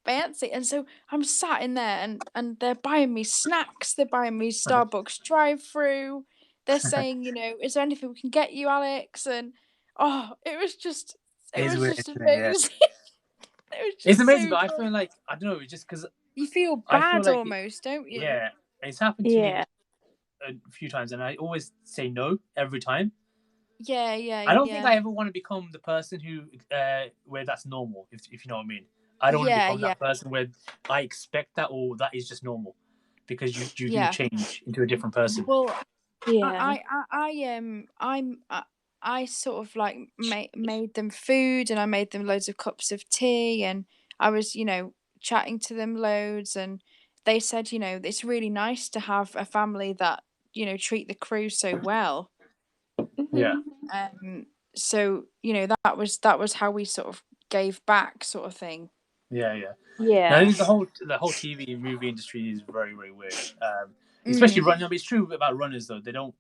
fancy. And so I'm sat in there and they're buying me snacks, they're buying me Starbucks drive-through. They're saying, you know, is there anything we can get you, Alex? And it was just amazing. It's amazing, but I feel like, I don't know, just because you feel bad almost, don't you? Yeah, it's happened to me a few times, and I always say no every time. I don't think I ever want to become the person who where that's normal, if you know what I mean. I don't want to become that person where I expect that, or that is just normal, because you do change into a different person. Well, I sort of like made them food, and I made them loads of cups of tea, and I was, you know, chatting to them loads, and they said, you know, it's really nice to have a family that, you know, treat the crew so well. So, you know, that was how we sort of gave back, sort of thing. Now, the whole TV and movie industry is very, very weird. Especially running. I mean, it's true about runners though; they don't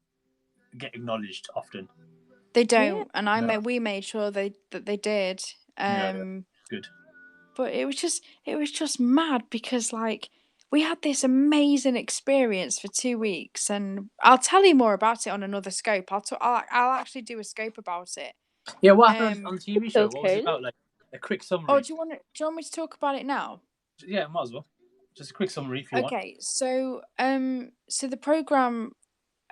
get acknowledged often. They don't, and we made sure that they did. Good. But it was just mad because like we had this amazing experience for 2 weeks, and I'll tell you more about it on another scope. I'll actually do a scope about it. Yeah, what happened on the TV show? What was it about? Like a quick summary. Oh, do you want me to talk about it now? Yeah, might as well. Just a quick summary if you want. Okay, so the program,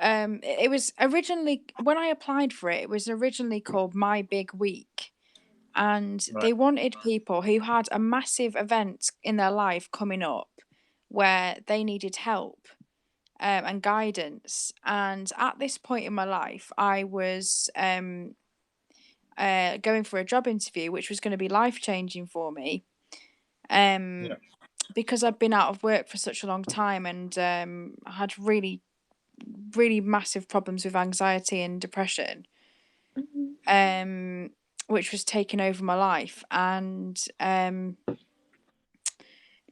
it was originally, when I applied for it, it was originally called My Big Week. And they wanted people who had a massive event in their life coming up where they needed help and guidance. And at this point in my life, I was going for a job interview, which was going to be life-changing for me. Because I've been out of work for such a long time, and I had really, really massive problems with anxiety and depression. Which was taking over my life, and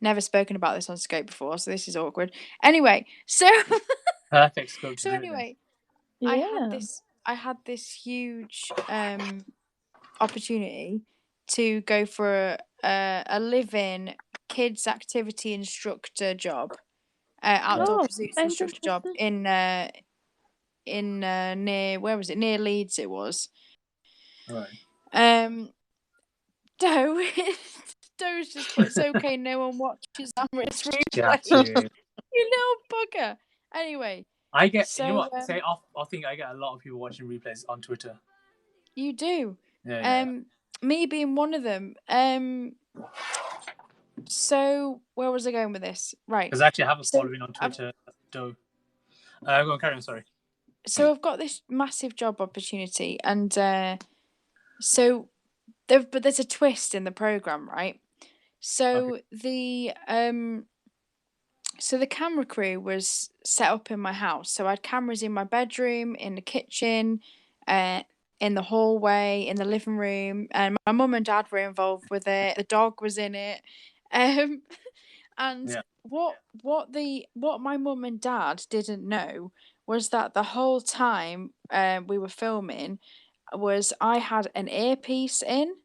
never spoken about this on Scope before, so this is awkward. Anyway, so perfect scope. So anyway, I had this huge opportunity to go for a live-in kids activity instructor job, outdoor pursuits instructor job in near, where was it? Near Leeds, it was. Doe's just put, it's okay, no one watches Amrit's replay. You little bugger. Anyway. I get, you know what, I think I get a lot of people watching replays on Twitter. You do? Yeah. Me being one of them. So, where was I going with this? Right. Because I actually have a following on Twitter, Doe. Go on, carry on, sorry. So, I've got this massive job opportunity, and so but there's a twist in the program, right? So the camera crew was set up in my house. So I had cameras in my bedroom, in the kitchen, in the hallway, in the living room, and my mum and dad were involved with it. The dog was in it, and what my mum and dad didn't know was that the whole time we were filming was I had an earpiece in.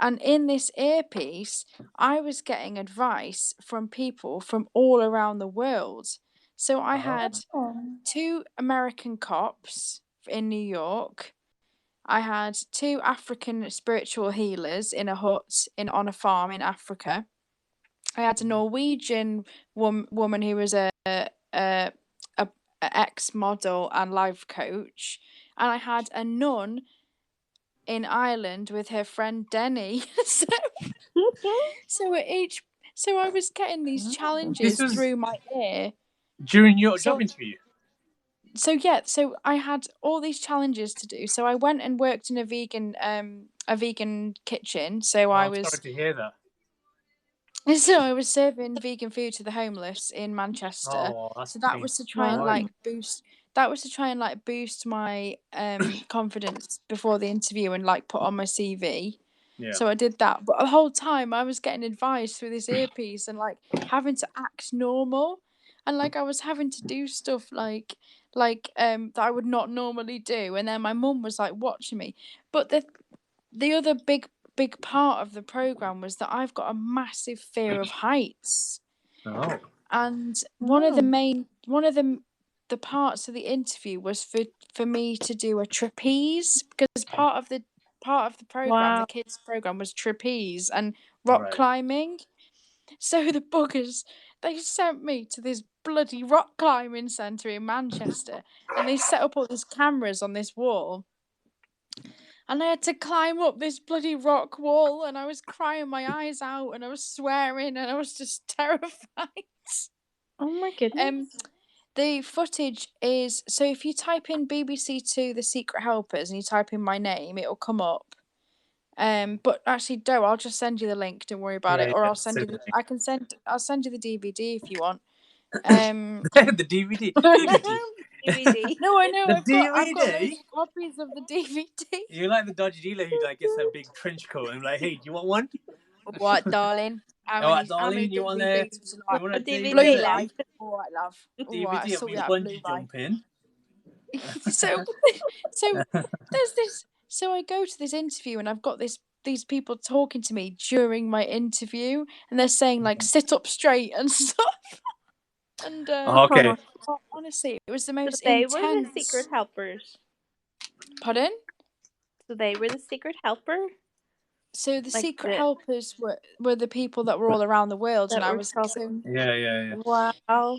And in this earpiece, I was getting advice from people from all around the world. So I had 2 American cops in New York, I had 2 African spiritual healers in a hut on a farm in Africa. I had a Norwegian woman who was a ex-model and life coach, and I had a nun in Ireland with her friend Denny. So I was getting these challenges through my ear during your job interview. So I had all these challenges to do. So I went and worked in a vegan kitchen. So I'm sorry to hear that. So I was serving vegan food to the homeless in Manchester. So that was to try and boost. That was to try and boost my confidence before the interview and put on my CV. Yeah. So I did that, but the whole time I was getting advice through this earpiece and having to act normal, and I was having to do stuff that I would not normally do, and then my mum was watching me. But the other big part of the program was that I've got a massive fear of heights. Oh. And one of the parts of the interview was for me to do a trapeze, because part of the program, the kids program, was trapeze and rock climbing. So the buggers, they sent me to this bloody rock climbing centre in Manchester, and they set up all these cameras on this wall. And I had to climb up this bloody rock wall, and I was crying my eyes out, and I was swearing, and I was just terrified. Oh my goodness. The footage is, so if you type in BBC Two The Secret Helpers and you type in my name, it'll come up. But actually, I'll just send you the link. Don't worry about it. Or I'll send you. I'll send you the DVD if you want. The DVD. DVD. No, I know. I've got DVD? loads of copies of the DVD. You're like the dodgy dealer who gets a big trench coat and hey, do you want one? What, darling? Darling, you want a DVD? Blu-ray? Oh, I love. The DVD of you bungee jumping. So there's this. So I go to this interview and I've got these people talking to me during my interview, and they're saying sit up straight and stuff. And okay. Honestly, it was the most so they intense. were the secret helpers. Pardon? So they were the secret helper. So the secret helpers were the people that were all around the world, and I was Yeah. Wow, that's so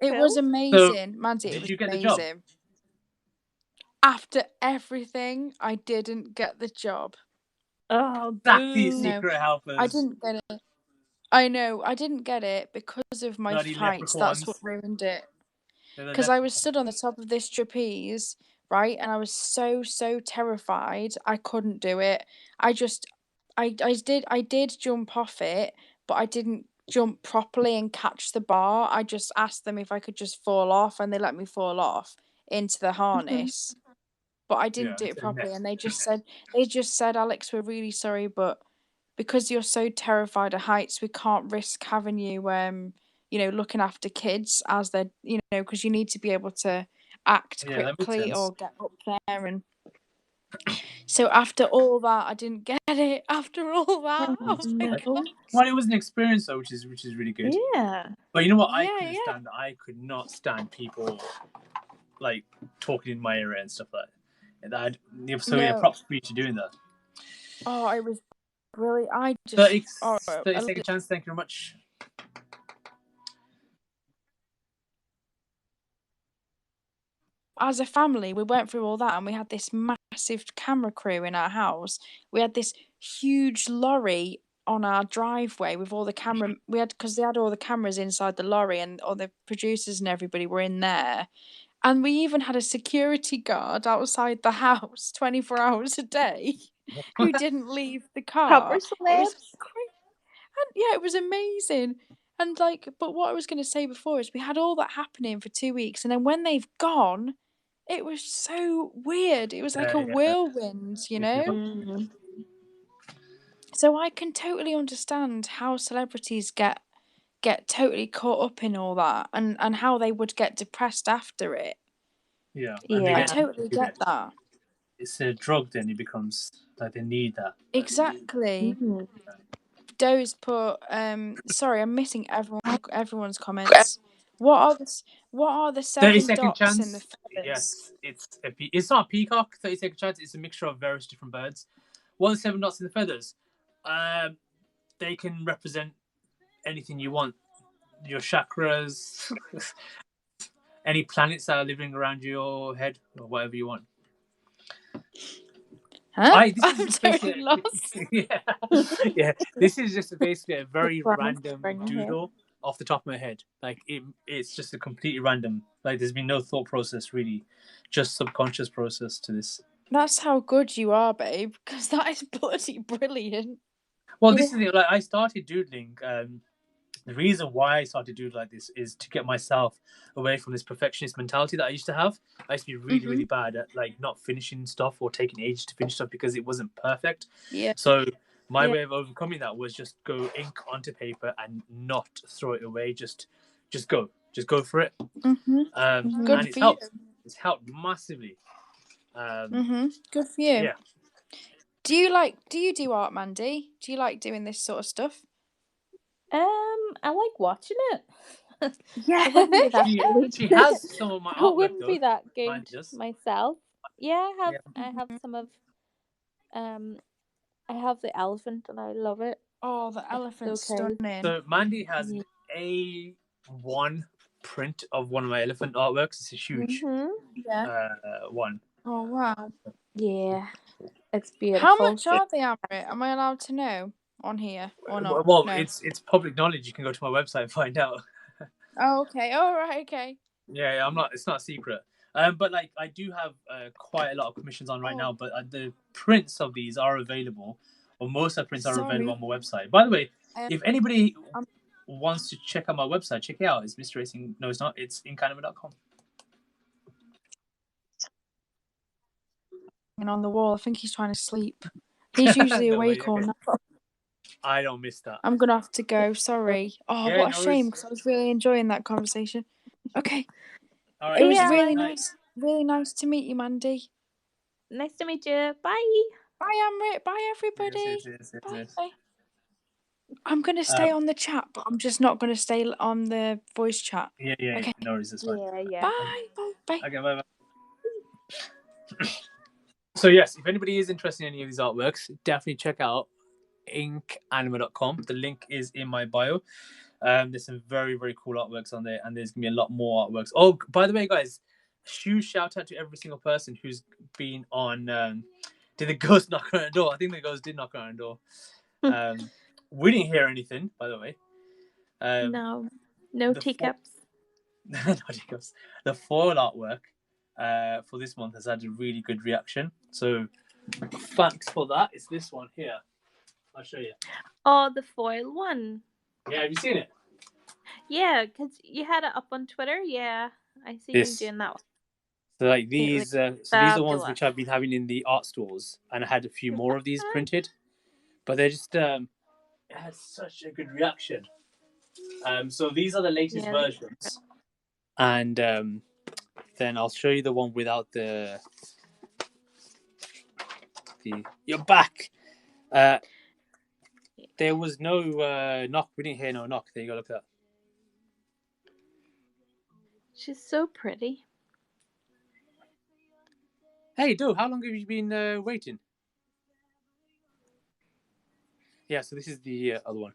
cool. It was amazing, so, Mandy. Did it was you get amazing. the job? After everything, I didn't get the job. Oh, these secret helpers. I didn't get it. I know, I didn't get it because of my heights. That's what ruined it. Because I was stood on the top of this trapeze, right, and I was so terrified. I couldn't do it. I did jump off it, but I didn't jump properly and catch the bar. I just asked them if I could just fall off, and they let me fall off into the harness. But I didn't do it properly, and they just said, Alex, we're really sorry, but because you're so terrified of heights, we can't risk having you looking after kids as they're because you need to be able to act quickly or get up there. And so after all that, I didn't get it. After all that, well, it was an experience though, which is really good. Yeah. But you know what? I couldn't stand. I could not stand people talking in my ear and stuff like that. Props for you to doing that. Oh, it was brilliant. 30 second chance. Thank you very much. As a family, we went through all that, and we had this massive camera crew in our house. We had this huge lorry on our driveway with all the camera. Because they had all the cameras inside the lorry, and all the producers and everybody were in there. And we even had a security guard outside the house 24 hours a day who didn't leave the car. It was amazing. And but what I was going to say before is we had all that happening for 2 weeks, and then when they've gone, it was so weird. It was like a whirlwind, Mm-hmm. So I can totally understand how celebrities get totally caught up in all that, and how they would get depressed after it. Yeah. I totally get that. It's a drug, then it becomes they need that. Exactly. Doe's put sorry, I'm missing everyone's comments. What are the 30 seven second dots in the chance. feathers? Yes, it's not a peacock. 30 second chance. It's a mixture of various different birds. What are the 7 dots in the feathers? They can represent anything you want. Your chakras, any planets that are living around your head, or whatever you want. Huh? This I'm is totally lost. yeah. This is just basically a very Planets random around your head. doodle off the top of my head. Like it's just a completely random. Like there's been no thought process really, just subconscious process to this. That's how good you are, babe, because that is bloody brilliant. Well, this is the like I started doodling. The reason why I started doing like this is to get myself away from this perfectionist mentality that I used to have. I used to be really, really bad at like not finishing stuff or taking ages to finish stuff because it wasn't perfect. Yeah. So my way of overcoming that was just go ink onto paper and not throw it away. Just go for it. Good And it's for helped. you. It's helped massively. Good for you. Yeah. Do you do art, Mandy? Do you like doing this sort of stuff? I like watching it. Yeah. I wouldn't be that good. She has some of my I artwork wouldn't though. be that Mine good does. myself. Yeah, Yeah. I have some of I have the elephant and I love it. Oh, the elephant's so stunning. So Mandy has A1 print of one of my elephant artworks. It's a huge one. Oh wow. Yeah, it's beautiful. How much are they, Amrit? Am I allowed to know on here or not? Well, No. it's public knowledge. You can go to my website and find out. Oh, okay. All right. Okay. Yeah, I'm not. It's not a secret. But like I do have quite a lot of commissions on right now. But the prints of these are available, or most of the prints are available on my website. By the way, if anybody wants to check out my website, check it out. It's Mr. Racing. No, it's not. It's incanima.com. And on the wall, I think he's trying to sleep. He's usually awake all night. I don't miss that. I'm gonna have to go. Sorry. Oh, Yeah, what a no shame, worries. because I was really enjoying that conversation. Okay. All right. It was Yeah. really nice. Really nice to meet you, Mandy. Nice to meet you. Bye. Bye, Amrit. Bye, everybody. Yes. Bye. I'm gonna stay on the chat, but I'm just not gonna stay on the voice chat. Yeah. Okay. No worries. That's fine. Yeah. Bye. Okay, bye. So yes, if anybody is interested in any of these artworks, definitely check out inkanima.com. The link is in my bio. There's some very, very cool artworks on there, and there's gonna be a lot more artworks. Oh, by the way, guys, huge shout out to every single person who's been on. Did the ghost knock on our door? I think the ghost did knock on our door. We didn't hear anything, by the way. No teacups. No teacups. The foil artwork for this month has had a really good reaction. So thanks for that. It's this one here. I'll show you. Oh, the foil one. Yeah, have you seen it? Yeah, because you had it up on Twitter. Yeah, I see you doing that one. So like these, these are the ones which I've been having in the art stores, and I had a few more of these printed, but they're just it has such a good reaction. So these are the latest versions, and then I'll show you the one without the your back. There was no knock. We didn't hear no knock. There you go. Look at that. She's so pretty. Hey, Do, how long have you been waiting? Yeah, so this is the other one.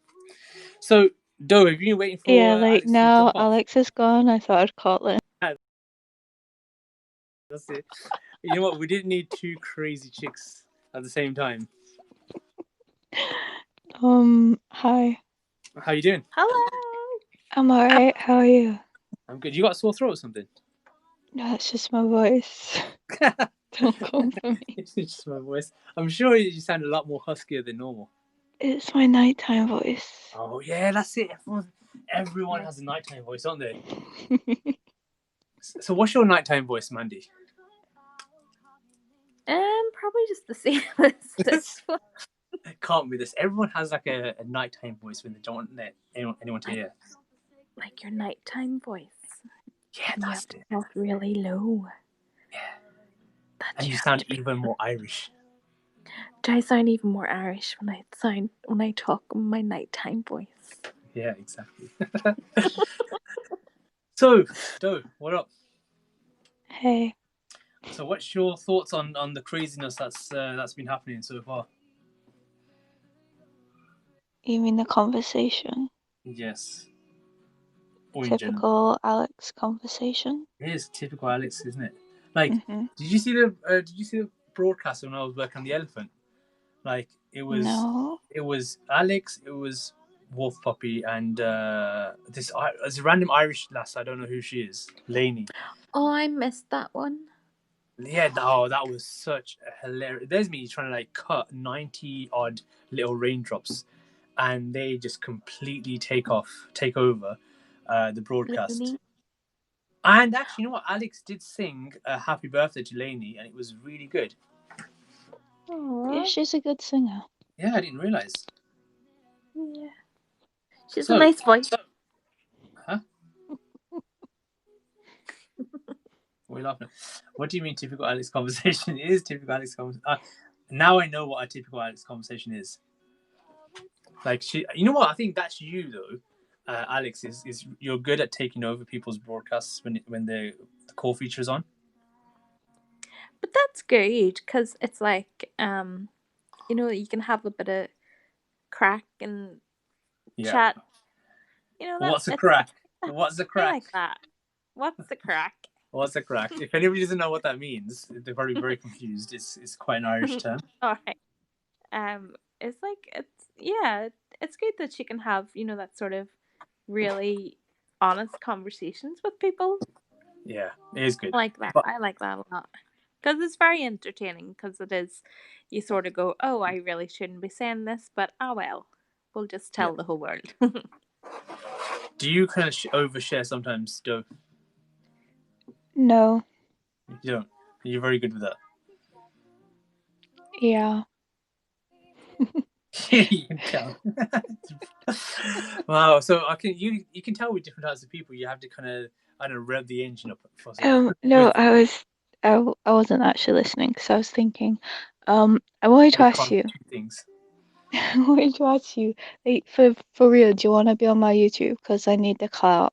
So, Do, have you been waiting for like Alex now to jump off? Alex is gone, I thought I'd call it. That's it. You know what? We didn't need two crazy chicks at the same time. Hi. How you doing? Hello. I'm alright. How are you? I'm good. You got a sore throat or something? No, it's just my voice. Don't come for me. It's just my voice. I'm sure you sound a lot more huskier than normal. It's my nighttime voice. Oh yeah, that's it. Everyone has a nighttime voice, don't they? So what's your nighttime voice, Mandy? Probably just the same as this one. It can't be this. Everyone has like a nighttime voice when they don't want anyone to hear. Like your nighttime voice. Yeah, that's it. Talk really low. Yeah. And you sound even more Irish. Do I sound even more Irish when I talk in my nighttime voice? Yeah, exactly. So, Do, what up? Hey, So, what's your thoughts on the craziness that's been happening so far? you mean the conversation? Yes. Or in general. Typical Alex conversation? It is typical Alex, isn't it? Like, Mm-hmm. did you see the broadcast when I was working on the elephant? Like, it was No. Alex, it was Wolf Puppy, and this random Irish lass. I don't know who she is. Lainey. Oh, I missed that one. Yeah, that was such a hilarious. There's me trying to like cut 90 odd little raindrops, and they just completely take over the broadcast. Lainey. And actually, you know what? Alex did sing "Happy Birthday" to Lainey, and it was really good. Yeah, she's a good singer. Yeah, I didn't realize. Yeah. She's a nice voice. Huh? What are you laughing at? What do you mean typical Alex conversation? It is typical Alex conversation. Now I know what a typical Alex conversation is. Like you know what? I think that's you though, Alex. Is you're good at taking over people's broadcasts when the call feature is on. But that's good because it's like you can have a bit of crack and chat. What's the crack? What's the crack? I like that. What's the crack? What's the crack? If anybody doesn't know what that means, they're probably very confused. It's quite an Irish term. All right. It's like it's good that she can have that sort of really honest conversations with people. Yeah, it is good. I like that. I like that a lot because it's very entertaining. Because it is, you sort of go, oh, I really shouldn't be saying this, but well, we'll just tell the whole world. Do you kind of overshare sometimes, Joe? No. You don't. You're very good with that. Yeah. You can tell. Wow. So you can tell with different types of people. You have to kind of rev the engine up. No, I wasn't actually listening because I was thinking. I wanted to ask you. Two things. I wanted to ask you, like, for real, do you want to be on my YouTube? Because I need the clout.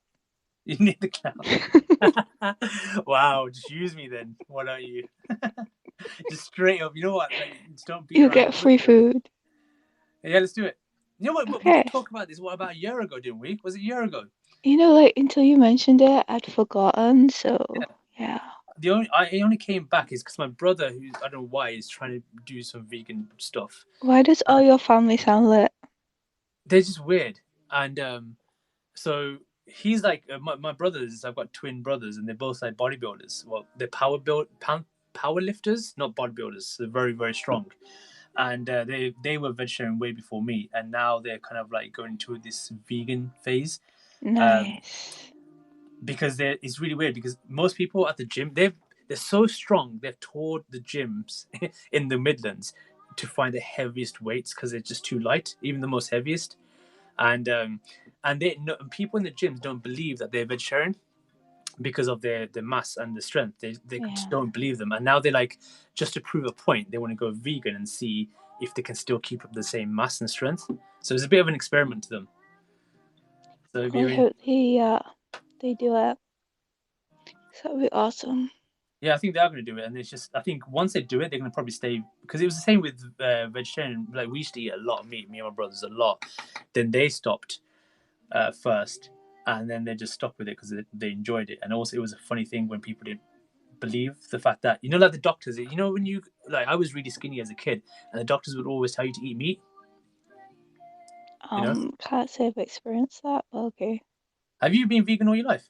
You need the clout. Wow, just use me then. Why don't you? Just straight up. You know what? Like, just don't beat You around get the free bush. food. Yeah, let's do it. You know what? Okay. We did talk about this. What about a year ago? Didn't we? Was it a year ago? Like until you mentioned it, I'd forgotten. So yeah. I only came back is because my brother, who I don't know why, is trying to do some vegan stuff. Why does all your family sound lit? They're just weird, and so he's like my brothers. I've got twin brothers, and they're both like bodybuilders. Well, they're power lifters, not bodybuilders. They're very, very strong, and they were vegetarian way before me, and now they're kind of like going into this vegan phase. Nice. Because it's really weird because most people at the gym they're so strong they've toured the gyms in the Midlands to find the heaviest weights because they're just too light, even the most heaviest, and people in the gyms don't believe that they're vegetarian because of their mass and the strength. They just don't believe them, and now they're like, just to prove a point, they want to go vegan and see if they can still keep up the same mass and strength. So it's a bit of an experiment to them. So I hope they do it. So that'd be awesome. Yeah, I think they are going to do it, and it's just I think once they do it, they're going to probably stay, because it was the same with vegetarian. Like we used to eat a lot of meat, me and my brothers a lot. Then they stopped first, and then they just stopped with it because they enjoyed it, and also it was a funny thing when people didn't believe the fact that like the doctors, when you I was really skinny as a kid, and the doctors would always tell you to eat meat. Can't say I've experienced that, but okay. Have you been vegan all your life?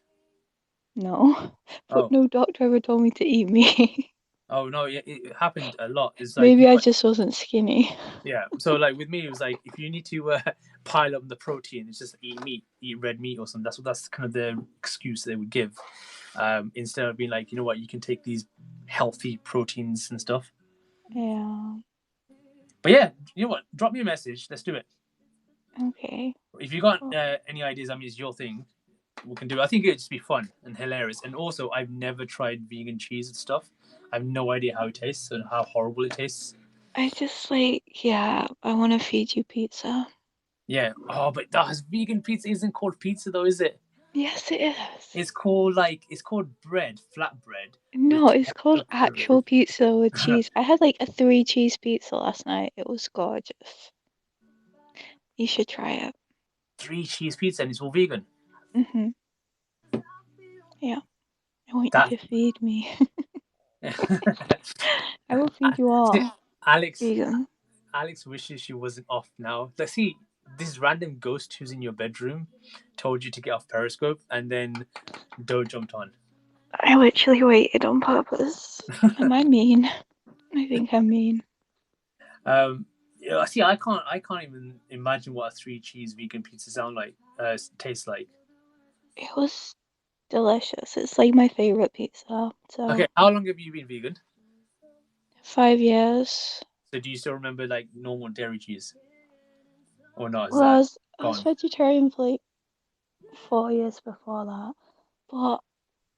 No, but no doctor ever told me to eat meat. Oh no, yeah, it happened a lot. It's like maybe I just wasn't skinny. Yeah, so like with me, it was like if you need to pile up the protein, it's just eat meat, eat red meat or something. That's kind of the excuse they would give, instead of being like, you know what, you can take these healthy proteins and stuff. Yeah. But yeah, you know what? Drop me a message. Let's do it. Okay. If you got any ideas, I mean, it's your thing. We can do it. I think it'd just be fun and hilarious. And also, I've never tried vegan cheese and stuff. I have no idea how it tastes and how horrible it tastes. I just I want to feed you pizza. Yeah. Oh, but that vegan pizza isn't called pizza though, is it? Yes, it is. It's called bread, flatbread. No, it's called ketchup, actual pizza with cheese. I had like a 3-cheese pizza last night. It was gorgeous. You should try it. 3-cheese pizza, and it's all vegan. Mhm. Yeah. I want you to feed me. I will feed you all. Alex. Vegan. Alex wishes she wasn't off now. Let's see. This random ghost who's in your bedroom told you to get off Periscope, and then Doe jumped on. I literally waited on purpose. Am I mean? I think I'm mean. See, I can't even imagine what a 3-cheese vegan pizza tastes like. It was delicious. It's like my favorite pizza. So. Okay, how long have you been vegan? 5 years. So do you still remember like normal dairy cheese, or not? Well, I was vegetarian for like 4 years before that, but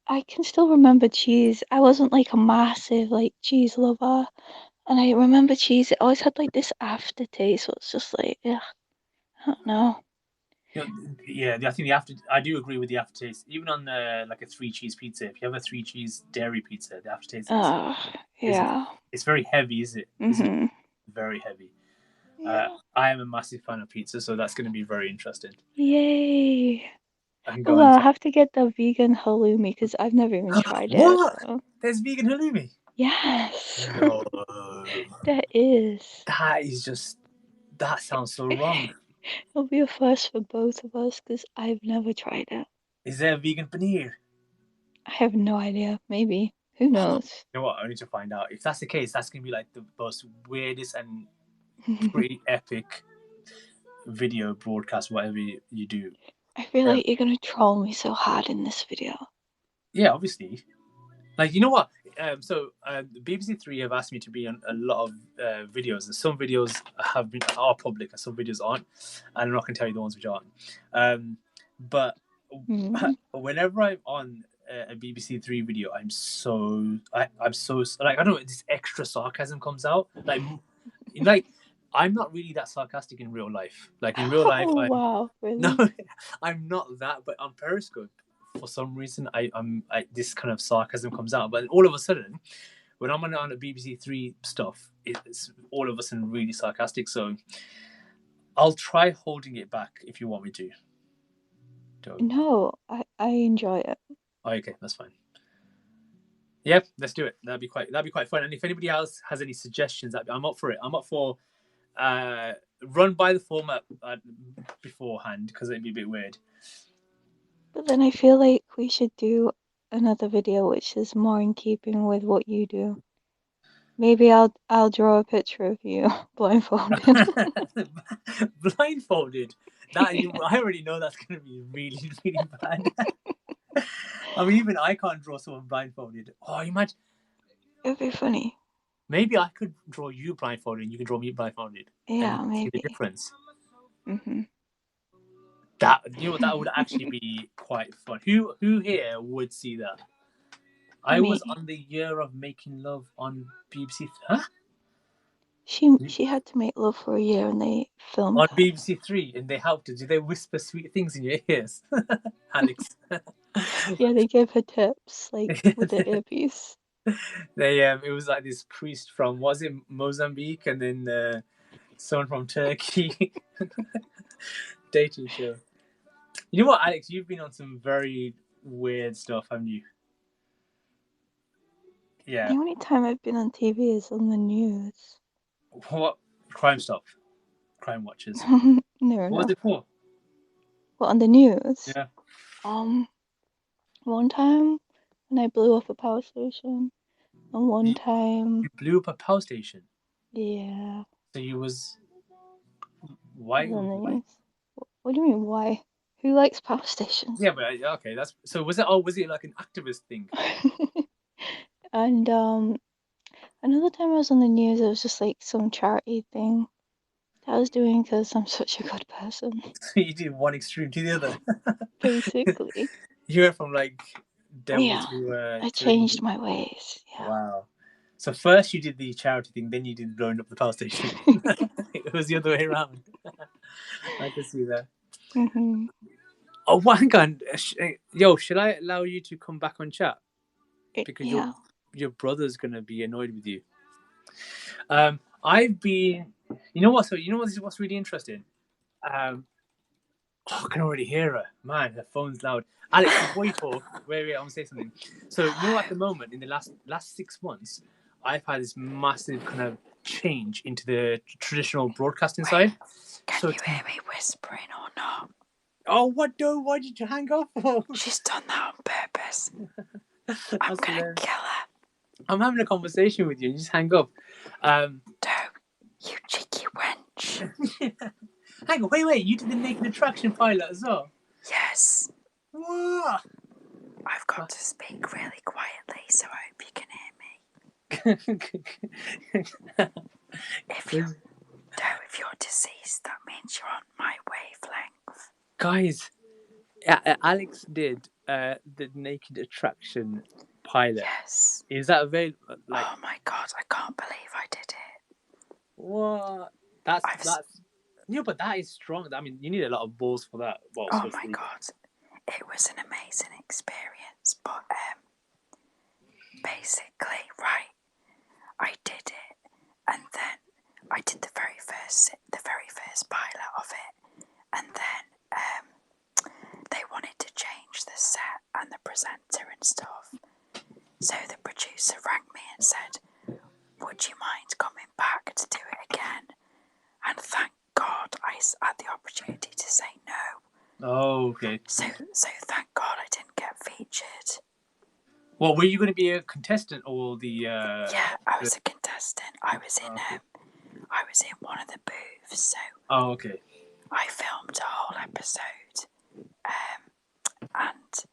I can still remember cheese. I wasn't like a massive like cheese lover, and I remember cheese. It always had like this aftertaste. So it's just like, ugh, I don't know. Yeah, I think I do agree with the aftertaste. Even on like a 3-cheese pizza, if you have a 3-cheese dairy pizza, the aftertaste yeah. it's very heavy, is it? Mm-hmm. Very heavy. Yeah. I am a massive fan of pizza, so that's going to be very interesting. Yay! I can go Well, I have to get the vegan halloumi because I've never even tried What? it. So. There's vegan halloumi? Yes. No. There is. That sounds so wrong. It'll be a first for both of us because I've never tried it. Is there vegan paneer? I have no idea. Maybe. Who knows? You know what? I need to find out. If that's the case, that's going to be like the most weirdest and pretty epic video broadcast, whatever you do. I feel like you're going to troll me so hard in this video. Yeah, obviously. Like, you know what? BBC Three have asked me to be on a lot of videos, and some videos are public, and some videos aren't. And I'm not going to tell you the ones which aren't. But whenever I'm on a BBC Three video, I'm so like I don't know, this extra sarcasm comes out. Like I'm not really that sarcastic in real life. Like in real life, wow, really? No, I'm not that. But on Periscope, for some reason, I'm this kind of sarcasm comes out. But all of a sudden, when I'm on a BBC Three stuff, it's all of a sudden really sarcastic. So I'll try holding it back if you want me to. No, I enjoy it. Oh, okay, that's fine. Yep, let's do it. That'd be quite fun. And if anybody else has any suggestions, I'm up for it. I'm up for run by the format beforehand because it'd be a bit weird. But then I feel like we should do another video which is more in keeping with what you do. Maybe I'll draw a picture of you blindfolded. Blindfolded? I already know that's going to be really, really bad. I mean, even I can't draw someone blindfolded. Oh, imagine. It'd be funny. Maybe I could draw you blindfolded and you can draw me blindfolded. Yeah, and maybe. See the difference. Mm-hmm. That would actually be quite fun. Who here would see that? I was on the Year of Making Love on BBC. Huh? She had to make love for a year and they filmed on BBC Three, and they helped her. Did they whisper sweet things in your ears, Alex? Yeah, they gave her tips like with the earpiece. It was like this priest from Mozambique, and then someone from Turkey. Dating show. You know what, Alex? You've been on some very weird stuff, haven't you? Yeah. The only time I've been on TV is on the news. What crime stuff? Crime watchers. No. What was it for? What, on the news? Yeah. One time when I blew up a power station, and one time you blew up a power station. Yeah. So you was why? What do you mean why? Who likes power stations? Yeah, but okay, that's so. Was it like an activist thing? And another time I was on the news, it was just like some charity thing that I was doing because I'm such a good person. So you did one extreme to the other. Basically. You went from like devil to. I changed my ways. Yeah. Wow. So first you did the charity thing, then you did blowing up the power station. It was the other way around. I can see that. Mm-hmm. Oh, hang on. Yo, should I allow you to come back on chat? Because Yeah. your brother's gonna be annoyed with you. I've been. You know what? So you know what? This is what's really interesting. I can already hear her. Man, her phone's loud. Alex, before you talk, wait, I want to say something. So you know, at the moment, in the last 6 months, I've had this massive kind of change into the traditional broadcasting side. Can you hear me whispering or not? Oh, what? Why did you hang up? She's done that on purpose. I'm gonna kill her. I'm having a conversation with you and you just hang up. Don't, you cheeky wench. Hang on, wait, you did the Naked Attraction pilot as well? Yes. What? I've got to speak really quietly, so I hope you can hear me. If you're deceased, that means you're on my wavelength. Guys, Alex did the Naked Attraction pilot. Yes. Is that available? Oh my god, I can't believe I did it. What? That's yeah, but that is strong. I mean, you need a lot of balls for that. Well, oh my god, it was an amazing experience. But basically, right, I did it, and then I did the very first pilot of it, and then they wanted to change the set and the presenter and stuff. So the producer rang me and said, "Would you mind coming back to do it again?" And thank God I had the opportunity to say no. Oh, okay. So thank God I didn't get featured. Well, were you going to be a contestant or the? Yeah, I was a contestant. I was in one of the booths. So. Oh, okay. I filmed a whole episode, and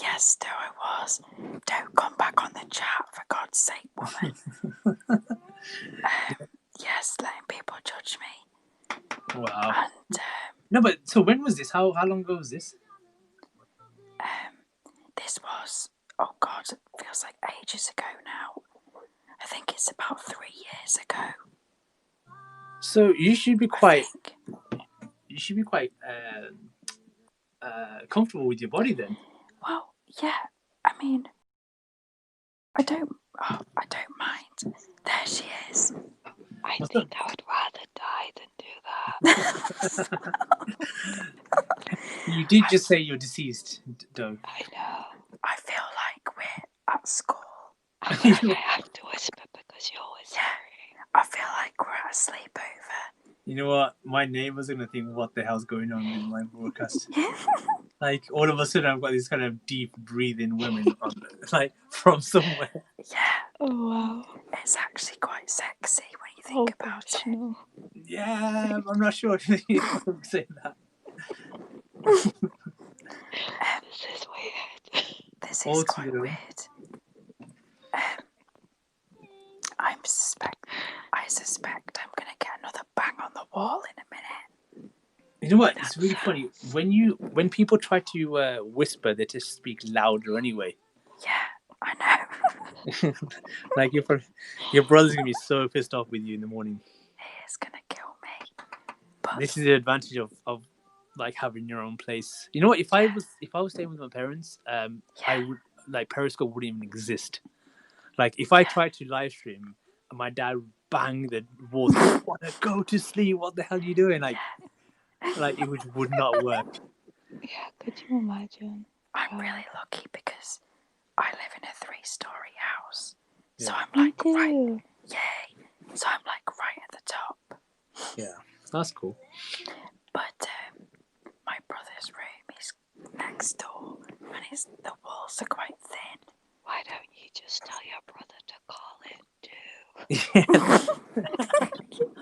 yes, there I was. Don't come back on the chat, for God's sake, woman. Yes, letting people judge me. Wow. And no, but so when was this? How long ago was this? This was, oh God, it feels like ages ago now. I think it's about 3 years ago. So you should be quite. You should be quite comfortable with your body then. Well, yeah. I mean, I don't mind. There she is. I think I would rather die than do that. You did just say you're deceased, though. I know. I feel like we're at school. I feel like I have to whisper because you're whispering. I feel like we're at a sleepover. You know what? My neighbours are going to think, what the hell's going on with my broadcast? Like, all of a sudden, I've got these kind of deep breathing women from somewhere. Yeah. Oh, wow. It's actually quite sexy when you think about it. No. Yeah, I'm not sure if you can say that. This is weird. This is quite weird. I suspect I'm going to get another bang on the wall in a minute. You know what? It's really funny. When people try to whisper, they just speak louder anyway. Yeah, I know. Like your brother's going to be so pissed off with you in the morning. He is going to kill me. But this is the advantage of like having your own place. You know what? If I was staying with my parents, I would Periscope wouldn't even exist. Like if I tried to live stream, my dad would bang the walls. Wanna go to sleep? What the hell are you doing? Like it would not work. Yeah, could you imagine? I'm really lucky because I live in a 3-story house, so I'm Me like too. right. Yay! So I'm like right at the top. Yeah, that's cool. But my brother's room is next door, and the walls are quite thin. Why don't you just tell your brother to call it too?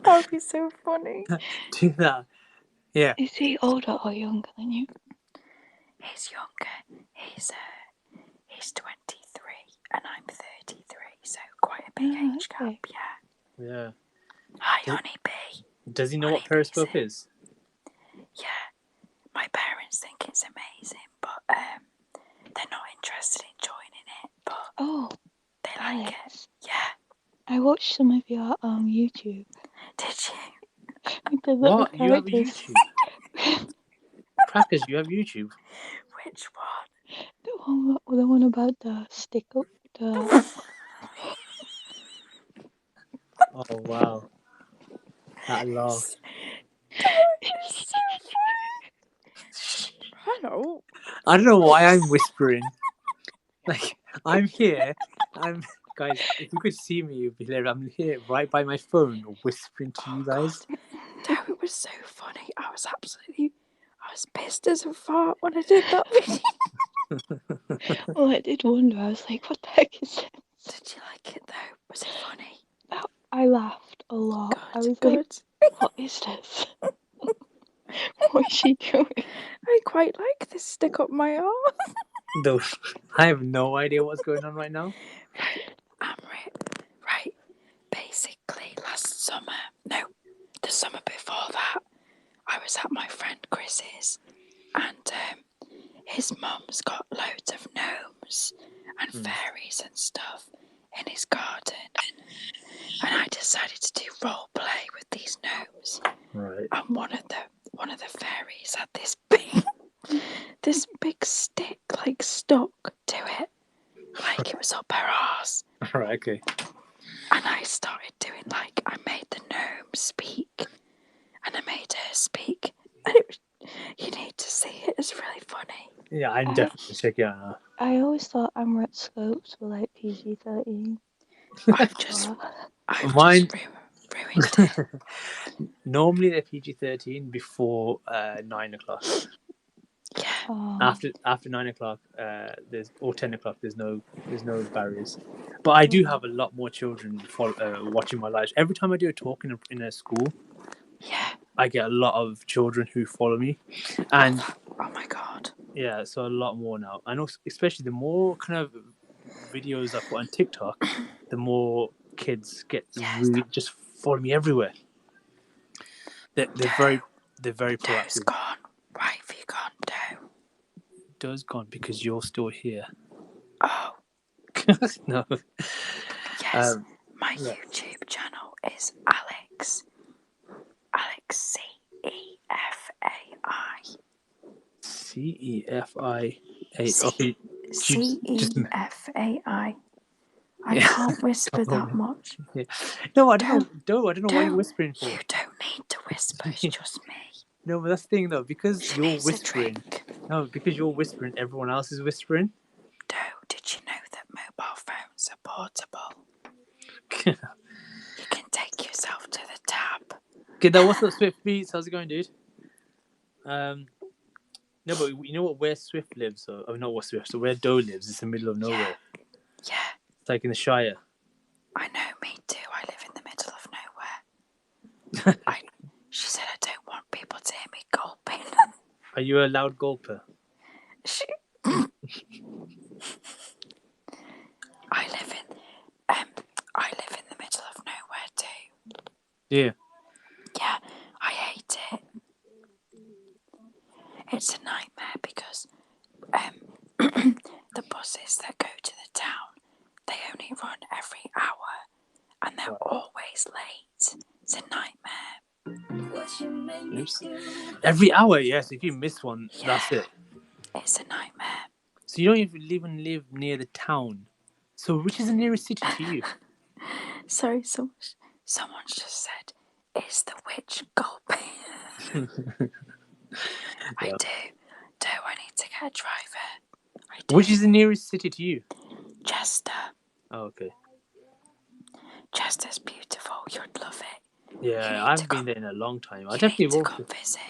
That would be so funny. Do that. Yeah. Is he older or younger than you? He's younger. He's 23 and I'm 33, so quite a big age gap. Yeah. Yeah. Hi, honeybee. Does he know what Periscope is? Yeah. My parents think it's amazing, but they're not interested in joining it. But they like it. Yeah. I watched some of your YouTube. Did you? The What? You have a YouTube? Crackers, you have YouTube? Which one? The one about the stick up. The Oh wow, that laugh. That is so funny. I know. I don't know why I'm whispering. Like I'm here. Guys. If you could see me, you'd be hilarious. I'm here right by my phone, whispering to you guys. No, it was so funny. I was pissed as a fart when I did that video. Well, I did wonder. I was like, what the heck is this? Did you like it though? Was it funny? I laughed a lot. Good, I was good. like, what is this? What is she doing? I quite like this stick up my arse. Though I have no idea what's going on right now. Right, Amrit. Right. Basically, the summer before that, I was at my friend Chris's, and his mum's got loads of gnomes and fairies and stuff in his garden, and I decided to do role play with these gnomes. Right. And one of the fairies had this big stick like stuck to it, like it was up her arse. Right. Okay. And I started doing I made the gnome speak, and I made her speak, and you need to see it. It's really funny. Yeah, I'm definitely checking it out now. I always thought Amrit scopes were like PG-13. I've just Mine- ruined it. Normally they're PG-13 before 9 o'clock. Yeah. After 9 o'clock, or 10 o'clock. There's no barriers. But I do have a lot more children watching my lives. Every time I do a talk in a school, Yeah. I get a lot of children who follow me, and oh my god. yeah, so a lot more now. And also, especially the more kind of videos I put on TikTok, the more kids get just follow me everywhere. They're very proactive. Doe's gone. Why have you gone, Doe? Doe's gone because you're still here. Oh. No. Yes. My YouTube channel is Alex. Alex CEFI. Okay. CEFAI. I can't whisper that much. Yeah. No, I don't know. I don't know what you're whispering for. You don't need to whisper. It's just me. No, but that's the thing though. Because She you're needs whispering. No, because you're whispering, everyone else is whispering. Doe, did you know that mobile phones are portable? You can take yourself to the tab. Okay, now what's up, Swift Beats? How's it going, dude? No, but you know where Swift lives? Or not what Swift. So where Doe lives? It's in the middle of nowhere. Yeah. It's like in the Shire. I know, me too. I live in the middle of nowhere. She said I don't want people to hear me gulping. Are you a loud gulper? I live in the middle of nowhere too. Yeah. Yeah, I hate it. It's a nightmare because the buses that go to the town, they only run every hour and they're always late. It's a nightmare. Oops. Every hour, yes. If you miss one, that's it. It's a nightmare. So you don't even live near the town. So which is the nearest city to you? Sorry, someone's just said, is the witch gulping? I do. I need to get a driver. Which is the nearest city to you? Chester. Oh, okay. Chester's beautiful. You'd love it. Yeah, I've been there in a long time. I definitely will come visit.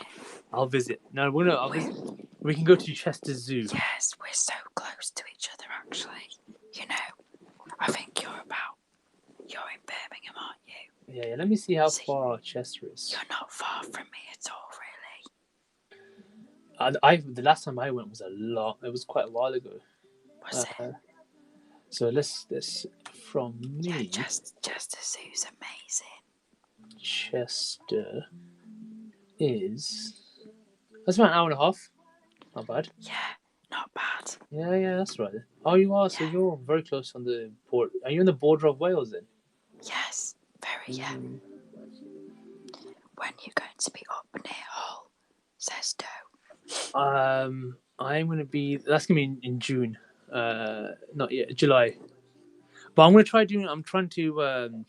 I'll visit. No, I'll visit. We can go to Chester Zoo. Yes, we're so close to each other, actually. You know, I think you're in Birmingham, aren't you? Yeah, let me see how far Chester is. You're not far from me at all, really. The last time I went was it was quite a while ago. Was it? So let's from me. Yeah, Chester Zoo's amazing. Chester is... That's about an hour and a half. Not bad. Yeah, not bad. Yeah, that's right. Oh, you are. So you're very close on the border. Are you on the border of Wales then? Yes, very, yeah. When you're going to be up near Hull, says Doe. I'm gonna be. That's gonna be in June. Not yet, July. But I'm gonna try doing. I'm trying to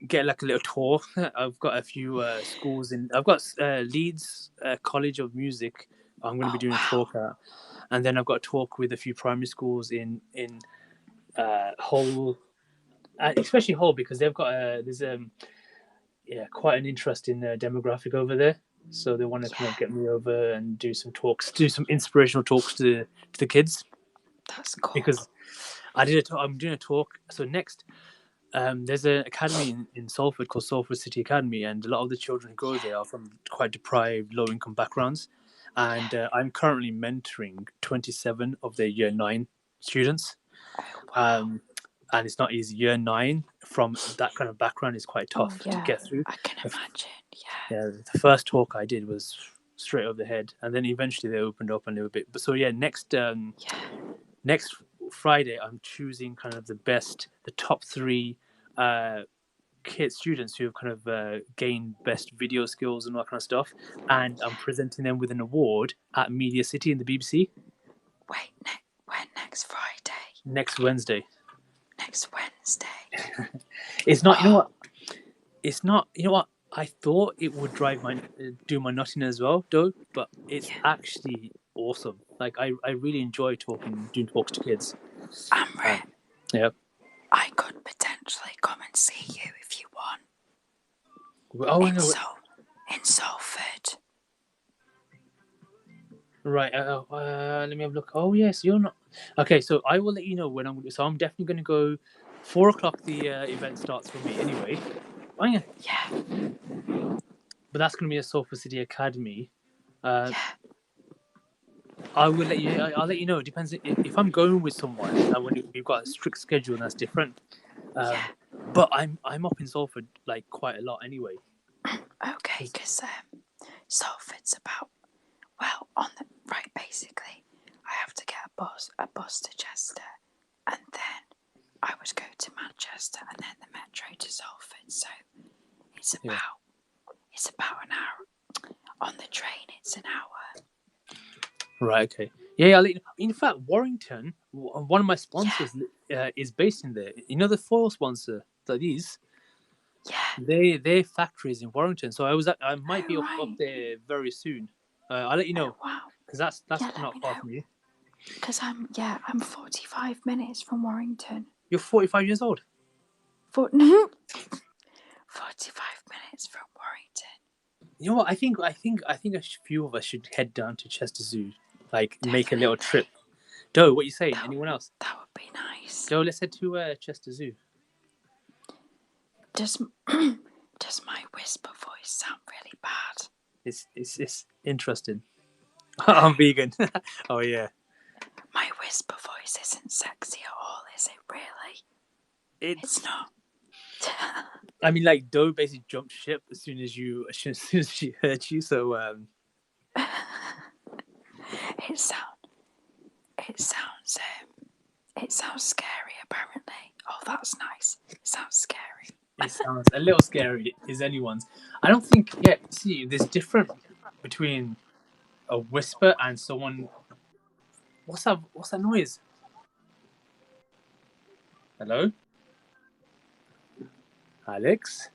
get like a little tour. I've got a few schools in. I've got Leeds College of Music. I'm going to be doing a talk at, and then I've got a talk with a few primary schools in Hull, especially Hull because they've got there's quite an interesting demographic over there. So they want to kind of get me over and do some talks, do some inspirational talks to the kids. That's cool. Because I'm doing a talk. So next. There's an academy in Salford called Salford City Academy, and a lot of the children who go there are from quite deprived, low-income backgrounds. And I'm currently mentoring 27 of their Year 9 students. And it's not easy. Year 9 from that kind of background is quite tough to get through. I can imagine. Yeah, the first talk I did was straight over the head, and then eventually they opened up a little bit. But so next Friday, I'm choosing kind of the top 3 students who have kind of gained best video skills and all that kind of stuff, and I'm presenting them with an award at Media City in the BBC. Wait, when next Friday? Next Wednesday. Next Wednesday. It's not. You know what? It's not. You know what? I thought it would do my nutting as well, though, but it's actually awesome. Like I really enjoy doing talks to kids. Amrit, yeah. I could potentially come and see you if you want. Oh, in Salford. Right. Let me have a look. Oh yes, you're not. Okay, so I will let you know when I'm. So I'm definitely going to go. 4:00. The event starts for me anyway. Oh yeah. Yeah. But that's going to be a Salford City Academy. I will let you. I'll let you know. It depends if I'm going with someone and when we've got a strict schedule, and that's different. But I'm up in Salford like quite a lot anyway. Okay, because Salford's about basically, I have to get a bus to Chester, and then I would go to Manchester, and then the metro to Salford. So it's about an hour. On the train, it's an hour. Right. Okay. Yeah. I'll let you know. In fact, Warrington, one of my sponsors, is based in there. You know the foil sponsor, these. Yeah. Their factory is in Warrington, so I might be up there very soon. I'll let you know. Wow. Because that's not far from you. Because I'm 45 minutes from Warrington. You're 45 years old. 45 minutes from Warrington. You know what? I think a few of us should head down to Chester Zoo, make a little trip. Doe, what are you saying? Anyone else? That would be nice. Doe, let's head to Chester Zoo. Does my whisper voice sound really bad? It's interesting. I'm vegan. Oh yeah. My whisper voice isn't sexy at all, is it really? It's not. I mean, Doe basically jumped ship as soon as she heard you. So it sounds scary. Apparently. Oh, that's nice. It sounds scary. It sounds a little scary. Is anyone's? I don't think. Yeah. See, there's different between a whisper and someone. What's that noise? Hello? Alex?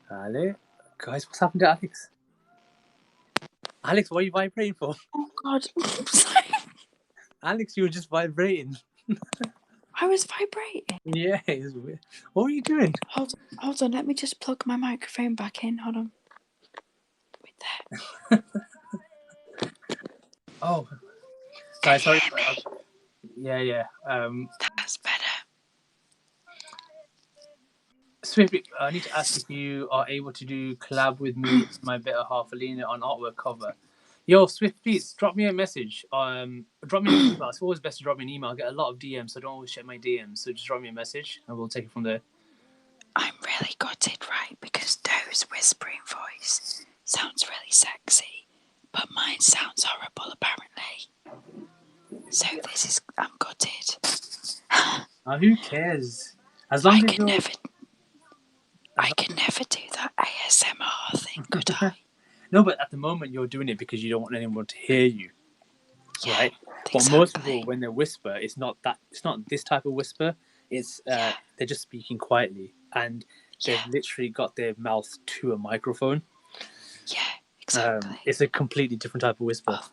Guys, what's happened to Alex? Alex, what are you vibrating for? Oh, God. Alex, you were just vibrating. I was vibrating? Yeah, it's weird. What were you doing? Hold on, let me just plug my microphone back in. Hold on. Wait there. Oh. Sorry. Yeah. That's better. Swiftly, I need to ask if you are able to collab with me, my better half, Alina, on artwork cover. Yo, Swift, please drop me a message. Drop me an email. It's always best to drop me an email. I get a lot of DMs, so don't always check my DMs. So just drop me a message, and we'll take it from there. I'm really gutted, right? Because Doe's whispering voice sounds really sexy, but mine sounds horrible, apparently. So I'm gutted. Who cares? As long as I can never do that ASMR thing, could I? No, but at the moment you're doing it because you don't want anyone to hear you, right? But Exactly. most people, when they whisper, it's not this type of whisper. It's they're just speaking quietly, and they've literally got their mouth to a microphone. Yeah, exactly. It's a completely different type of whisper. Oh,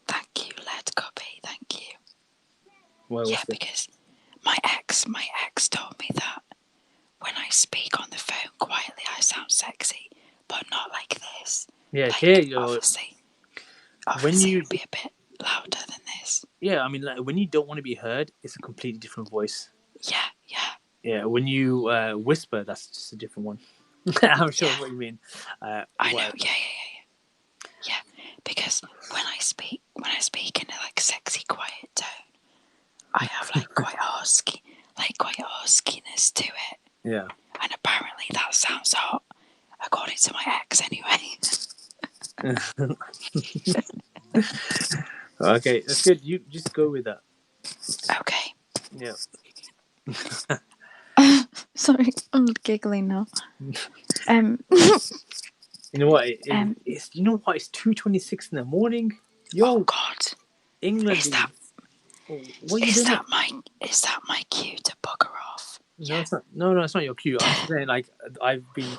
thank you, Led Copy. Thank you. Well, yeah, because my ex told me that when I speak on the phone quietly, I sound sexy, but not like this. Yeah, like, here you're. Obviously, when you it'd be a bit louder than this. Yeah, I mean, like, when you don't want to be heard, it's a completely different voice. Yeah. Yeah, when you whisper, that's just a different one. I'm sure what you mean. I know. Yeah. Because when I speak in a like sexy, quiet tone, I have like quite a huskiness to it. Yeah. And apparently that sounds hot, according to my ex, anyway. Okay, that's good. You just go with that. Okay. Yeah. Sorry, I'm giggling now. You know what? It's 2:26 in the morning. Yo, oh God, England. Is that my cue to bugger off? No, it's not. No, it's not your cue. I'm just saying, like, I've been.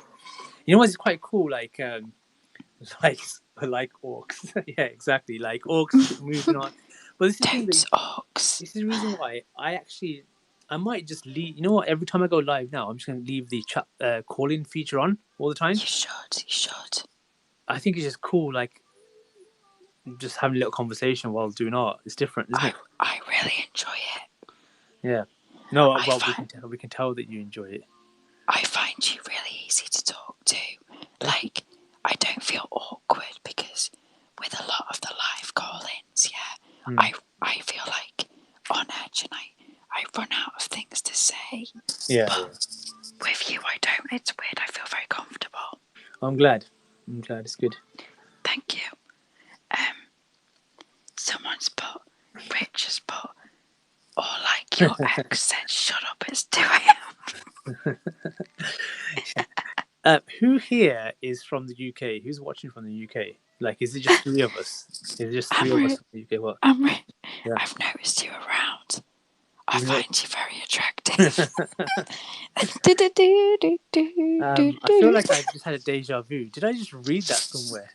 You know what's quite cool? Like orcs. Yeah, exactly. Like orcs moving on. But this is orcs. This is the reason why I might just leave. You know what? Every time I go live now, I'm just going to leave the chat call-in feature on all the time. You should. I think it's just cool, like just having a little conversation while doing art. It's different, isn't it? I really enjoy it. Yeah. No, well, we can tell that you enjoy it. I find you really easy to talk to. Like, I don't feel awkward because with a lot of the live call-ins, I feel like on edge and I run out of things to say. Yeah. But with you, I don't. It's weird. I feel very comfortable. I'm glad. It's good. Thank you. Someone's put, Rich has put, or like your ex said, shut up, it's 2 a.m. Who here is from the UK? Who's watching from the UK? Like, is it just three of us? Is it just three of us from the UK? What? Amrit, I've noticed you around. I find you very attractive. I feel like I just had a deja vu. Did I just read that somewhere?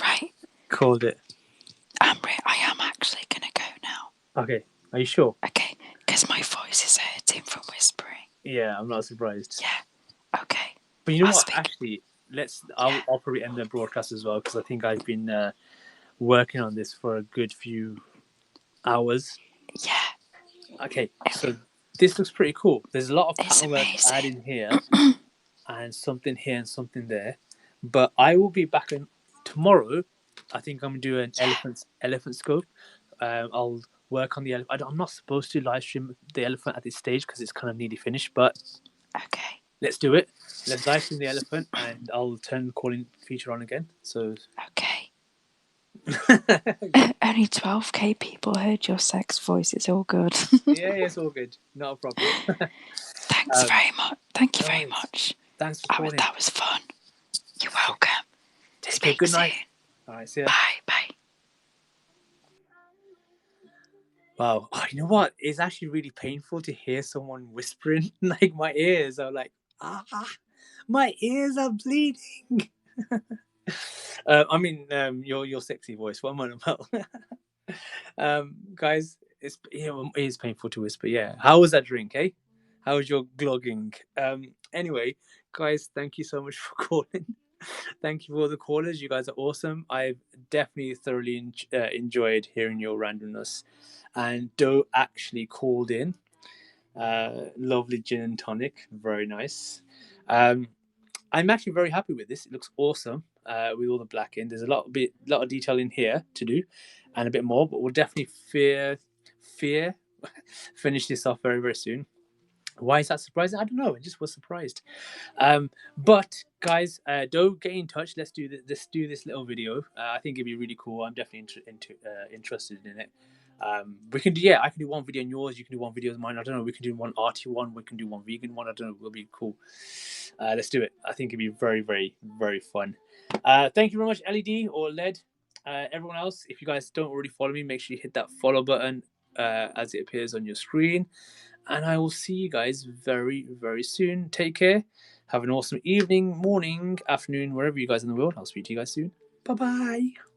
Right. Called it. Amrit, I am actually going to go now. Okay. Are you sure? Okay. Because my voice is hurting from whispering. Yeah, I'm not surprised. Yeah. Okay. But you know what? Actually, I'll probably end the broadcast as well because I think I've been working on this for a good few hours. Yeah. Okay. So this looks pretty cool. There's a lot of pattern work added here, and something here and something there. But I will be back tomorrow. I think I'm gonna do an elephant scope. I'll work on the elephant. I'm not supposed to live stream the elephant at this stage because it's kind of nearly finished. But okay, let's do it. Let's live stream the elephant, and I'll turn the calling feature on again. So okay. Only 12k people heard your sex voice. It's all good. Yeah, it's all good. Not a problem. Thanks very much. Thank you very much. Thanks for calling. That was fun. You're welcome. Take good night. All right, see ya. Bye. Wow. Oh, you know what? It's actually really painful to hear someone whispering. Like, my ears are like, my ears are bleeding. I mean, your sexy voice. What am I about? Guys, it is painful to whisper. Yeah. How was that drink, eh? How was your glogging? Anyway, guys, thank you so much for calling. Thank you for all the callers. You guys are awesome. I've definitely thoroughly enjoyed hearing your randomness. And Doe actually called in. Lovely gin and tonic. Very nice. I'm actually very happy with this. It looks awesome with all the black in. There's a lot of detail in here to do and a bit more, but we'll definitely finish this off very, very soon. Why is that surprising? I don't know. I just was surprised. But guys, don't get in touch. Let's do this little video. I think it'd be really cool. I'm definitely interested in it. We can do, I can do one video on yours, you can do one video on mine. I don't know, we can do one arty one, we can do one vegan one. I don't know, it'll be cool. Let's do it. I think it'd be very, very, very fun. Thank you very much, LED or LED. Everyone else, if you guys don't already follow me, make sure you hit that follow button as it appears on your screen. And I will see you guys very, very soon. Take care. Have an awesome evening, morning, afternoon, wherever you guys in the world. I'll speak to you guys soon. Bye-bye.